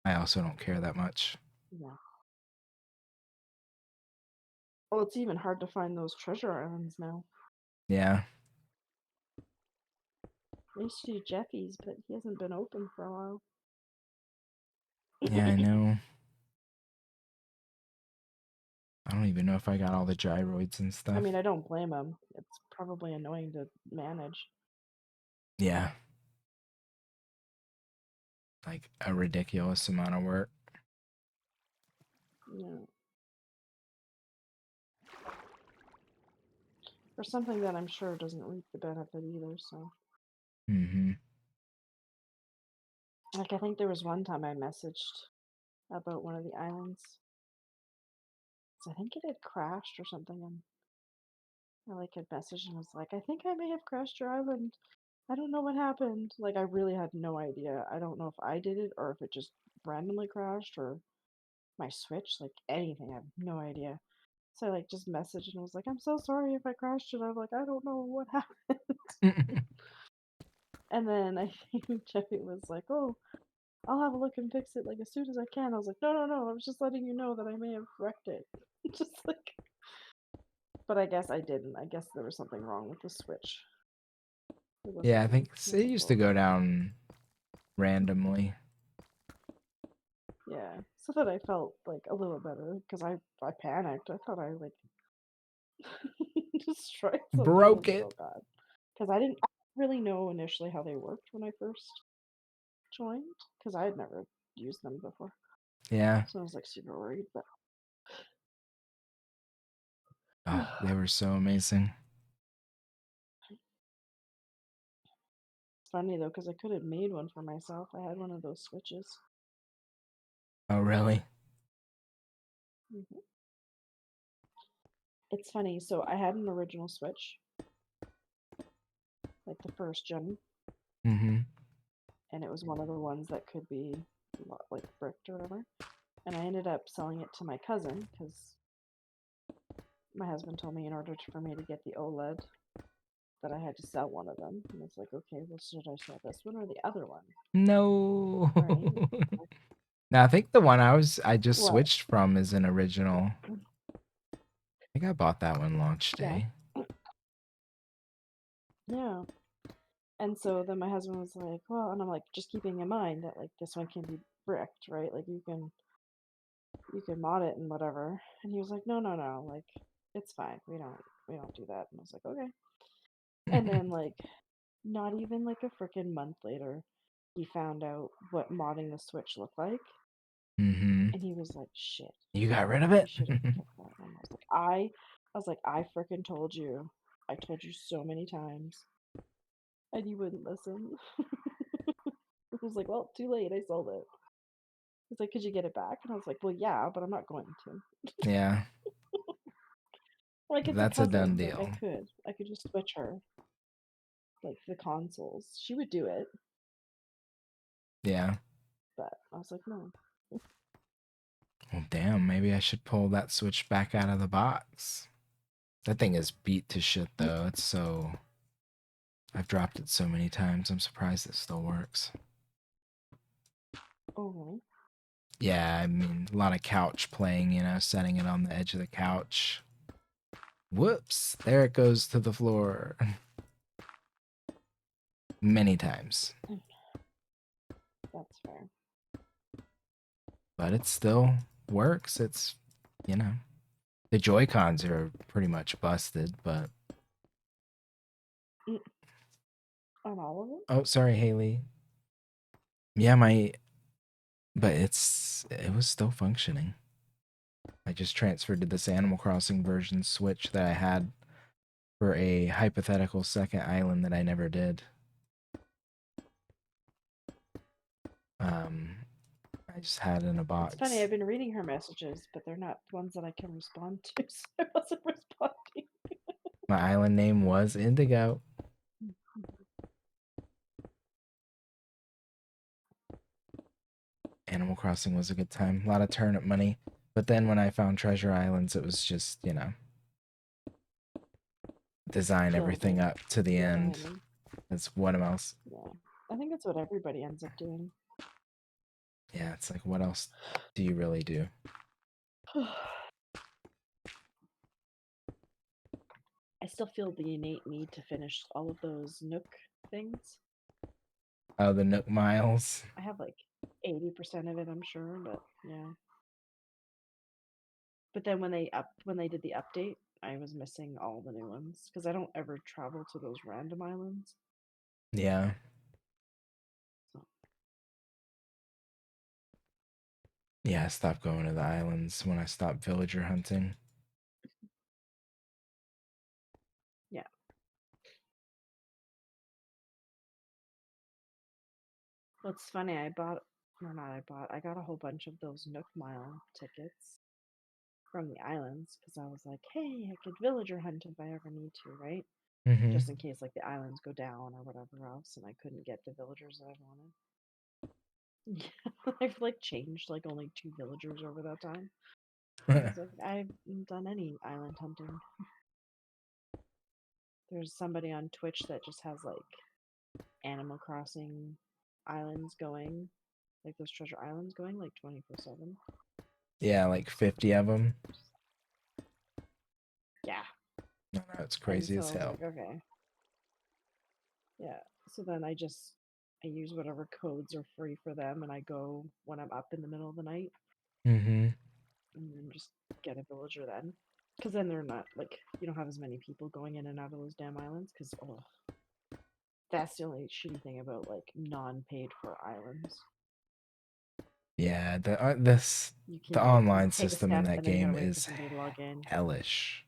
I also don't care that much. Yeah. Well, it's even hard to find those treasure islands now. Yeah. I used to do Jeffy's, but he hasn't been open for a while. Yeah, I know. I don't even know if I got all the gyroids and I stuff. mean, I don't blame him. It's probably annoying to manage. Yeah. Like a ridiculous amount of work. Yeah. For something that I'm sure doesn't reap the benefit either, so. Mm-hmm. Like, I think there was one time I messaged about one of the islands. So I think it had crashed or something, and I like had messaged and was like, I think I may have crashed your island. I don't know what happened. Like, I really had no idea. I don't know if I did it or if it just randomly crashed or my Switch, like anything. I have no idea. So I like just messaged and was like, I'm so sorry if I crashed it. I'm like, I don't know what happened. And then I think Jeffy was like, oh, I'll have a look and fix it like as soon as I can. I was like, no, no, no. I was just letting you know that I may have wrecked it. Just like, but I guess I didn't. I guess there was something wrong with the Switch. It Yeah, wasn't I me. think It it wasn't used to go broken. down randomly. Yeah. So that I felt like a little better because I panicked. I thought I like destroyed something. I was Broke like, it. oh god, because I didn't really know initially how they worked when I first joined because I had never used them before. Yeah. So I was like super worried. But Oh, they were so amazing. it's funny though because I could have made one for myself. I had one of those switches. Oh, really? Hmm. It's funny. So I had an original Switch, like the first gen, Mm-hmm. and it was one of the ones that could be like bricked or whatever. And I ended up selling it to my cousin because my husband told me in order for me to get the OLED that I had to sell one of them. And it's like, okay, well, should I sell this one or the other one? No. Right? Now I think the one I just What? switched from is an original. I think I bought that one launch Yeah. day. Yeah. And so then my husband was like, well, and I'm like, just keeping in mind that like this one can be bricked, right? Like you can mod it and whatever. And he was like, no, no, no, like it's fine. We don't do that. And I was like, okay. And then like not even like a freaking month later, he found out what modding the Switch looked like, Mm-hmm. and he was like, "Shit, You got rid of you it? should have kept that one." I was like, I freaking told you. I told you so many times, and you wouldn't listen. I was like, well, too late. I sold it. He's like, could you get it back? And I was like, well, yeah, but I'm not going to. Yeah. Like, it's a That's a done cousin. Like, I deal. could. I could just switch her, like, the consoles. She would do it, Yeah. but I was like, no. Well, damn, maybe I should pull that switch back out of the box. That thing is beat to shit, though. It's so. I've dropped it so many times, I'm surprised it still works. Oh. Yeah, I mean, a lot of couch playing, setting it on the edge of the couch. Whoops, there it goes to the floor. Many times. That's fair. But it still works. It's, the Joy-Cons are pretty much busted, but. On all of them? Oh, sorry, Haley. Yeah, but it was still functioning. I just transferred to this Animal Crossing version Switch that I had for a hypothetical second island that I never did. Um, I just had it in a It's funny, box. I've been reading her messages, but they're not ones that I can respond to, so I wasn't responding. My island name was Indigo. Animal Crossing was a good time. A lot of turnip money. But then when I found Treasure Islands, it was just, design Killed everything it. up to the Yeah, end. That's what else. yeah. I think that's what everybody ends up doing. Yeah, it's like, what else do you really do? I still feel the innate need to finish all of those Nook things. Oh, the Nook Miles. I have like 80% of it, I'm sure, but yeah. But then when they did the update, I was missing all the new ones because I don't ever travel to those random islands. Yeah. So Yeah, I stopped going to the islands when I stopped villager hunting. yeah. Well, it's funny. I got a whole bunch of those Nook Mile tickets from the islands because I was like, hey, I could villager hunt if I ever need to, right? Mm-hmm. Just in case like the islands go down or whatever else, and I couldn't get the villagers that I wanted. Yeah, I've like changed like only 2 villagers over that time. I was like, I haven't done any island hunting. There's somebody on Twitch that just has like Animal Crossing islands going, like those treasure islands going like 24/7. Yeah, like 50 of them. Yeah. No, no, it's And crazy so as I was hell. like, okay. Yeah. So then I use whatever codes are free for them and I go when I'm up in the middle of the night Mm-hmm. and then just get a villager then. Because then they're not like you don't have as many people going in and out of those damn islands. Because oh, that's the only shitty thing about like non-paid for islands. Yeah, You the can like you online take a system in step that and then you gotta game wait for is somebody to log in. hellish.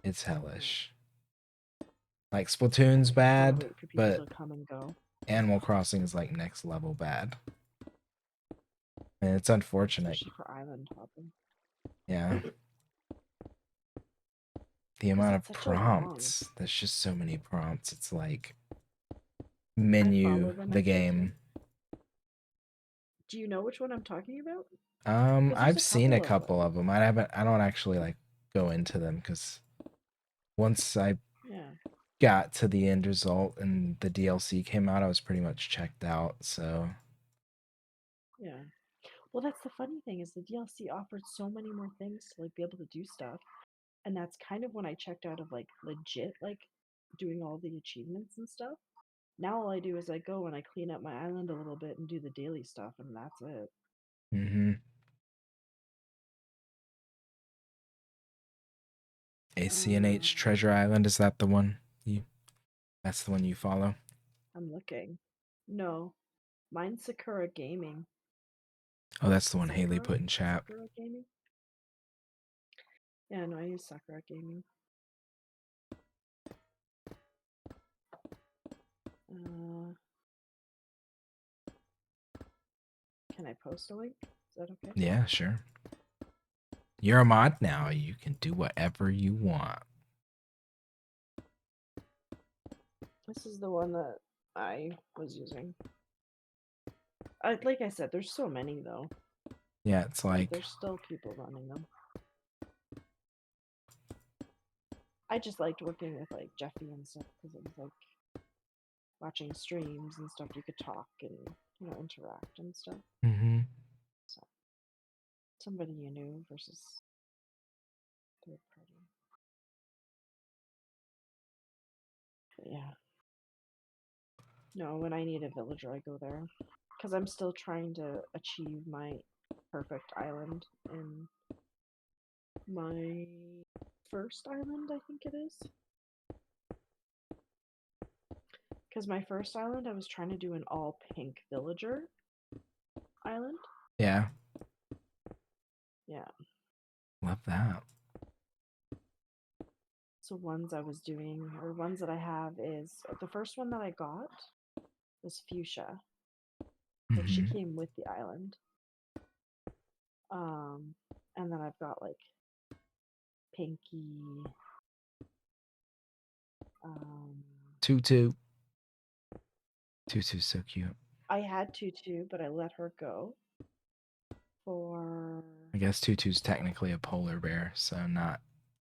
It's Yeah. hellish. Like Splatoon's You gotta bad, wait for people but to come and go. Animal Crossing is like next level bad. And it's unfortunate. Especially for island hopping. Yeah. The Because amount it's of such a long. prompts. There's just so many prompts. It's like I menu follow them the actually too. game. Do you know which one I'm talking about? Because there's I've a seen a couple of couple them. of them. I don't actually like go into them because once I Yeah, got to the end result and the DLC came out, I was pretty much checked out. So, yeah. Well, that's the funny thing is the DLC offered so many more things to like be able to do stuff, and that's kind of when I checked out of like legit like doing all the achievements and stuff. Now all I do is I go and I clean up my island a little bit and do the daily stuff, and that's it. hmm ACNH Uh, Treasure Island, is that the one you? That's the one you follow. I'm looking. No, mine's Sakura Gaming. Oh, that's the one Haley Sakura? put in chat. Sakura Gaming? Yeah, no, I use Sakura Gaming. Uh, can I post a link? Is that okay? Yeah, sure. You're a mod now. You can do whatever you want. This is the one that I was using. Like I said, there's so many though. Yeah, it's But like, there's still people running them. I just liked working with like Jeffy and stuff because it was like watching streams and stuff. You could talk and interact and stuff. mm-hmm. So somebody you knew versus third party. But yeah. No, when I need a villager, I go there because I'm still trying to achieve my perfect island in my first island, I think it is. Because my first island, I was trying to do an all pink villager island. Yeah, Yeah. love that. So ones I was doing, or ones that I have, is the first one that I got was fuchsia. Like she Mm-hmm. came with the island. Um, and then I've got like pinky. Um, Tutu. Tutu's so cute. I had Tutu, but I let her go for. I guess Tutu's technically a polar bear, so not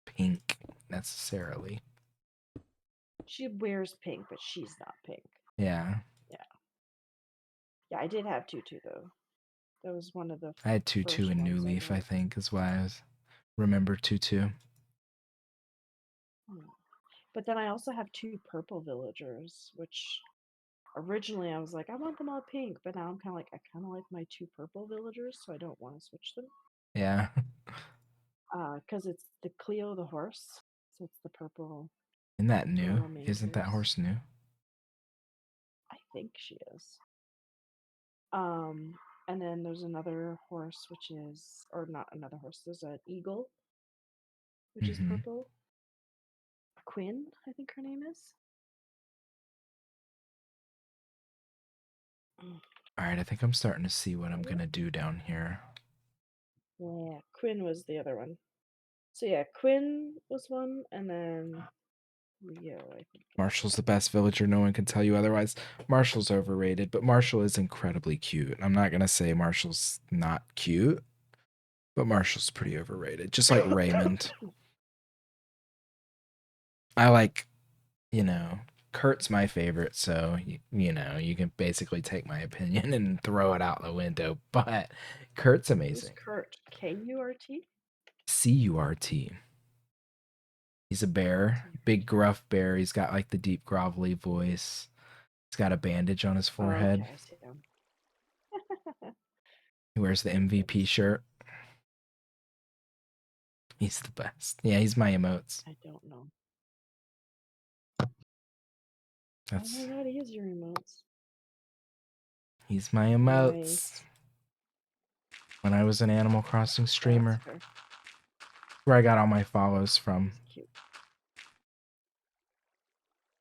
pink necessarily. She wears pink, but she's not pink. Yeah. Yeah. Yeah, I did have Tutu though. That was one of the I had Tutu first and New ones I Leaf, I made. think, is why I was remember Tutu. Hmm. But then I also have two purple villagers, which originally I was like, I want them all pink, but now I'm kind of like, I kind of like my two purple villagers, so I don't want to switch them. Yeah. Because it's the Cleo the horse, so it's the purple Isn't that new? girl main Isn't that horse. horse new? I think she is. Um, and then there's another horse, which is, or not another horse. There's an eagle, which is Mm-hmm. purple. Quinn, I think her name is. Mm, All right, I think I'm starting to see what I'm yeah, gonna do down here. yeah, Quinn was the other one. So yeah, Quinn was one, and then Leo, I think is the Marshall's the other one. best villager. No one can tell you otherwise. Marshall's overrated, but Marshall is incredibly cute. I'm not gonna say Marshall's not cute, but Marshall's pretty overrated. Just like Raymond. I like, you know, Kurt's my favorite, so you can basically take my opinion and throw it out the window. But Kurt's Who's amazing. Kurt? Kurt? Curt. He's a bear, big gruff bear. He's got like the deep grovelly voice. He's got a bandage on his Oh, okay, forehead. I see him. He wears the That MVP is cute. shirt. He's the best. Yeah, he's my emotes. I don't know. Oh my That's god, he is your emotes. he's my emotes. Nice. When I was an Animal Crossing That's streamer, fair. where I got all my follows from. That's cute.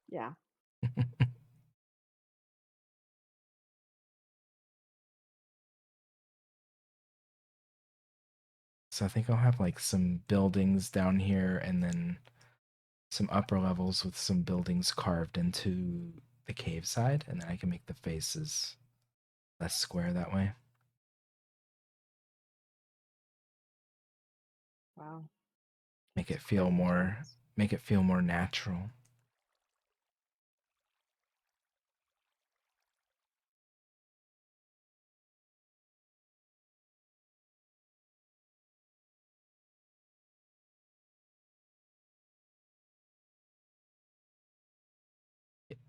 Yeah. So I think I'll have like some buildings down here and then some upper levels with some buildings carved into the cave side, and then I can make the faces less square that way. Wow. Make That's it feel quite more intense. make it feel more natural.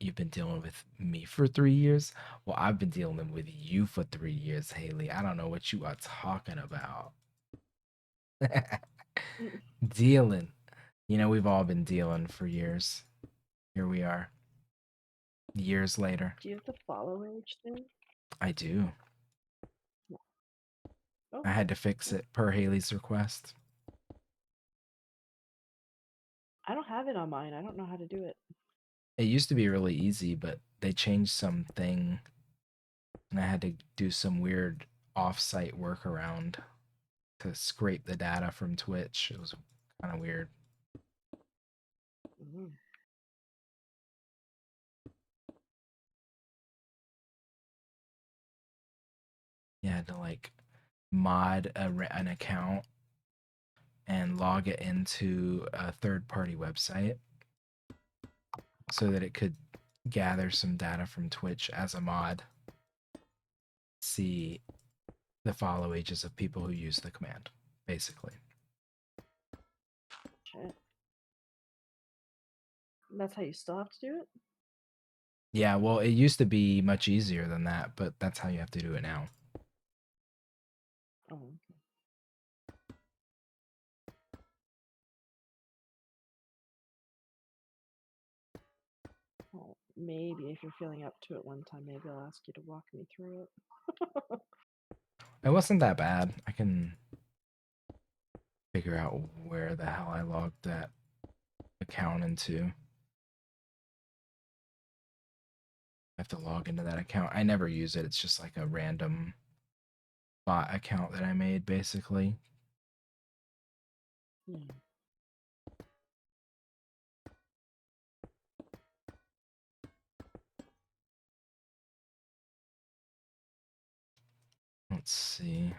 You've been dealing with me for 3 years. Well, I've been dealing with you for 3 years, Haley. I don't know what you are talking about. Mm. Dealing. We've all been dealing for years. Here we are, years later. Do you have the follow age thing? I do. No. Oh, I had to fix cool. it per Haley's request. I don't have it on mine. I don't know how to do it. It used to be really easy, but they changed something, and I had to do some weird off-site workaround to scrape the data from Twitch. It was kind of weird. Mm. Yeah, to like mod an account and log it into a third-party website so that it could gather some data from Twitch as a mod, see the follow ages of people who use the command, basically. Shit. That's how you still have to do it? Yeah, well, it used to be much easier than that, but that's how you have to do it now. Oh, okay. Well, maybe if you're feeling up to it one time, maybe I'll ask you to walk me through it. It wasn't that bad. I can figure out where the hell I logged that account into. I have to log into that account. I never use it. It's just like a random bot account that I made, basically. Hmm. Let's see.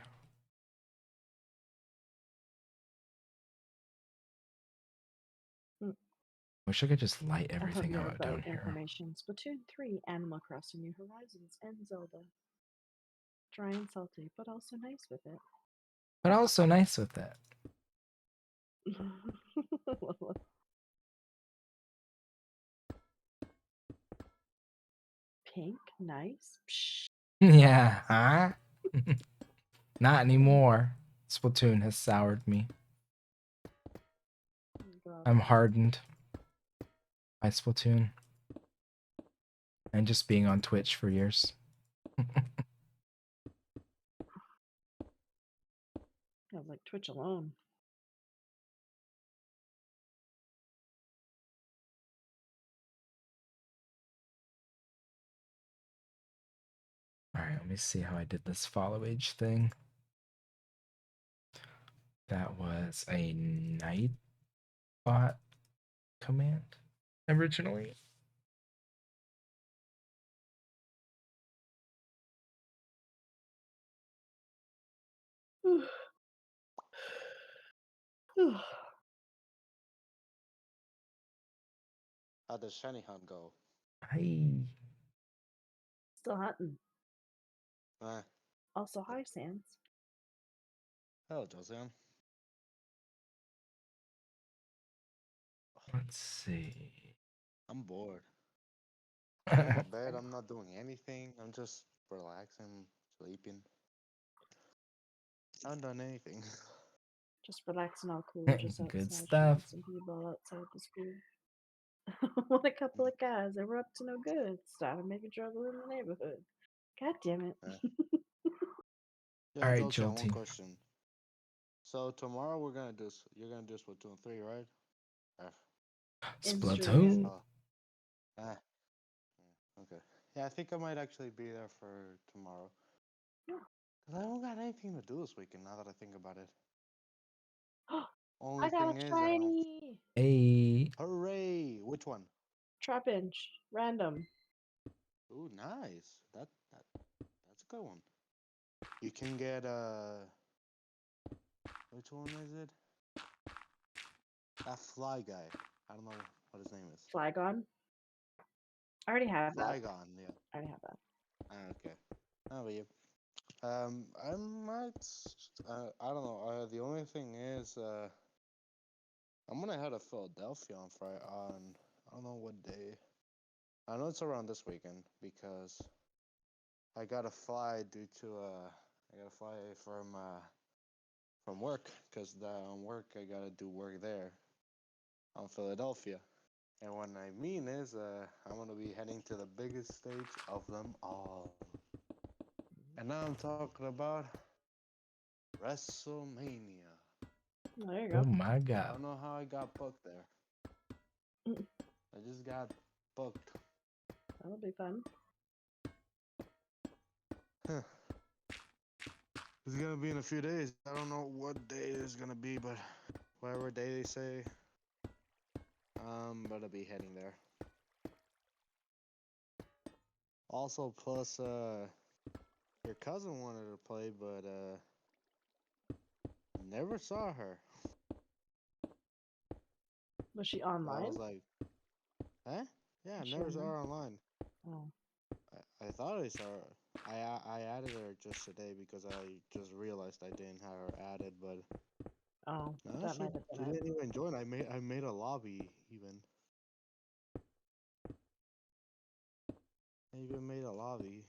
Hmm. Wish I could just light everything More up down about here. information. Splatoon 3, Animal Crossing New Horizons, and Zelda. Dry and salty, but also nice with it. But also nice with it. Pink, nice. Psh. Yeah, huh? Not anymore. Splatoon has soured me. God. I'm hardened by Splatoon. And just being on Twitch for years. I was like Twitch alone. Alright, let me see how I did this follow age thing. That was a Nightbot command originally. How'd the shiny hunt go? Hi. Still hunting. Eh, Also, hi, Sans. hello, Josiane. Let's see. I'm bored. I'm in my bed. I'm not doing anything. I'm just relaxing, sleeping. I haven't done anything. Just relaxing all cool, just Good outside shooting stuff. some people outside the school. What a couple of guys. They were up to no good. Started making trouble in the neighborhood. God damn it. Eh. Yo, Alright, Josiane, one Jolty. question. So tomorrow you're gonna do Splatoon 3, right? F. In stream, Splatoon. Oh, eh. Okay. Yeah, I think I might actually be there for tomorrow. yeah. Cause I don't got anything to do this weekend. Now that I think about it. I Only got a thing is, I don't. shiny Hey. Hooray! Which one? trap inch. Random. Ooh, nice. That's a good one. You can get which one is it? That fly guy. I don't know what his name is. Flygon. I already have that. Flygon, yeah. I already have that. Okay. How about you? I might. I don't know. The only thing is, I'm gonna head to Philadelphia on Friday. I don't know what day. I know it's around this weekend because I gotta fly due to I gotta fly from work because on work I gotta do work there on Philadelphia. And what I mean is, I'm gonna be heading to the biggest stage of them all. And now I'm talking about WrestleMania. There you Oh go. my I god. don't know how I got booked there. I just got booked. That'll be fun. Huh. It's gonna be in a few days. I don't know what day it's gonna be, but whatever day they say, I'm gonna be heading there. Also, plus, your cousin wanted to play, but never saw her. Was she I online? was like, huh? Yeah, I Was she never saw online? her online. Oh. I thought I saw her. I added her just today because I just realized I didn't have her added, but Oh, no, that might have she been it. didn't even join. I made a lobby even. I even made a lobby.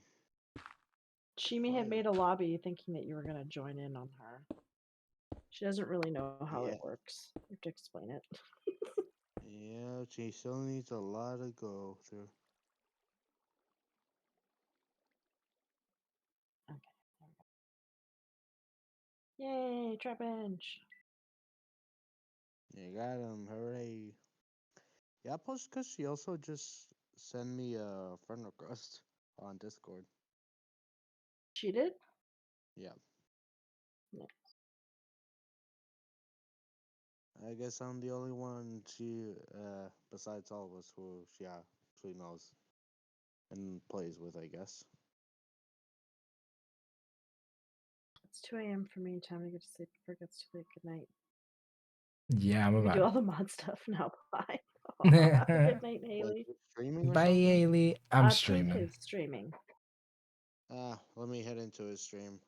She may have Why? made a lobby thinking that you were gonna join in on her. She doesn't really know how Yeah, it works. You have to explain it. yeah. She still needs a lot to go through. Okay. Yay, trap bench. You got him! Hooray! Yeah, plus because she also just sent me a friend request on Discord. She did? Yeah, Yeah. I guess I'm the only one she, besides all of us, who she actually knows and plays with. I guess. It's 2 a.m. for me. Time to get to sleep. Forgets to say good night. Yeah, I'm We do about. all the mod stuff now. Bye. Have a good night, Wait, Haley. you streaming or Bye, something? Ailey. I'm Pink streaming. is streaming. Let me head into his stream.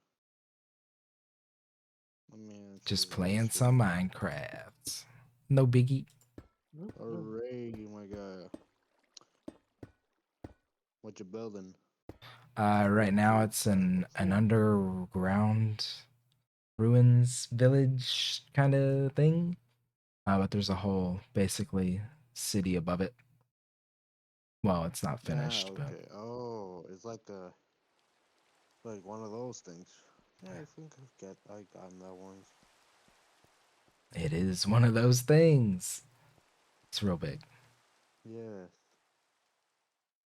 Let me head into Just his live playing some stream. Minecraft. No biggie. Hooray! My God, what you building? Right now it's an underground ruins village kind of thing. But there's a whole basically city above it. Well, it's not Ah, finished, but okay. Oh, it's like one of those things. Yeah, I think I gotten that once. it is one of those things. It's real big. Yes.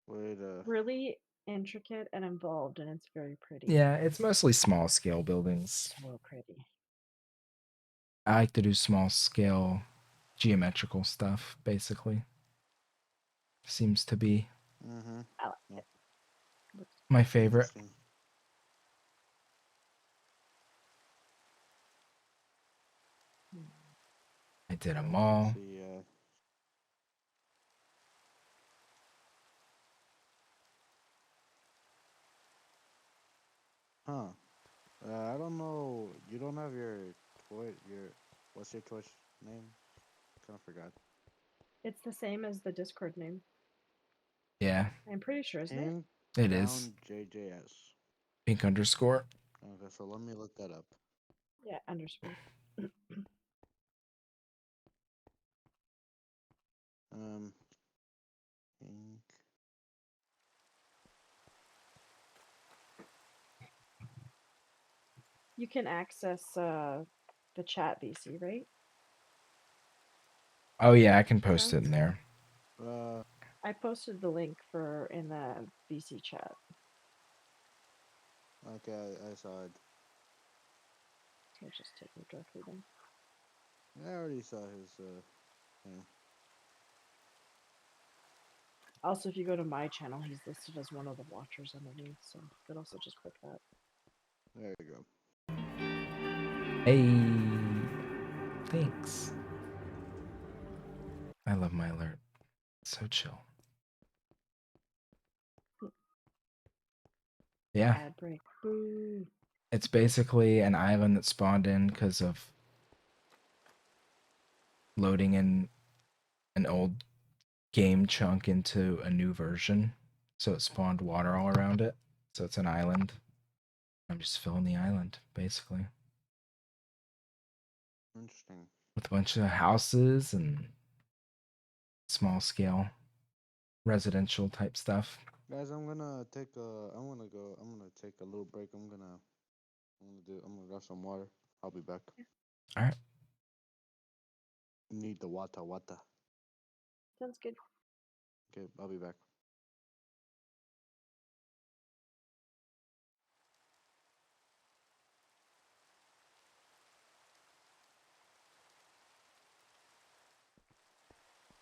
Wait, Really intricate and involved, and it's very pretty. Yeah, it's mostly small scale buildings. So pretty. I like to do small scale geometrical stuff, basically. Seems to be mm-hmm. I like Yeah, it. Looks my favorite. interesting. I did them Let's all. see, huh. I don't know. You don't have your what's your Twitch name? Kind of forgot. It's the same as the Discord name. Yeah, I'm pretty sure, isn't it? Pink it is. down JJS. Pink underscore. Okay, so let me look that up. Yeah, underscore. Um, pink. You can access the chat, VC, right? Oh yeah, I can post it Sounds. in there. I posted the link for in the VC chat. Okay, I saw it. So just take it directly then. I already saw his thing. Also, if you go to my channel, he's listed as one of the watchers underneath, so you could also just click that. There you go. Hey, thanks. I love my alert. It's so chill. Yeah, Ad break. Boo. it's basically an island that spawned in because of loading in an old game chunk into a new version. So it spawned water all around it. So it's an island. I'm just filling the island, basically. Interesting. With a bunch of houses and small scale residential type stuff. Guys, I'm gonna take a. I'm gonna take a little break. I'm gonna grab some water. I'll be back. All right. Need the water. Sounds good. Okay, I'll be back.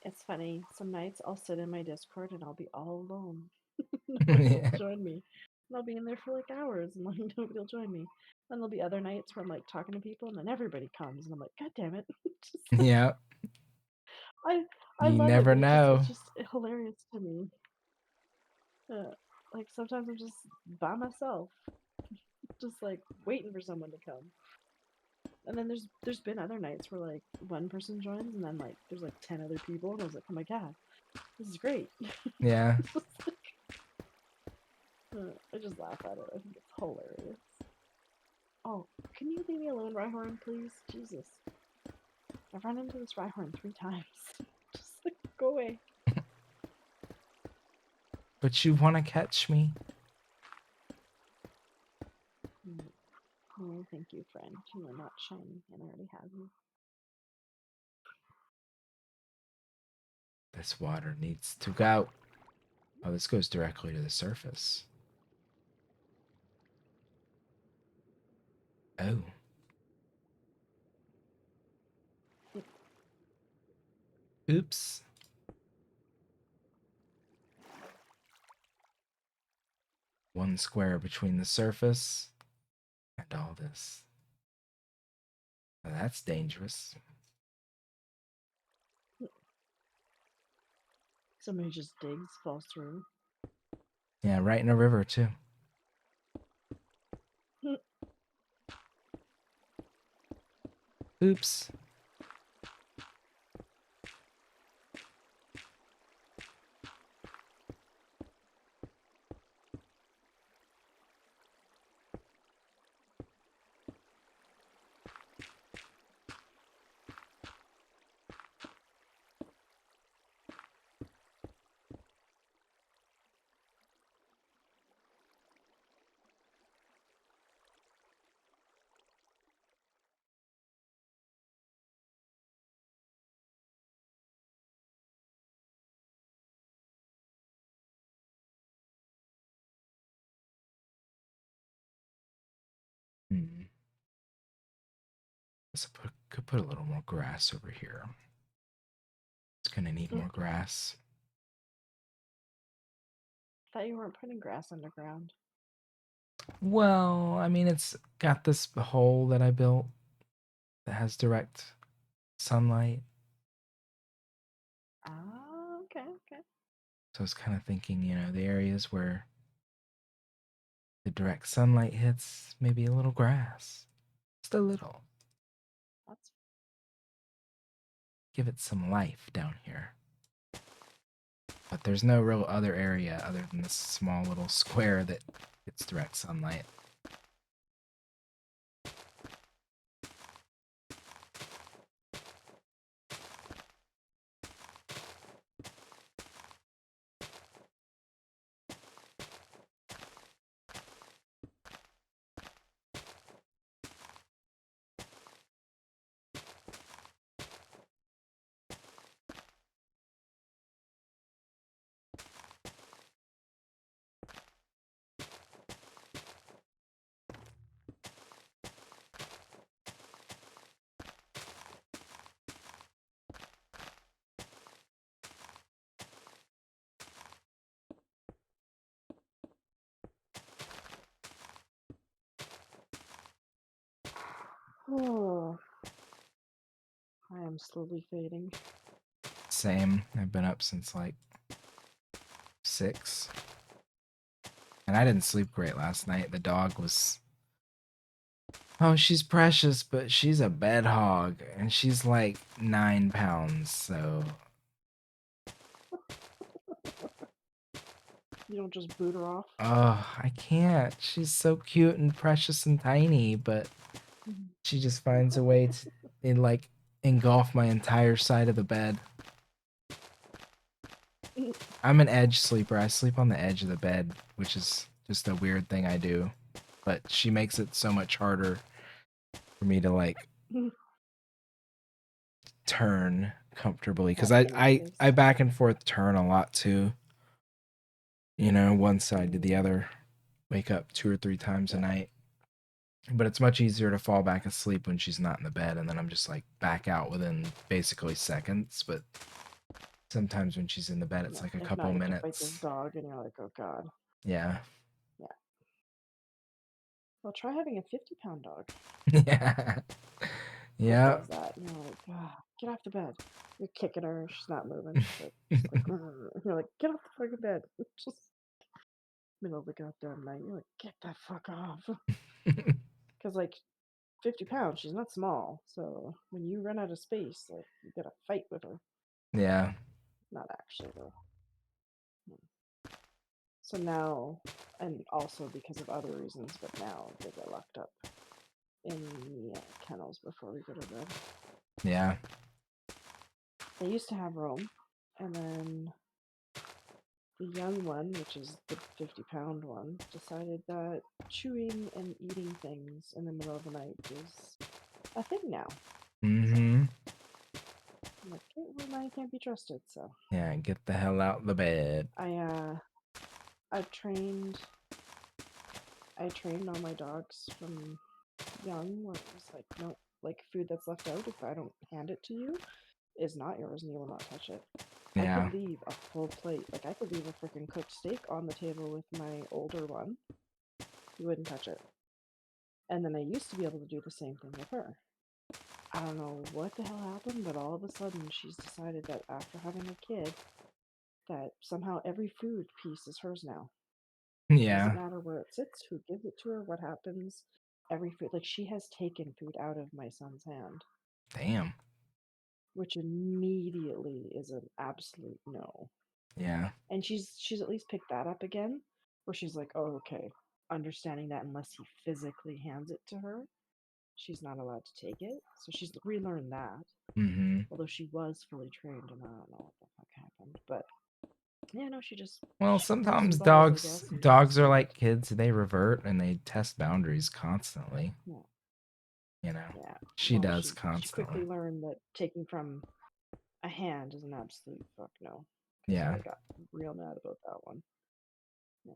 It's funny. Some nights I'll sit in my Discord and I'll be all alone. Yeah. Join me. And I'll be in there for like hours and like nobody will join me. Then there'll be other nights where I'm like talking to people and then everybody comes and I'm like, God damn it. Just like, Yeah, I I you love it, never but it's know. just hilarious to me. Like sometimes I'm just by myself, just like waiting for someone to come. And then there's been other nights where like one person joins and then like there's like 10 other people and I was like, oh my god, this is great. Yeah. I just laugh at it. I think it's hilarious. Oh, can you leave me alone, Rhyhorn, please? Jesus. I've run into this Rhyhorn 3 times. Just like, go away. But you want to catch me? Oh, thank you, friend. You are not shiny and I already have you. This water needs to go. Oh, this goes directly to the surface. Oh. Oops. One square between the surface and all this. Now that's dangerous. Somebody just digs, falls through. Yeah, right in a river, too. Oops. Hmm. Could put a little more grass over here. It's gonna need more grass. Thought you weren't putting grass underground. Well, I mean, it's got this hole that I built that has direct sunlight. Ah, okay, okay. So I was kind of thinking, the areas where the direct sunlight hits, maybe a little grass. Just a little. That's Give it some life down here. But there's no real other area other than this small little square that gets direct sunlight. oh, I am slowly fading. Same. I've been up since like 6. And I didn't sleep great last night. The dog was... Oh, she's precious, but she's a bed hog. And she's like 9 pounds, so... You don't just boot her off. Oh, I can't. She's so cute and precious and tiny, but she just finds a way to engulf my entire side of the bed. I'm an edge sleeper. I sleep on the edge of the bed, which is just a weird thing I do. But she makes it so much harder for me to turn comfortably because That's I back and forth turn a lot too. One side to the other. Wake up 2 or 3 times a night. But it's much easier to fall back asleep when she's not in the bed, and then I'm just like back out within basically seconds. But sometimes when she's in the bed, it's like a If couple not, you have to fight this minutes. dog, and you're like, oh god. Yeah. Yeah. Well, try having a 50-pound dog. Yeah. Who Yeah. does that? You know, like, get off the bed. You're kicking her. She's not moving. She's like, just like, you're like, get off the fucking bed. Just middle of the goddamn night. You're like, get that fuck off. Because like 50 pounds, she's not small. So when you run out of space, like you gotta fight with her. Yeah. Not actually though. So now, and also because of other reasons, but now they get locked up in the kennels before we go to bed. Yeah. They used to have room, and then the young one, which is the 50-pound one, decided that chewing and eating things in the middle of the night is a thing now. Mm-hmm. I'm like, okay, well, now you can't be trusted. So Yeah, get the hell out the bed. I trained all my dogs from young, where it was like, no, like food that's left out, if I don't hand it to you, is not yours and you will not touch it. I Yeah. could leave a full plate, like I could leave a freaking cooked steak on the table with my older one. He wouldn't touch it. And then I used to be able to do the same thing with her. I don't know what the hell happened, but all of a sudden she's decided that after having a kid, that somehow every food piece is hers now. Doesn't Yeah. matter where it sits, who gives it to her, what happens. Every food, like she has taken food out of my son's hand, Damn. which immediately is an absolute no. Yeah. And she's at least picked that up again, where she's like, oh, okay, understanding that unless he physically hands it to her, she's not allowed to take it. So she's relearned that. Mm-hmm. Although she was fully trained, and I don't know what the fuck happened, but yeah, no, she Well, rose sometimes and balls, I dogs guess, and dogs just are did like it. kids. They revert and they test boundaries constantly. Yeah, You know. yeah. She Well, does she quickly constantly. learned that taking from a hand is an absolute fuck no. Because Yeah. I got real mad about that one. Yeah,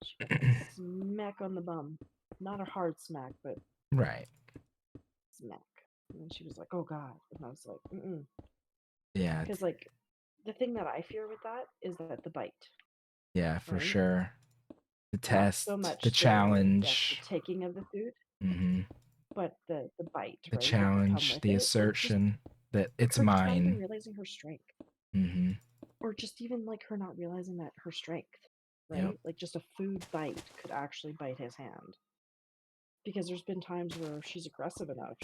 she got a smack on the bum, not a hard smack, but Right. smack. And then she was like, "Oh God," and I was like, "Mm," Yeah. because like the thing that I fear with that is that the bite, Yeah, for right? sure. The Not so test, the much the challenge. taking of the food, Mm-hmm. but the bite, The right? That could come challenge, with the it, or just assertion that it's her just not even mine. realizing her strength, Mm-hmm. or just even like her not realizing that her strength, Yep. right? Like just a food bite could actually bite his hand. Because there's been times where she's aggressive enough,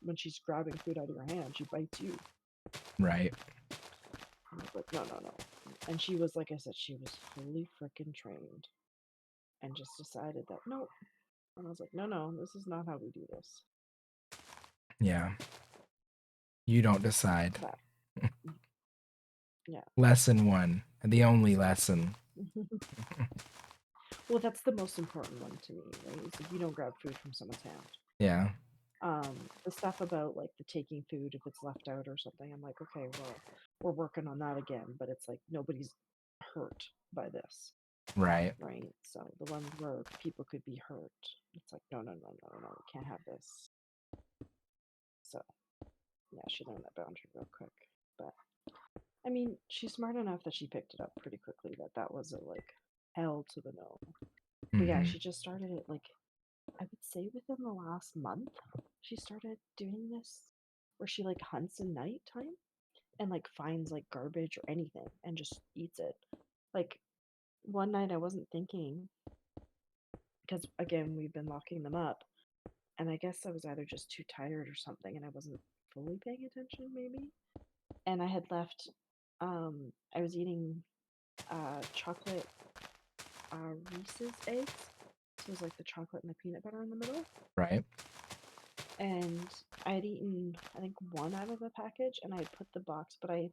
when she's grabbing food out of your hand, she bites you. Right. And I was like, no, no, no. And she was, like I said, she was fully freaking trained and just decided that, nope. And I was like, no, no, this is not how we do this. Yeah. You don't decide. But, yeah. Lesson 1. The only lesson. Well, that's the most important one to me, right? It's like you don't grab food from someone's hand. Yeah. The stuff about like the taking food if it's left out or something, I'm like, okay, well, we're working on that again, but it's like nobody's hurt by this. Right. Right? So the ones where people could be hurt, it's like, no, no, no, no, no, we can't have this. So, yeah, she learned that boundary real quick. But, I mean, she's smart enough that she picked it up pretty quickly that that was a, like, hell to the no. But yeah, Mm-hmm. she just started it, like, I would say within the last month, she started doing this where she, like, hunts in nighttime and, like, finds, like, garbage or anything and just eats it. Like, one night I wasn't thinking because again we've been locking them up, and I guess I was either just too tired or something and I wasn't fully paying attention maybe, and I had left I was eating chocolate Reese's eggs, so it was like the chocolate and the peanut butter in the middle, Right. and I had eaten I think one out of the package and I had put the box, but I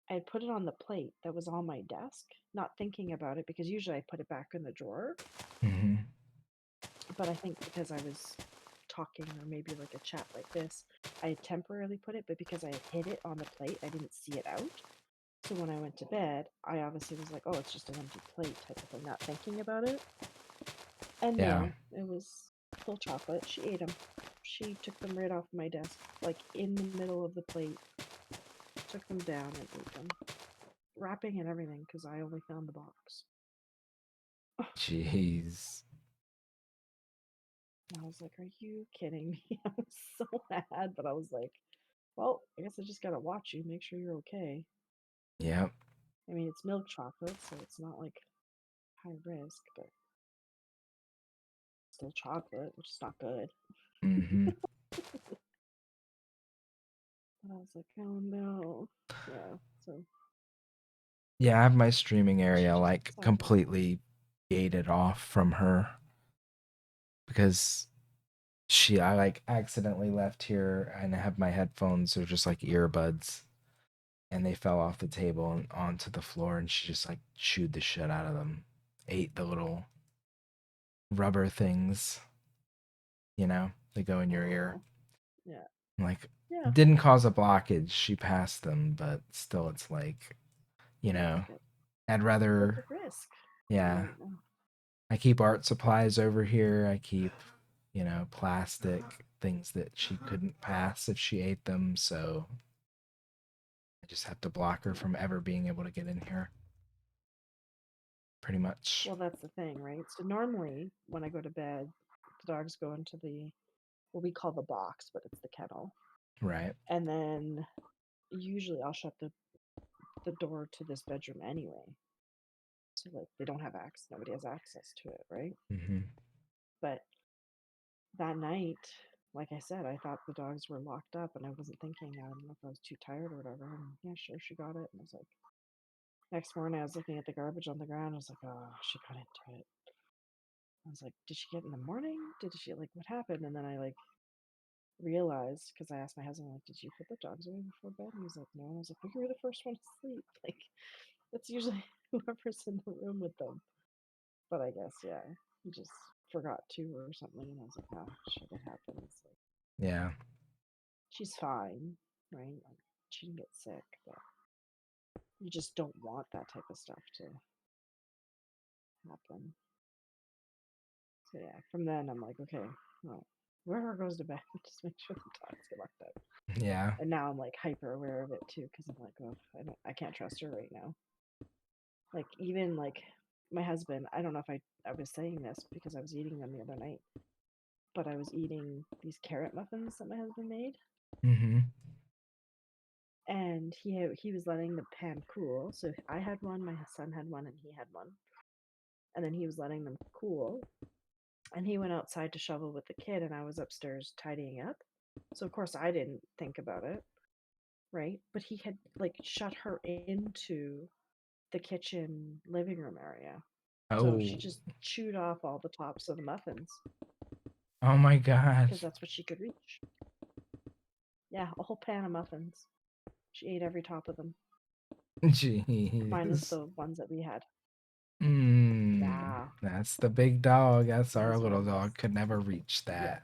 had put it on the plate that was on my desk, not thinking about it because usually I put it back in the drawer. Mm-hmm. But I think because I was talking or maybe like a chat like this, I had temporarily put it, but because I had hid it on the plate, I didn't see it out. So when I went to bed, I obviously was like, oh, it's just an empty plate type of thing, not thinking about it. And Yeah. no, it was full chocolate. She ate them. She took them right off my desk, like in the middle of the plate, took them down and ate them, wrapping and everything because I only found the box. Jeez. And I was like, "Are you kidding me?" I was so mad, but I was like, "Well, I guess I just gotta watch you, make sure you're okay." Yep. I mean, it's milk chocolate, so it's not like high risk, but still chocolate, which is not good. Mm-hmm. But I was like, "Oh no." Yeah, so Yeah, I have my streaming she area just like decided. completely gated off from her because I like accidentally left here and I have my headphones, they're just like earbuds, and they fell off the table and onto the floor, and she just like chewed the shit out of them. Ate the little rubber things, they go in your ear. Oh, yeah, Like, yeah, didn't cause a blockage. She passed them, but still, it's like, you yeah, know, but I'd it's rather, a risk. yeah. Right now. I keep art supplies over here. I keep, plastic things that she couldn't pass if she ate them. So I just have to block her Yeah. from ever being able to get in here. Pretty much. Well, that's the thing, right? So normally when I go to bed, the dogs go into the what we call the box, but it's the kennel. Right. And then usually I'll shut the door to this bedroom anyway. So like they don't have access, nobody has access to it, right? Hmm. But that night, like I said, I thought the dogs were locked up and I wasn't thinking, I don't know if I was too tired or whatever. And yeah, sure, she got it. And I was like, next morning I was looking at the garbage on the ground. I was like, oh, she got into it. I was like, did she get in the morning? Did she like what happened? And then I like realized because I asked my husband, like, did you put the dogs away before bed? And he's like, no. And I was like, well, you were the first one to sleep. Like, that's usually whoever's in the room with them. But I guess, yeah, he just forgot to or something. And I was like, oh, shit, it happens. Like, Yeah. she's fine, right? Like, she didn't get sick, but you just don't want that type of stuff to happen. So yeah, from then I'm like, okay, well, whoever goes to bed, just make sure the dogs get locked up. Yeah. And now I'm like hyper aware of it too, because I'm like, oh, I can't trust her right now. Like even like my husband, I don't know if I was saying this because I was eating them the other night, but I was eating these carrot muffins that my husband made, Hmm. and he was letting the pan cool. So I had one, my son had one, and he had one, and then he was letting them cool, and he went outside to shovel with the kid, and I was upstairs tidying up. So of course I didn't think about it, right? But he had like shut her into the kitchen living room area. So she Oh. just chewed off all the tops of the muffins Oh my God. because that's what she could reach. Yeah, a whole pan of muffins. She ate every top of them, minus Jeez. the ones that we had. Mm, Yeah, that's the big dog. That's it our is what little it is. dog. Could never reach Yeah, that.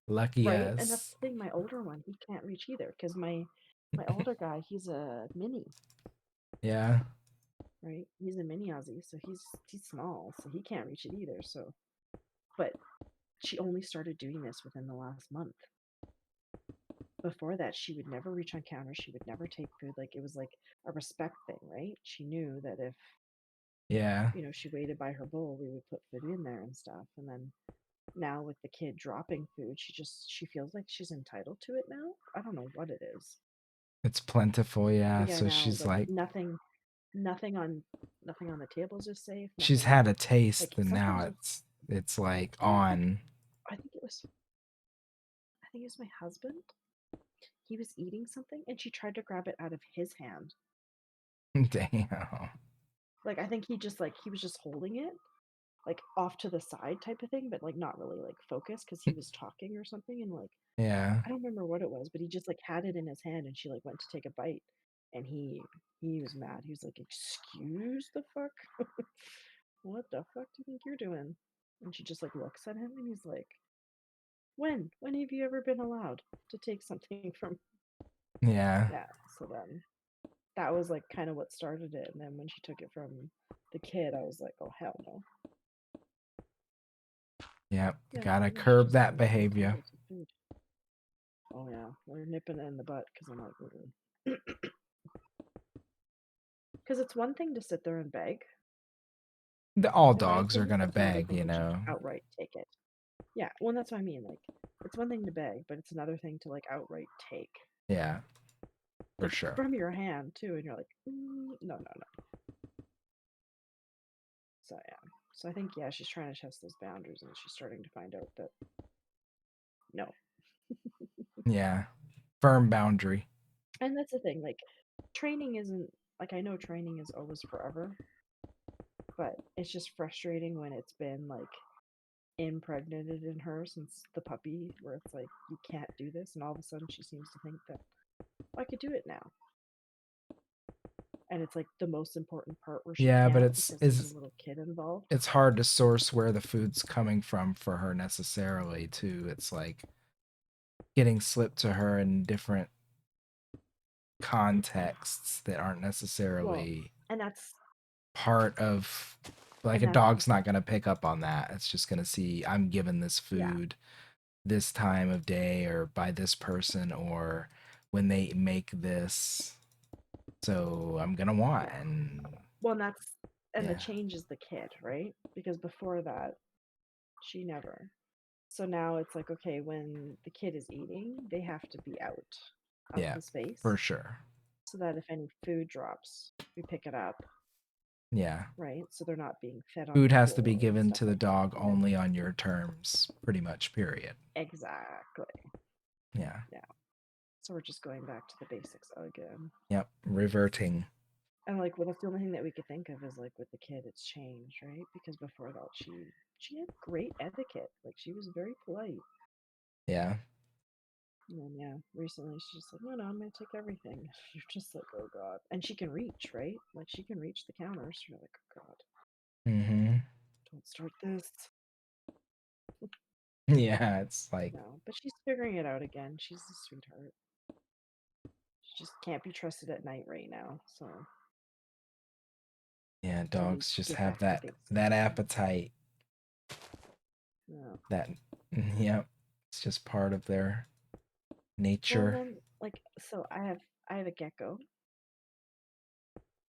Lucky right. And that's us. the thing. My older one, he can't reach either because my older guy, he's a mini, Yeah. right? He's a mini Aussie, so he's small, so he can't reach it either. So, but she only started doing this within the last month. Before that, she would never reach on counters. She would never take food. Like it was like a respect thing, right? She knew that if Yeah. she waited by her bowl, we would put food in there and stuff. And then now with the kid dropping food, she feels like she's entitled to it now. I don't know what it is, It's plentiful. but Yeah. yeah, So now she's like like, nothing on nothing on the tables is safe. she's Nothing had a like taste and now sometimes it's like yeah, like on. I think it was I think it was my husband. He was eating something and she tried to grab it out of his hand. Damn. Like I think he was just holding it like off to the side type of thing, but like not really like focused because he was talking or something. And like Yeah. I don't remember what it was, but he just like had it in his hand and she like went to take a bite, and he was mad. He was like, "Excuse the fuck, what the fuck do you think you're doing?" And she just like looks at him and he's like, when have you ever been allowed to take something from? Yeah. Yeah. So then that was like kind of what started it, and then when she took it from the kid, I was like, oh hell no. Yep. Yeah, Gotta but now she curb doesn't that even feel behavior. entitled to food. Oh yeah, we're nipping it in the butt because I'm like, because it's one thing to sit there and beg, All In my dogs are opinion, gonna it's another beg, thing you to just know. outright take it. Yeah, well, that's what I mean. Like, it's one thing to beg, but it's another thing to like outright take, Yeah, for like sure. from your hand too, and you're like, no, no, no. So yeah, so I think yeah, she's trying to test those boundaries, and she's starting to find out that no. Yeah, firm boundary. And that's the thing. Like, training isn't like I know training is always forever, but it's just frustrating when it's been like impregnated in her since the puppy, where it's like you can't do this, and all of a sudden she seems to think that I could do it now. And it's like the most important part where she Yeah, but can't it's because there's a is little kid involved. it's hard to source where the food's coming from for her necessarily too. It's like getting slipped to her in different contexts that aren't Well, necessarily and that's part of, like, and a that's dog's not going to pick up on that. It's just going to see I'm given this yeah. food this time of day or by this person or when they make this, so I'm going to want. Yeah. And Well, and that's and the yeah. change is the kid, right? Because before that, she never. So now it's like, okay, when the kid is eating, they have to be out of Yeah, the space for sure. so that if any food drops, we pick it up, Yeah. right? So they're not being fed on Food the has to be floor and given stuff to the like that. dog And then only on your terms, pretty much, period. exactly. Yeah. Yeah. So we're just going back to the basics again. Yep. Reverting. And like, well, that's the only thing that we could think of is like with the kid, it's changed, right? Because before that, she had great etiquette. Like she was very polite. Yeah. And then yeah, recently she's just like, no, no, I'm gonna take everything. You're just like, oh god. And she can reach, right? Like she can reach the counters. You're like, oh god, Mm-hmm. don't start this. Yeah, it's like, No, but she's figuring it out again. She's a sweetheart. She just can't be trusted at night right now. So yeah, till we dogs just get have back to that basics that again. appetite. Yeah. That yep. It's just part of their Well, and nature. then like, so I have a gecko,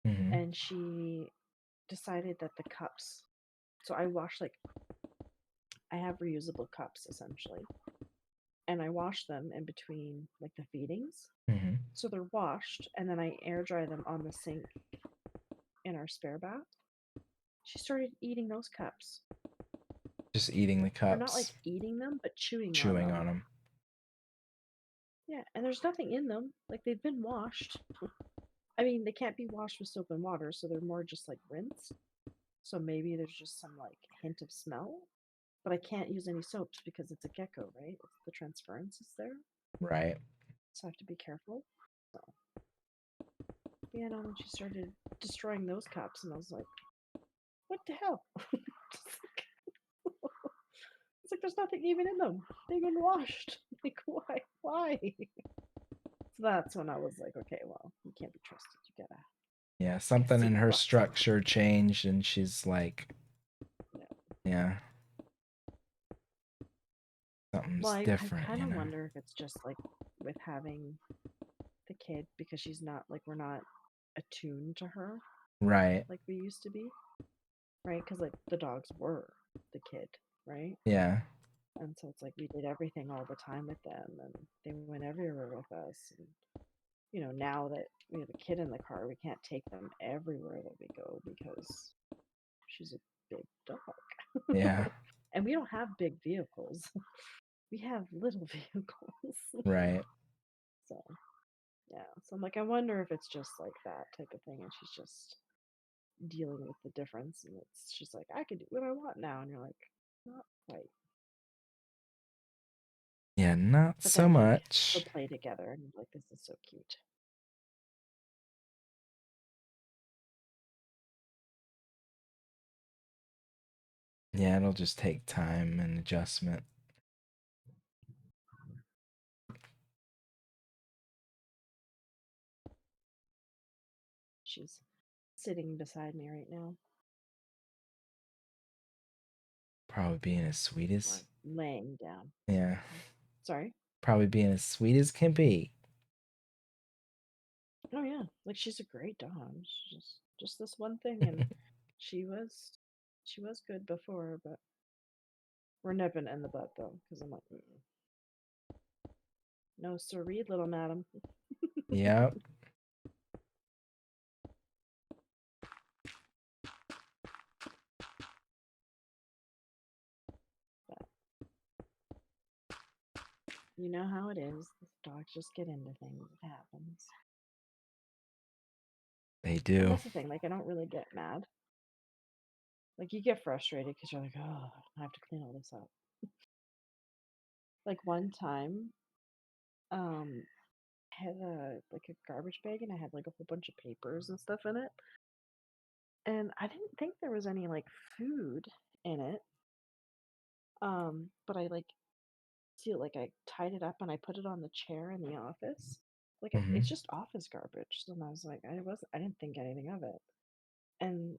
Mm-hmm. and she decided that the cups. So I wash like I have reusable cups essentially, and I wash them in between like the feedings. Mm-hmm. So they're washed, and then I air dry them on the sink in our spare bath. She started eating those cups, Just eating the or not like cups, eating them, but chewing on chewing them. on them. Yeah, and there's nothing in them. Like they've been washed. I mean, they can't be washed with soap and water, so they're more just like rinsed. So maybe there's just some like hint of smell, but I can't use any soaps because it's a gecko, right? The transference is there, Right. so I have to be careful. So, yeah, no, when she started destroying those cups, and I was like, what the hell? It's like there's nothing even in them. They've been washed. Like why? Why? So that's when I was like, okay, well, you can't be trusted. You Yeah, gotta something see in the her box on structure changed and she's like, it. yeah, Well, something's I different, kind you of know. wonder if it's just like with having the kid because she's not like we're not attuned to her Right. like we used to be, right? Because like the dogs were the kid, right? Yeah. And so it's like we did everything all the time with them, and they went everywhere with us. And now that we have a kid in the car, we can't take them everywhere that we go because she's a big dog, Yeah. and we don't have big vehicles. We have little vehicles. Right. So yeah, so I'm like, I wonder if it's just like that type of thing, and she's just dealing with the difference, and it's she's like, I can do what I want now, and you're like, not quite. Yeah, not But so then like they'll much. play together, and you're like, this is so cute. Yeah, it'll just take time and adjustment. She's sitting beside me right now, Probably being as sweet or as, laying down. yeah, Sorry. probably being as sweet as can be. Oh yeah, like she's a great dog. She's just this one thing, and she was She was good before, but we're nipping it in the butt though, because I'm like, no siree, little madam. Yep. But you know how it is. Dogs just get into things. It happens. They And do. that's the thing. Like, I don't really get mad. Like, you get frustrated because you're like, oh, I have to clean all this up. Like one time, I had a garbage bag and I had like a whole bunch of papers and stuff in it. And I didn't think there was any like food in it. But I like like I tied it up and I put it on the chair in the office. Like it's Hmm. just office garbage. And I was like, I didn't think anything of it. And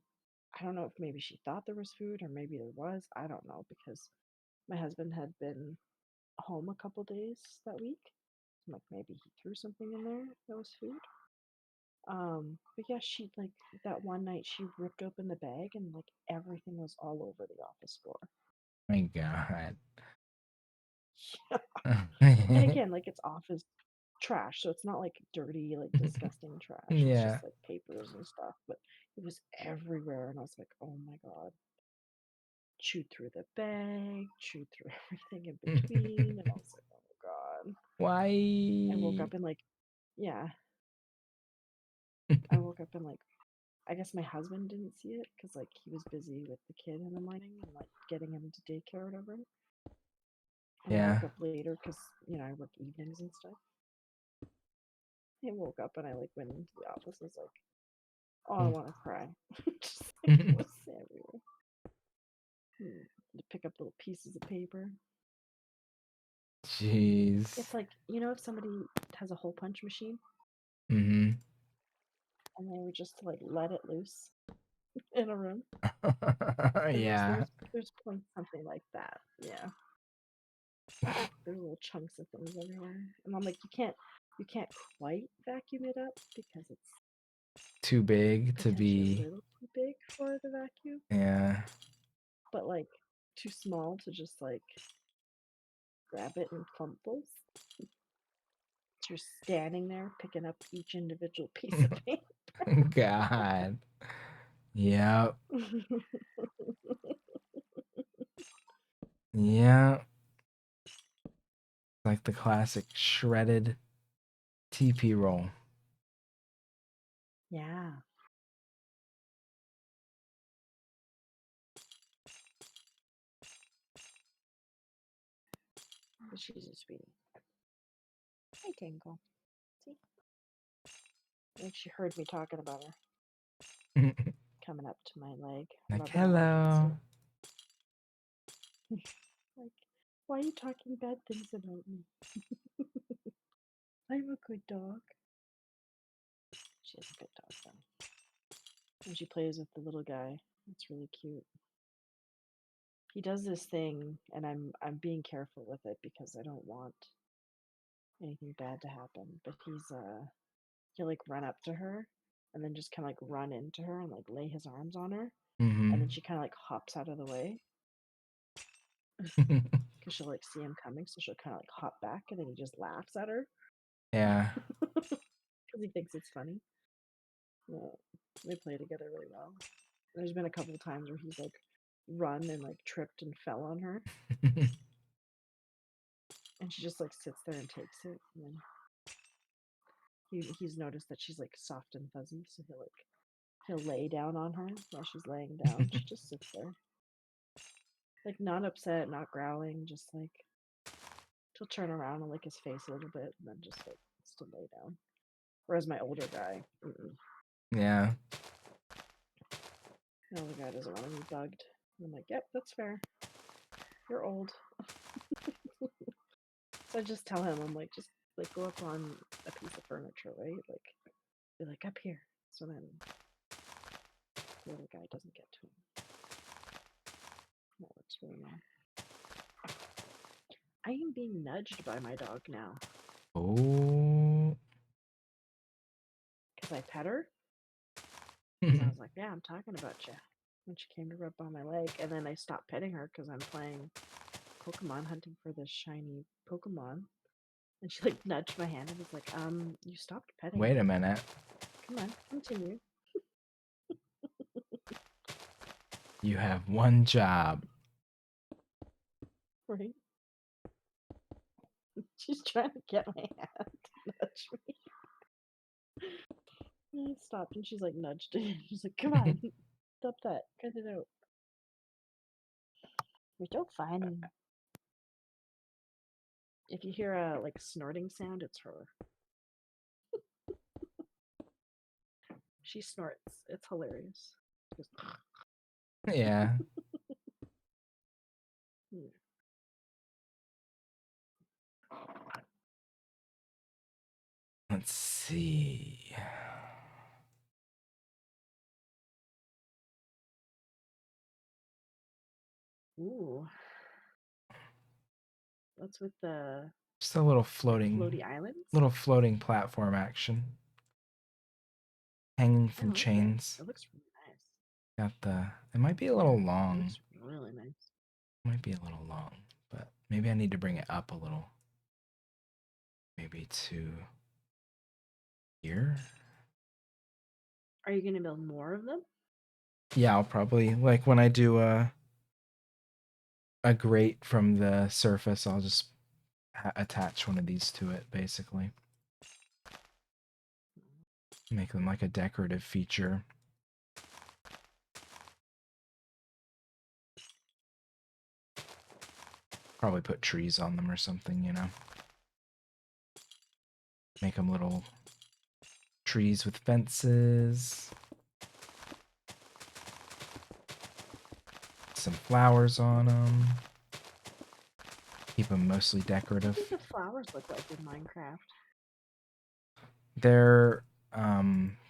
I don't know if maybe she thought there was food or maybe there was. I don't know because my husband had been home a couple days that week. I'm like maybe he threw something in there that was food. But yeah, she like that one night she ripped open the bag and like everything was all over the office floor. My God. And again, like it's office trash, so it's not like dirty, like disgusting trash. It's Yeah. just like papers and stuff, but it was everywhere, and I was like, oh my god. Chewed through the bag, chewed through everything in between, and I was like, oh god. I woke Why? up and like, yeah, I woke up and like, I guess my husband didn't see it because like he was busy with the kid in the morning and like getting him to daycare or whatever. And I Yeah. woke up later because I work evenings and stuff. I woke up and I like went into the office. I was like, oh, I want to cry. Just like it was everywhere. To pick up little pieces of paper. Jeez. It's like if somebody has a hole punch machine Mm-hmm. and they were just to like let it loose in a room. Yeah. There's something like that. Yeah. There's little chunks of things everywhere, and I'm like, you can't quite vacuum it up because it's Too big to potentially a be. little too big for the vacuum, Yeah. but like too small to just like grab it in clumpfuls. You're standing there picking up each individual piece of paint. God. Yep. Yeah. Like the classic shredded TP roll. Yeah. But she's a sweetie. Hey, Tingle. See? I think she heard me talking about her coming up to my leg, Like, rubbing it against hello. it. Like, why are you talking bad things about me? I'm a good dog. She is a good dog, though. And she plays with the little guy. It's really cute. He does this thing, and I'm being careful with it because I don't want anything bad to happen. But he'll like run up to her, and then just kind of like run into her and like lay his arms on her, and then Mm-hmm. she kind of like hops out of the way because she'll like see him coming, so she'll kind of like hop back, and then he just laughs at her Yeah. because he thinks it's funny. Yeah, they play together really well. There's been a couple of times where he's like run and like tripped and fell on her, and she just like sits there and takes it. And then he's noticed that she's like soft and fuzzy, so he'll lay down on her while she's laying down. She just sits there, like not upset, not growling, just like she'll turn around and lick his face a little bit, and then just like still lay down. Whereas my older guy, Yeah. my older guy doesn't want to be bugged. And I'm like, yep, that's fair. You're old. So I just tell him, I'm like, just like go up on a piece of furniture, right? Like, be like up here. So then the other guy doesn't get to him. That works really well. I am being nudged by my dog now Oh. because I pet her. Because I was like, yeah, I'm talking about you. when she came to rub on my leg, and then I stopped petting her because I'm playing Pokemon hunting for this shiny Pokemon. And she like nudged my hand and was like, you stopped petting Wait me. a minute. Come on, continue. You have one job. Right? She's trying to get my hand to nudge me. And I stopped and she's like nudged it. She's like, come on, stop that. Cut it out. You're so funny. If you hear a like snorting sound, it's her. She snorts. It's hilarious. Just, Yeah. hmm. Let's see. Ooh. What's with the Just a little floating, floaty islands? little floating platform action. Hanging Oh, from okay. chains. It looks really nice. Got the. It might be a little It long. looks really nice. Might be a little long, but maybe I need to bring it up a little. Maybe to here. Are you gonna build more of them? Yeah, I'll probably like when I do a grate from the surface, I'll just attach one of these to it, basically. Make them like a decorative feature. Probably put trees on them or something, you know. Make them little trees with fences. Some flowers on them. Keep them mostly decorative. What do the flowers look like in Minecraft?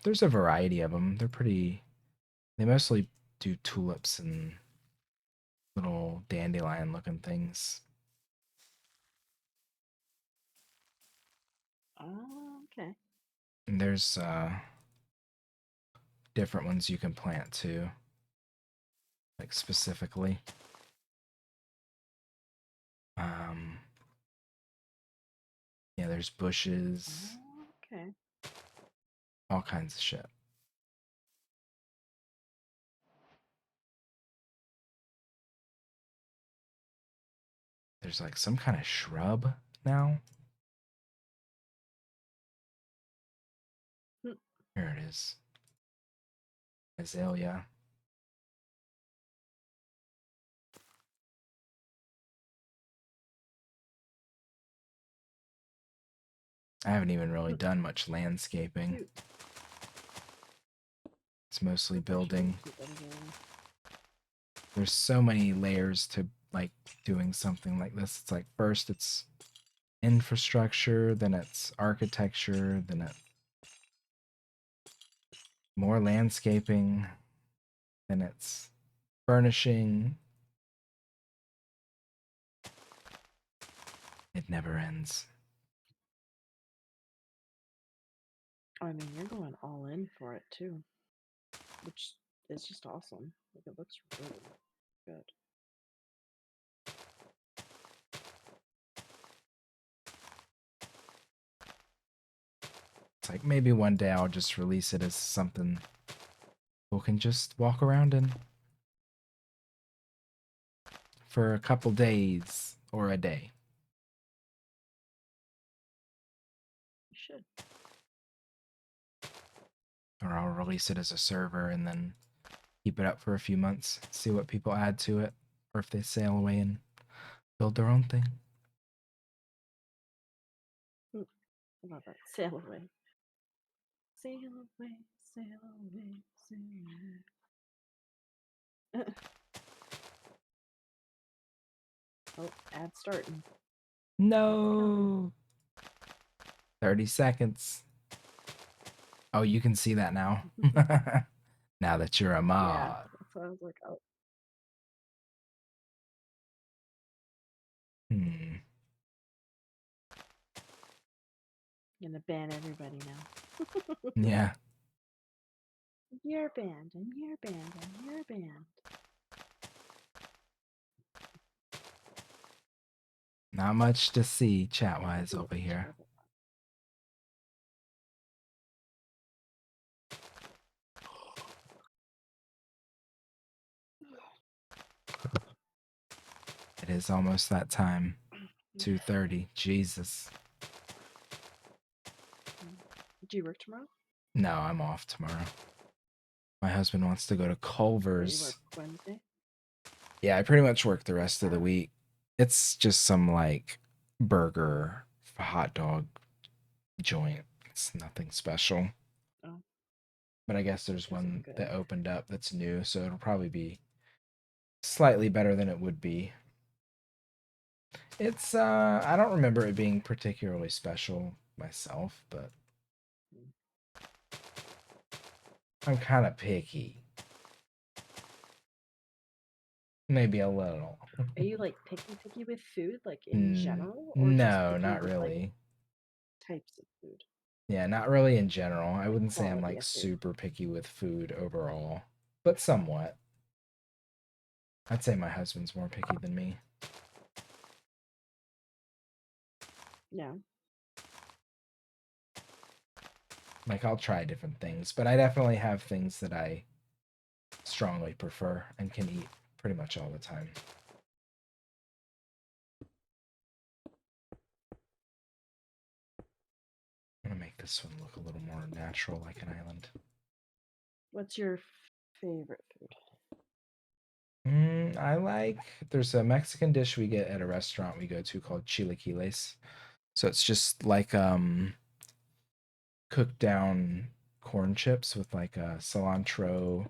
There's a variety of them. They're pretty. They mostly do tulips and little dandelion looking things. Oh, okay. And there's different ones you can plant too. Like specifically. Yeah, there's bushes, Oh, okay. all kinds of shit. There's like some kind of shrub now. Hmm. Here it is. Azalea. I haven't even really done much landscaping. Cute. It's mostly That's actually really building. cute, that again. There's so many layers to like doing something like this. It's like first it's infrastructure, then it's architecture, then it's more landscaping, then it's furnishing. It never ends. I mean, you're going all in for it too, which is just awesome. Like, it looks really good. It's like maybe one day I'll just release it as something people can just walk around in for a couple days or a day. You should. Or I'll release it as a server and then keep it up for a few months, see what people add to it, or if they sail away and build their own thing. How about that? Sail away. Sail away, sail away, sail away. Oh, ad starting. No. 30 seconds. Oh, you can see that now. Now that you're a Yeah, mod. that's why I was like, oh, Hmm. I'm gonna ban everybody now. Yeah. Your band and your band and your band. Not much to see chat I wise do over love each here. other. It is almost that time. 2:30. Jesus. Do you work tomorrow? No, I'm off tomorrow. My husband wants to go to But you Culver's. work Wednesday? Yeah, I pretty much work the rest of the Ah. week. It's just some like burger, hot dog joint. It's nothing special. Oh, But I guess there's does it one good? that opened up that's new, so it'll probably be slightly better than it would be. It's I don't remember it being particularly special myself, but I'm kind of picky. Maybe a little. Are you like picky with food, like in general, or just No, picky not with like really. types of food, Yeah, not really in general. I like wouldn't say I'm quality like of food? super picky with food overall, but somewhat. I'd say my husband's more picky than me. Yeah. Like I'll try different things, but I definitely have things that I strongly prefer and can eat pretty much all the time. I'm gonna make this one look a little more natural, like an island. What's your favorite food? I like. There's a Mexican dish we get at a restaurant we go to called chilaquiles. So it's just like cooked down corn chips with like cilantro,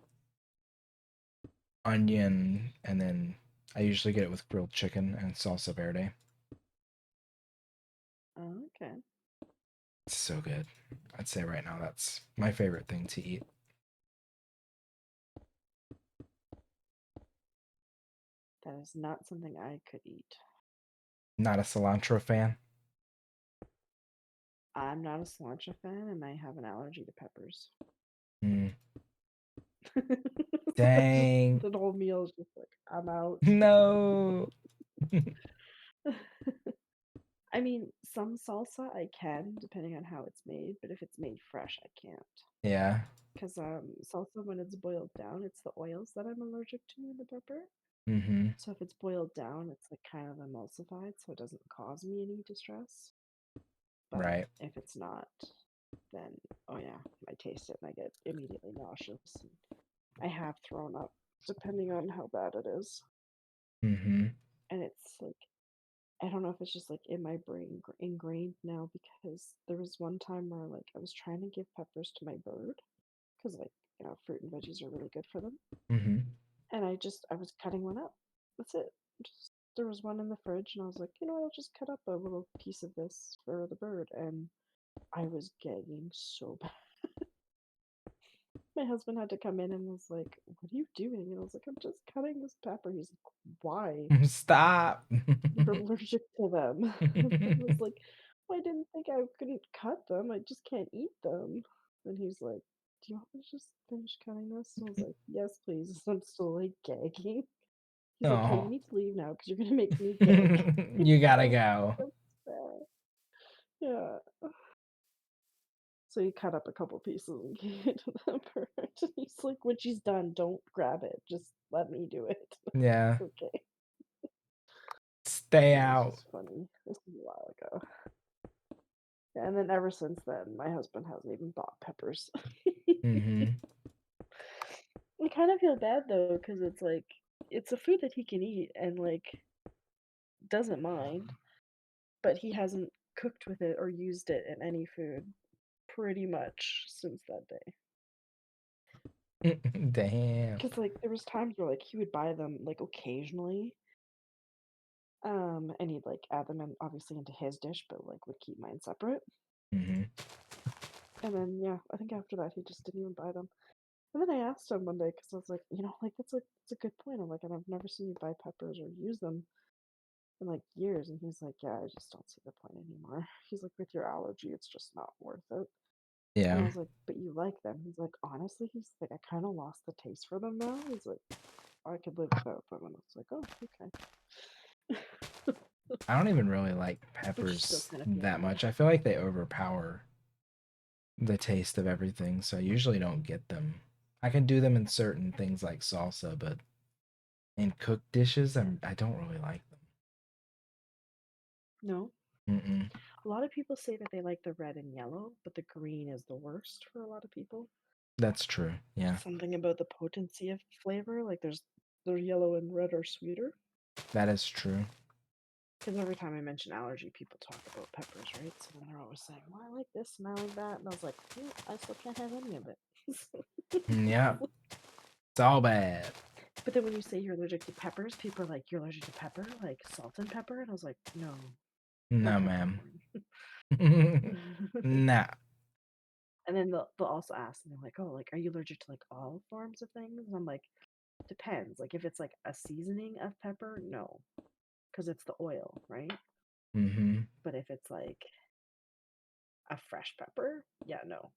onion, and then I usually get it with grilled chicken and salsa verde. Oh, okay. It's so good. I'd say right now that's my favorite thing to eat. That is not something I could eat. Not a cilantro fan. I'm not a cilantro fan, and I have an allergy to peppers. Mm, So dang. the whole meal is just like, I'm out. No. I mean, some salsa I can, depending on how it's made, but if it's made fresh, I can't. Yeah. Because salsa, when it's boiled down, it's the oils that I'm allergic to in the pepper. Mm-hmm. So if it's boiled down, it's like kind of emulsified, so it doesn't cause me any distress. But Right. if it's not, then oh yeah, I taste it and I get immediately nauseous. And I have thrown up, depending on how bad it is. Mm-hmm. And it's like I don't know if it's just like in my brain ingrained now because there was one time where like I was trying to give peppers to my bird because like fruit and veggies are really good for them, Mm-hmm. and I was cutting one up. That's it. Just there was one in the fridge, and I was like, I'll just cut up a little piece of this for the bird, and I was gagging so bad. My husband had to come in and was like, "What are you doing?" And I was like, "I'm just cutting this pepper." He's like, "Why? Stop. You're allergic to them." And I was like, "Well, I didn't think I couldn't cut them. I just can't eat them." And he's like, "Do you want me to just finish cutting this?" And I was like, "Yes, please." I'm still like gagging. He's like, "Okay, you Oh. need to leave now because you're gonna make me gag." You gotta I was go. like, "That's bad." Yeah. So he cut up a couple pieces and gave it to the bird. And he's like, when she's done, don't grab it. Just let me do it. Yeah. Okay. Stay It was out. just funny. This was a while ago. Yeah, and then ever since then, my husband hasn't even bought peppers. Mm-hmm. I kind of feel bad though, because it's like, it's a food that he can eat and like doesn't mind, but he hasn't cooked with it or used it in any food pretty much since that day. Damn. Because like there was times where like he would buy them like occasionally, and he'd like add them in obviously into his dish, but like would keep mine separate. Mm-hmm. And then yeah, I think after that he just didn't even buy them. And then I asked him one day because I was like, like that's a good point. I'm like, and I've never seen you buy peppers or use them in like years. And he's like, yeah, I just don't see the point anymore. He's like, with your allergy, it's just not worth it. And I Yeah. was like, but you like them. He's like, honestly, he's like, I kind of lost the taste for them now. He's like, I could live without them. And I was like, oh, okay. I don't even really like Which still peppers kind of pains that me. much. I feel like they overpower the taste of everything, so I usually don't get them. I can do them in certain things like salsa, but in cooked dishes, I don't really like No. them. Mm-mm. A lot of people say that they like the red and yellow, but the green is the worst for a lot of people. That's true. Yeah, Something about the potency of flavor, like the yellow and red are sweeter. that is true. Because every time I mention allergy, people talk about peppers, right? So then they're always saying, "Well, I like this and I like that," and I was like, "I still can't have any of it." Yeah, it's all bad. But then when you say you're allergic to peppers, people are like, "You're allergic to pepper, like salt and pepper," and I was like, "No, or No, ma'am. peppercorn." Nah. And then they'll also ask, and they're like, "Oh, like, are you allergic to like all forms of things?" And I'm like, "Depends. Like, if it's like a seasoning of pepper, no, because it's the oil, right? Mm-hmm. But if it's like a fresh pepper, yeah, no."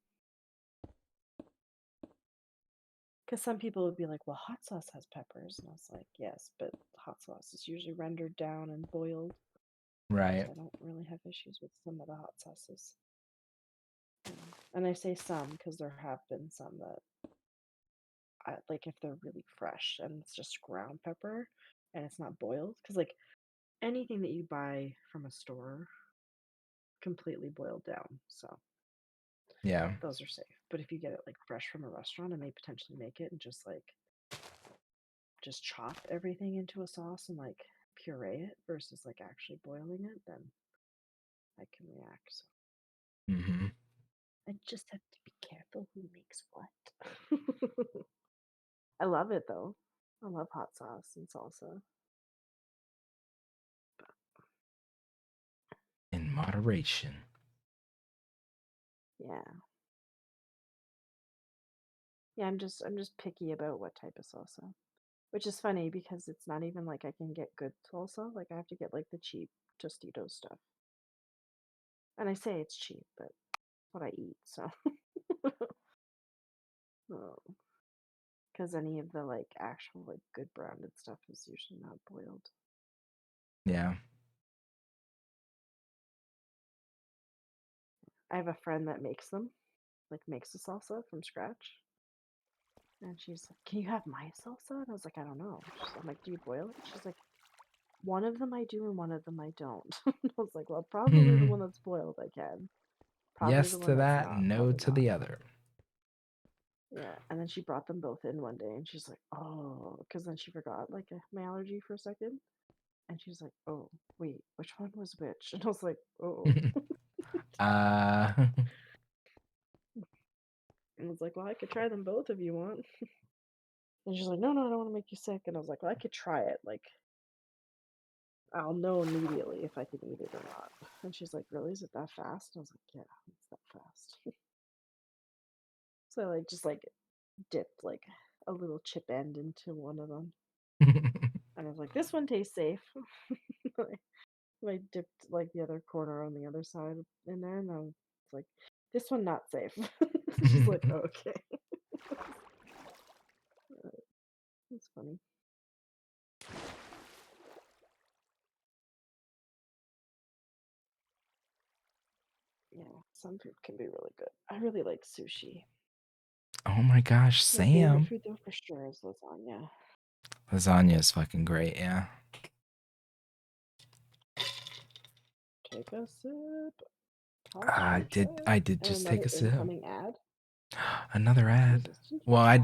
Because some people would be like, "Well, hot sauce has peppers," and I was like, "Yes, but hot sauce is usually rendered down and boiled, Right. so I don't really have issues with some of the hot sauces." And I say some because there have been some that I like if they're really fresh and it's just ground pepper and it's not boiled. Because like anything that you buy from a store, completely boiled down, so Yeah. those are safe. But if you get it like fresh from a restaurant and they potentially make it and just chop everything into a sauce and like puree it versus like actually boiling it, then I can react. So Mm-hmm. I just have to be careful who makes what. I love it though. I love hot sauce and salsa. In moderation. Yeah. Yeah, I'm just picky about what type of salsa. Which is funny because it's not even like I can get good salsa. Like I have to get like the cheap Tostitos stuff. And I say it's cheap, but it's what I eat, so because any of the like actual like good branded stuff is usually not boiled. Yeah. I have a friend that makes them, like makes the salsa from scratch. And she's like, "Can you have my salsa?" And I was like, "I don't know." I'm like, "Do you boil it?" She's like, "One of them I do and one of them I don't." I was like, "Well, probably the one that's boiled I can. Probably Yes the one to that's that, not, no probably to not." the other. Yeah, and then she brought them both in one day, and she's like, "Oh," because then she forgot like my allergy for a second, and she's like, "Oh, wait, which one was which?" And I was like, "Oh," uh, and I was like, "Well, I could try them both if you want." And she's like, "No, no, I don't want to make you sick." And I was like, "Well, I could try it. Like, I'll know immediately if I can eat it or not." And she's like, "Really? Is it that fast?" And I was like, "Yeah, it's that fast." So I like just like dipped like a little chip end into one of them, and I was like, "This one tastes safe." I dipped like the other corner on the other side in there, and I was like, "This one not safe." She's like, oh, "Okay." It's funny. Yeah, some food can be really good. I really like sushi. oh my gosh, My favorite Sam. food though for sure is lasagna. Lasagna is fucking great, yeah. Take a sip. Talk I your did shit. I did And just take another a sip. incoming ad. Another ad. Resistant to Well, chat.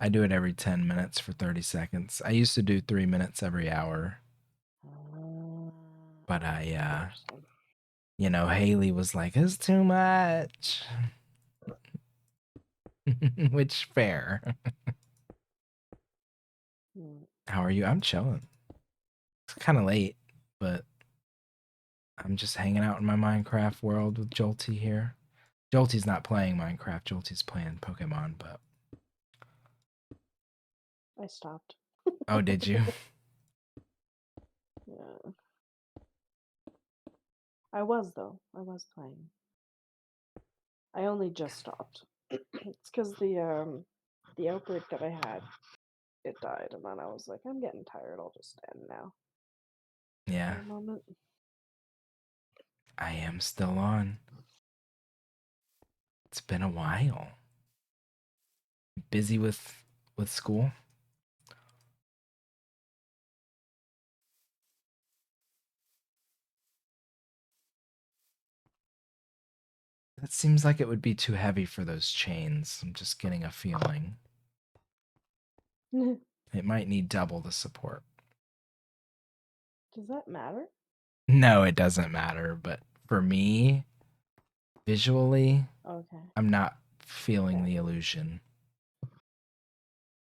I do it every 10 minutes for 30 seconds. I used to do 3 minutes every hour, but Interesting. Haley was like, "It's too much." Which fair. Hmm. How are you? I'm chilling. It's kind of late, but I'm just hanging out in my Minecraft world with Jolty here. Jolty's not playing Minecraft. Jolty's playing Pokemon, but I stopped. oh, did you? Yeah. I was though. I was playing. I only just stopped. It's because the outbreak that I had, it died, and then I was like, I'm getting tired. I'll just end now Yeah, for a moment. I am still on. It's been a while. Busy with school? It seems like it would be too heavy for those chains. I'm just getting a feeling. It might need double the support. Does that matter? No, it doesn't matter, but for me, visually, Okay, I'm not feeling fair. the illusion.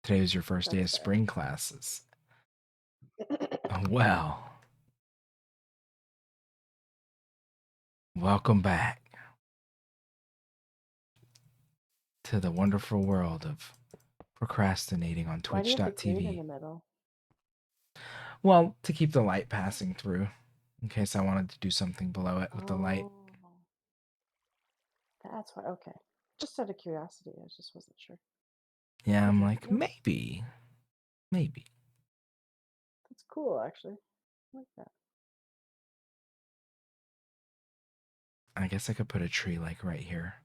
Today was your first day of That's fair. spring classes. Well, welcome back to the wonderful world of procrastinating on Why do you have the grate in twitch.tv. the middle? Well, to keep the light passing through, in case I wanted to do something below it with the light. Oh, that's why. Okay, just out of curiosity, I just wasn't sure. Yeah, I'm Okay, like, no, maybe. that's cool actually. I like that. I guess I could put a tree like right here.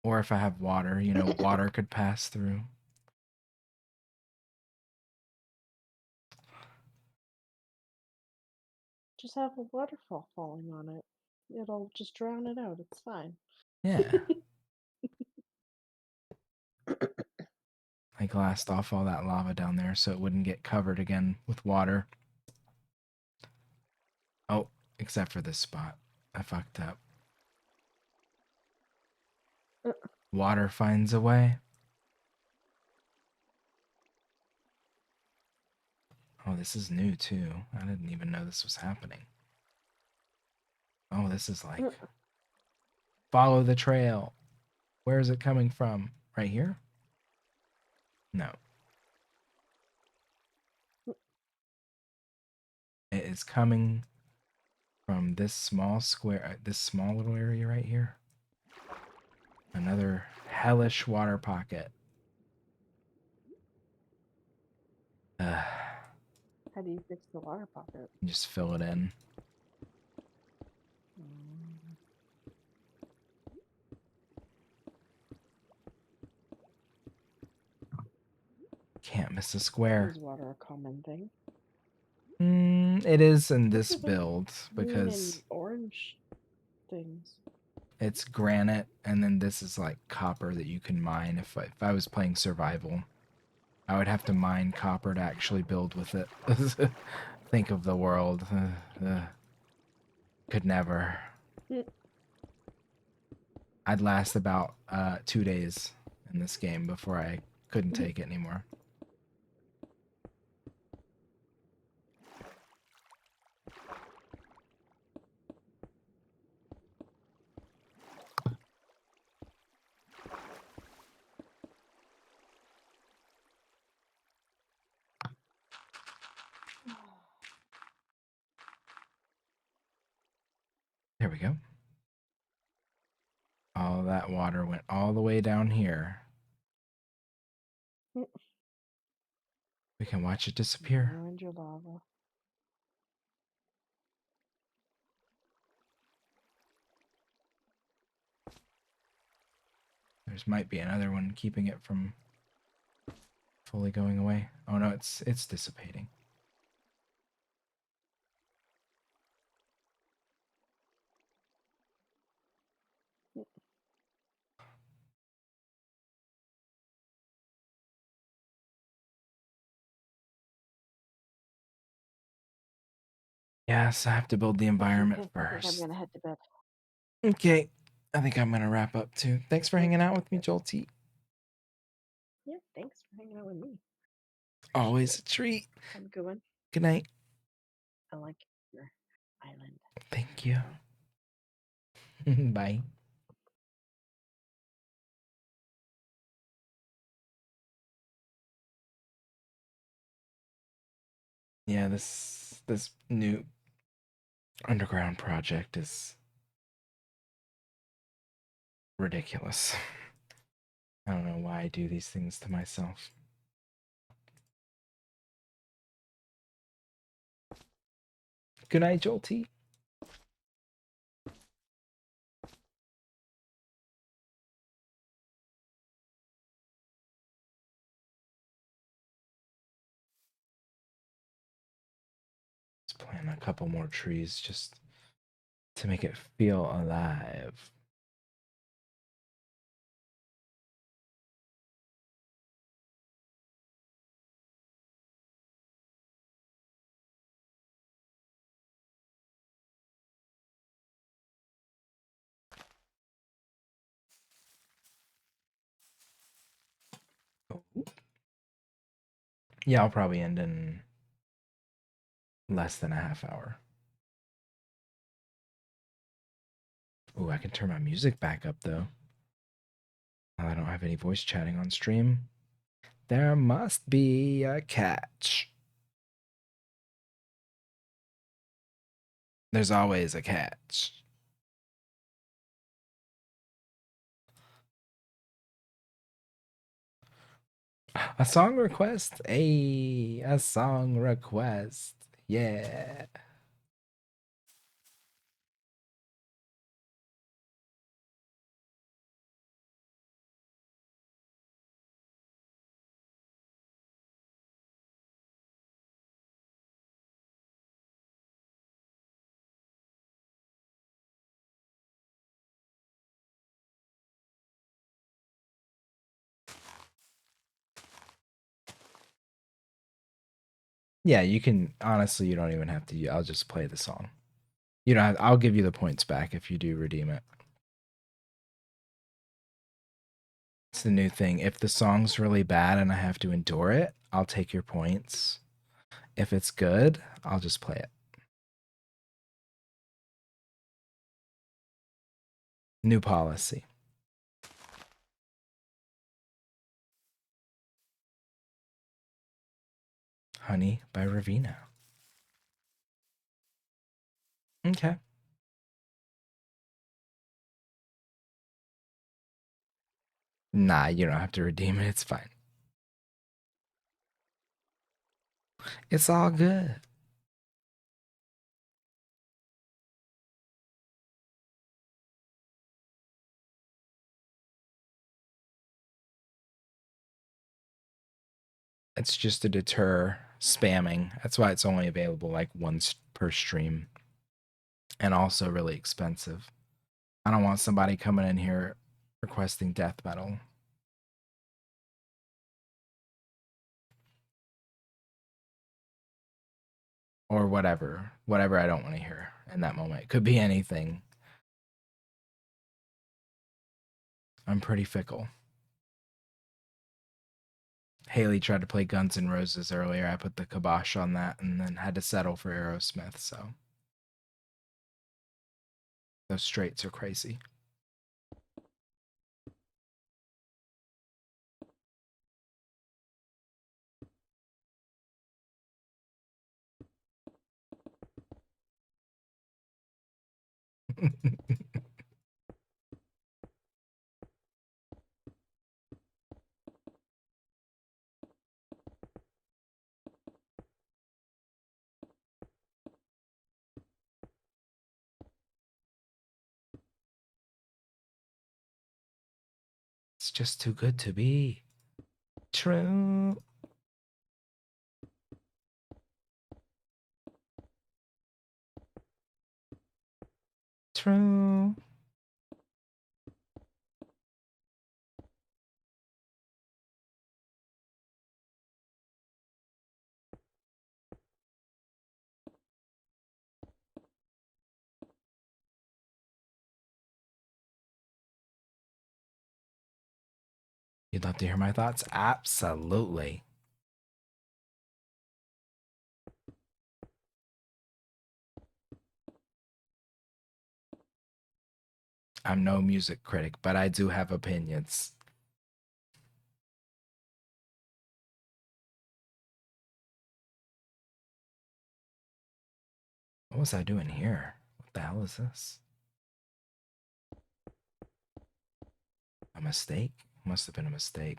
Or if I have water, water could pass through. Just have a waterfall falling on it. It'll just drown it out. It's fine. Yeah. I glassed off all that lava down there so it wouldn't get covered again with water. Oh, except for this spot. I fucked up. Uh, Water finds a way. Oh, this is new too. I didn't even know this was happening. Oh, this is like uh, follow the trail. Where is it coming from? Right here? No. It is coming from this small square, this small little area right here. Another hellish water pocket. How do you fix the water pocket? Just fill it in. Mm, Can't miss a square. is water a common thing? It is in What this do they build mean in because orange things? it's granite, and then this is like copper that you can mine. If I was playing survival, I would have to mine copper to actually build with it. Think of the world. Could never. Mm. I'd last about 2 days in this game before I couldn't take it anymore. There we go. All that water went all the way down here. We can watch it disappear. Ruined your lava. There's might be another one keeping it from fully going away. Oh no, it's dissipating. Yes, I have to build the environment Okay, I think I'm first. gonna head to bed. Okay, I think I'm gonna wrap up too. Thanks for hanging out with me, Okay. Jolty. Yeah, thanks for hanging out with me. Always a treat. Have a good one. Good night. I like your island. Thank you. Bye. Yeah, this new underground project is ridiculous. I don't know why I do these things to myself. Good night, Jolty. Let's plant a couple more trees just to make it feel alive. Oh. Yeah, I'll probably end in less than a half hour. Ooh, I can turn my music back up though. Now I don't have any voice chatting on stream. There must be a catch. There's always a catch. A song request? A song request. Yeah. Yeah, you can honestly, you don't even have to. I'll just play the song. You don't have, I'll give you the points back if you do redeem it. It's the new thing. If the song's really bad and I have to endure it, I'll take your points. If it's good, I'll just play it. New policy. Honey by Ravina. Okay. Nah, you don't have to redeem it. It's fine. It's all good. It's just to deter spamming. That's why it's only available like once per stream. And also really expensive. I don't want somebody coming in here requesting death metal. Or whatever. Whatever I don't want to hear in that moment. It could be anything. I'm pretty fickle. Haley tried to play Guns N' Roses earlier. I put the kibosh on that and then had to settle for Aerosmith, so those straights are crazy. It's just too good to be true. True. You'd love to hear my thoughts? Absolutely. I'm no music critic, but I do have opinions. What was I doing here? What the hell is this? A mistake? Must have been a mistake.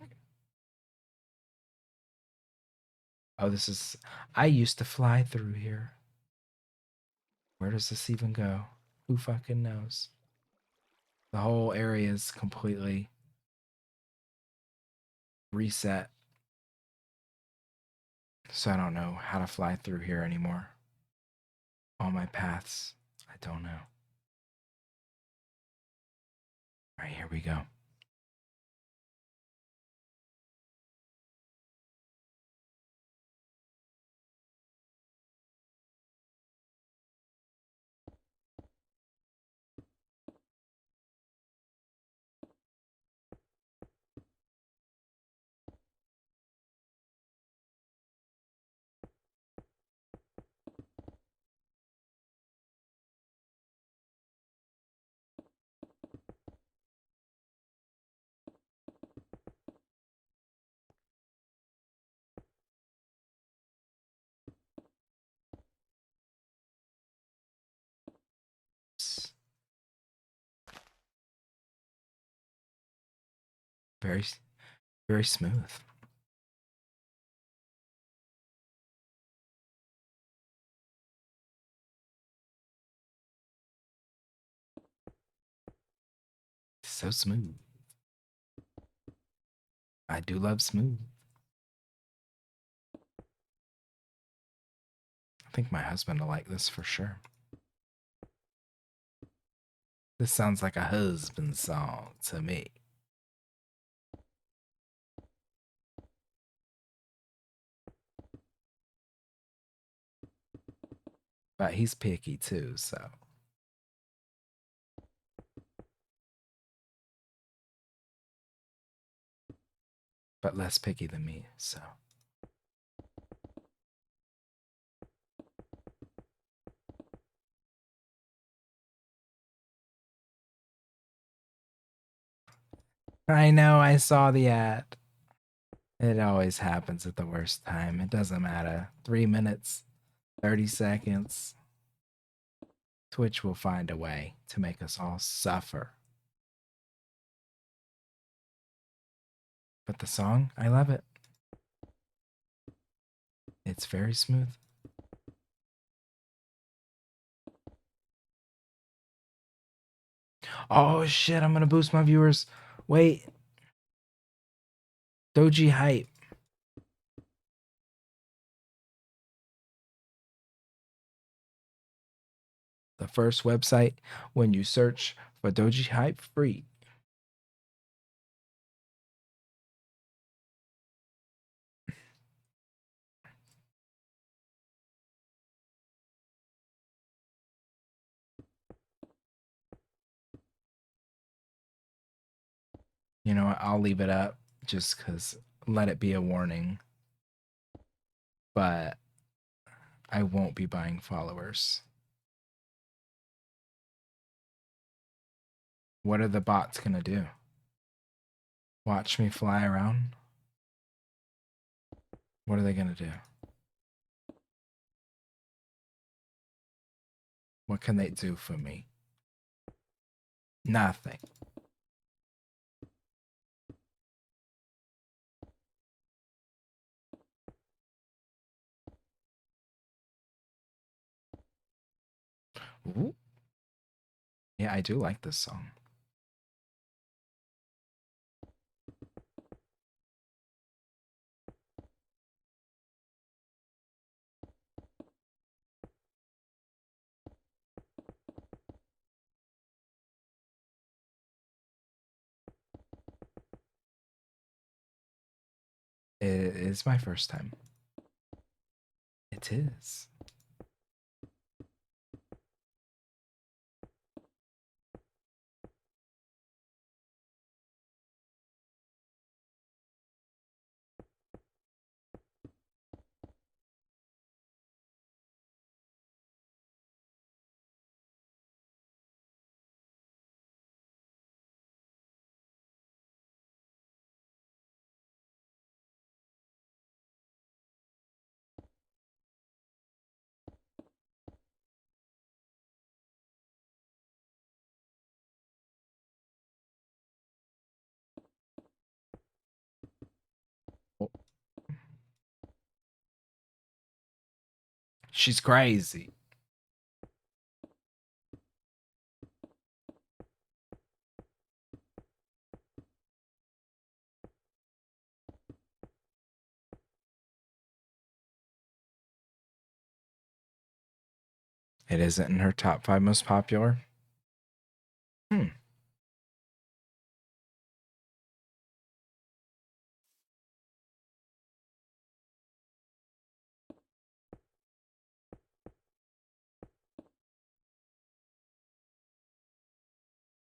Oh, this is. I used to fly through here. Where does this even go? Who fucking knows? The whole area is completely reset. So I don't know how to fly through here anymore. All my paths, I don't know. All right, here we go. Very, very smooth. So smooth. I do love smooth. I think my husband will like this for sure. This sounds like a husband song to me. But he's picky too, so. But less picky than me, so. I know, I saw the ad. It always happens at the worst time. It doesn't matter. 3 minutes, 30 seconds. Twitch will find a way to make us all suffer. But the song, I love it. It's very smooth. Oh shit, I'm gonna boost my viewers. Wait. Doji Hype. The first website when you search for Doji Hype free. You know what? I'll leave it up just because let it be a warning. But I won't be buying followers. What are the bots gonna do? Watch me fly around? What are they gonna do? What can they do for me? Nothing. Ooh. Yeah, I do like this song. It is my first time. It is. She's crazy. It isn't in her top 5 most popular. Hmm.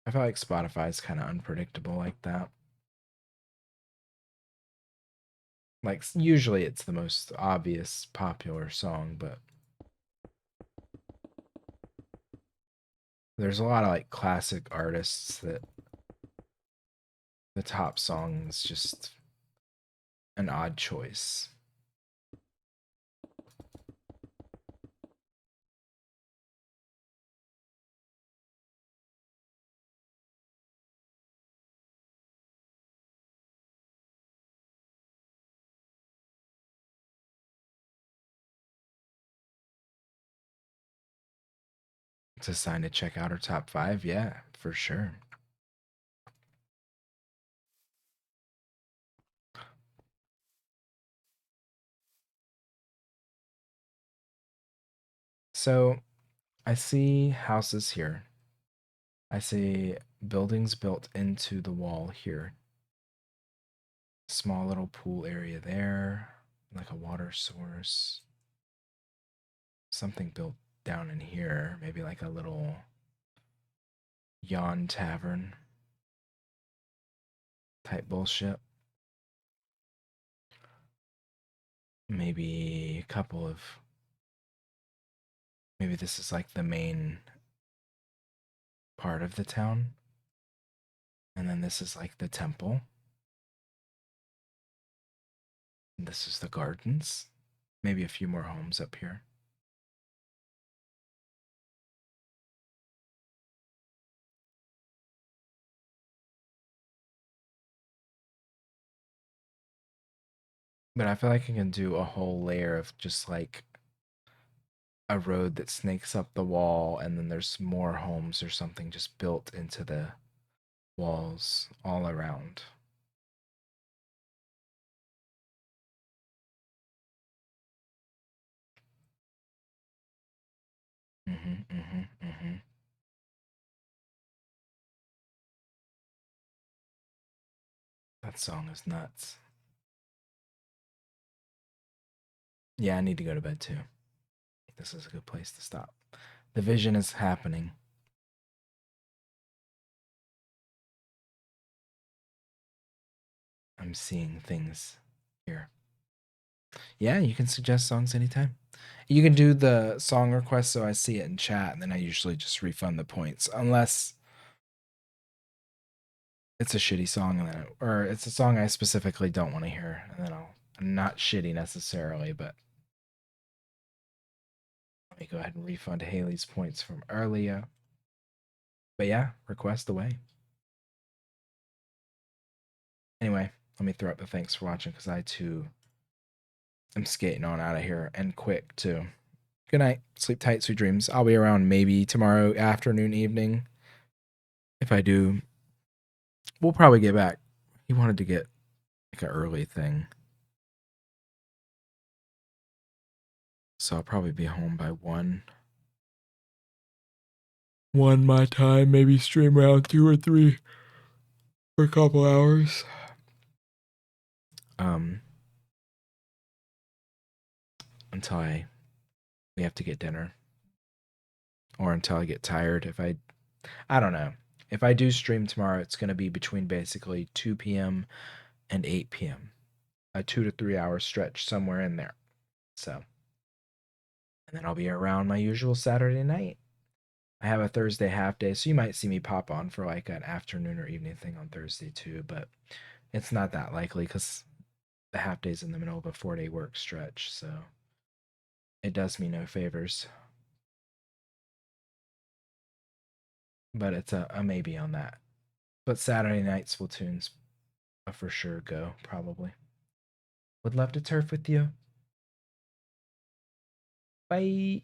I feel like Spotify is kind of unpredictable like that. Like usually it's the most obvious popular song, but there's a lot of like classic artists that the top song is just an odd choice. It's a sign to check out her top 5. Yeah, for sure. So I see houses here. I see buildings built into the wall here. Small little pool area there, like a water source. Something built down in here, maybe like a little yawn tavern type bullshit. Maybe a couple of. Maybe this is like the main part of the town. And then this is like the temple. And this is the gardens. Maybe a few more homes up here. But I feel like I can do a whole layer of just like a road that snakes up the wall, and then there's more homes or something just built into the walls all around. Mm-hmm. That song is nuts. Yeah, I need to go to bed too. This is a good place to stop. The vision is happening. I'm seeing things here. Yeah, you can suggest songs anytime. You can do the song request so I see it in chat, and then I usually just refund the points, unless it's a shitty song, and then or it's a song I specifically don't want to hear, and then I'm not shitty necessarily, but let me go ahead and refund Haley's points from earlier. But yeah, request away. Anyway, let me throw up the thanks for watching because I too am skating on out of here and quick too. Good night. Sleep tight, sweet dreams. I'll be around maybe tomorrow afternoon, evening. If I do, we'll probably get back. He wanted to get like an early thing. So I'll probably be home by 1. 1 my time, maybe stream around 2 or 3 for a couple hours. Until we have to get dinner. Or until I get tired. I don't know. If I do stream tomorrow, it's going to be between basically 2 p.m. and 8 p.m. A 2 to 3 hour stretch somewhere in there. So, and then I'll be around my usual Saturday night. I have a Thursday half day, so you might see me pop on for like an afternoon or evening thing on Thursday too, but it's not that likely because the half day's in the middle of a 4-day work stretch, so it does me no favors. But it's a maybe on that. But Saturday night Splatoon's a for sure go, probably. Would love to turf with you. Bye.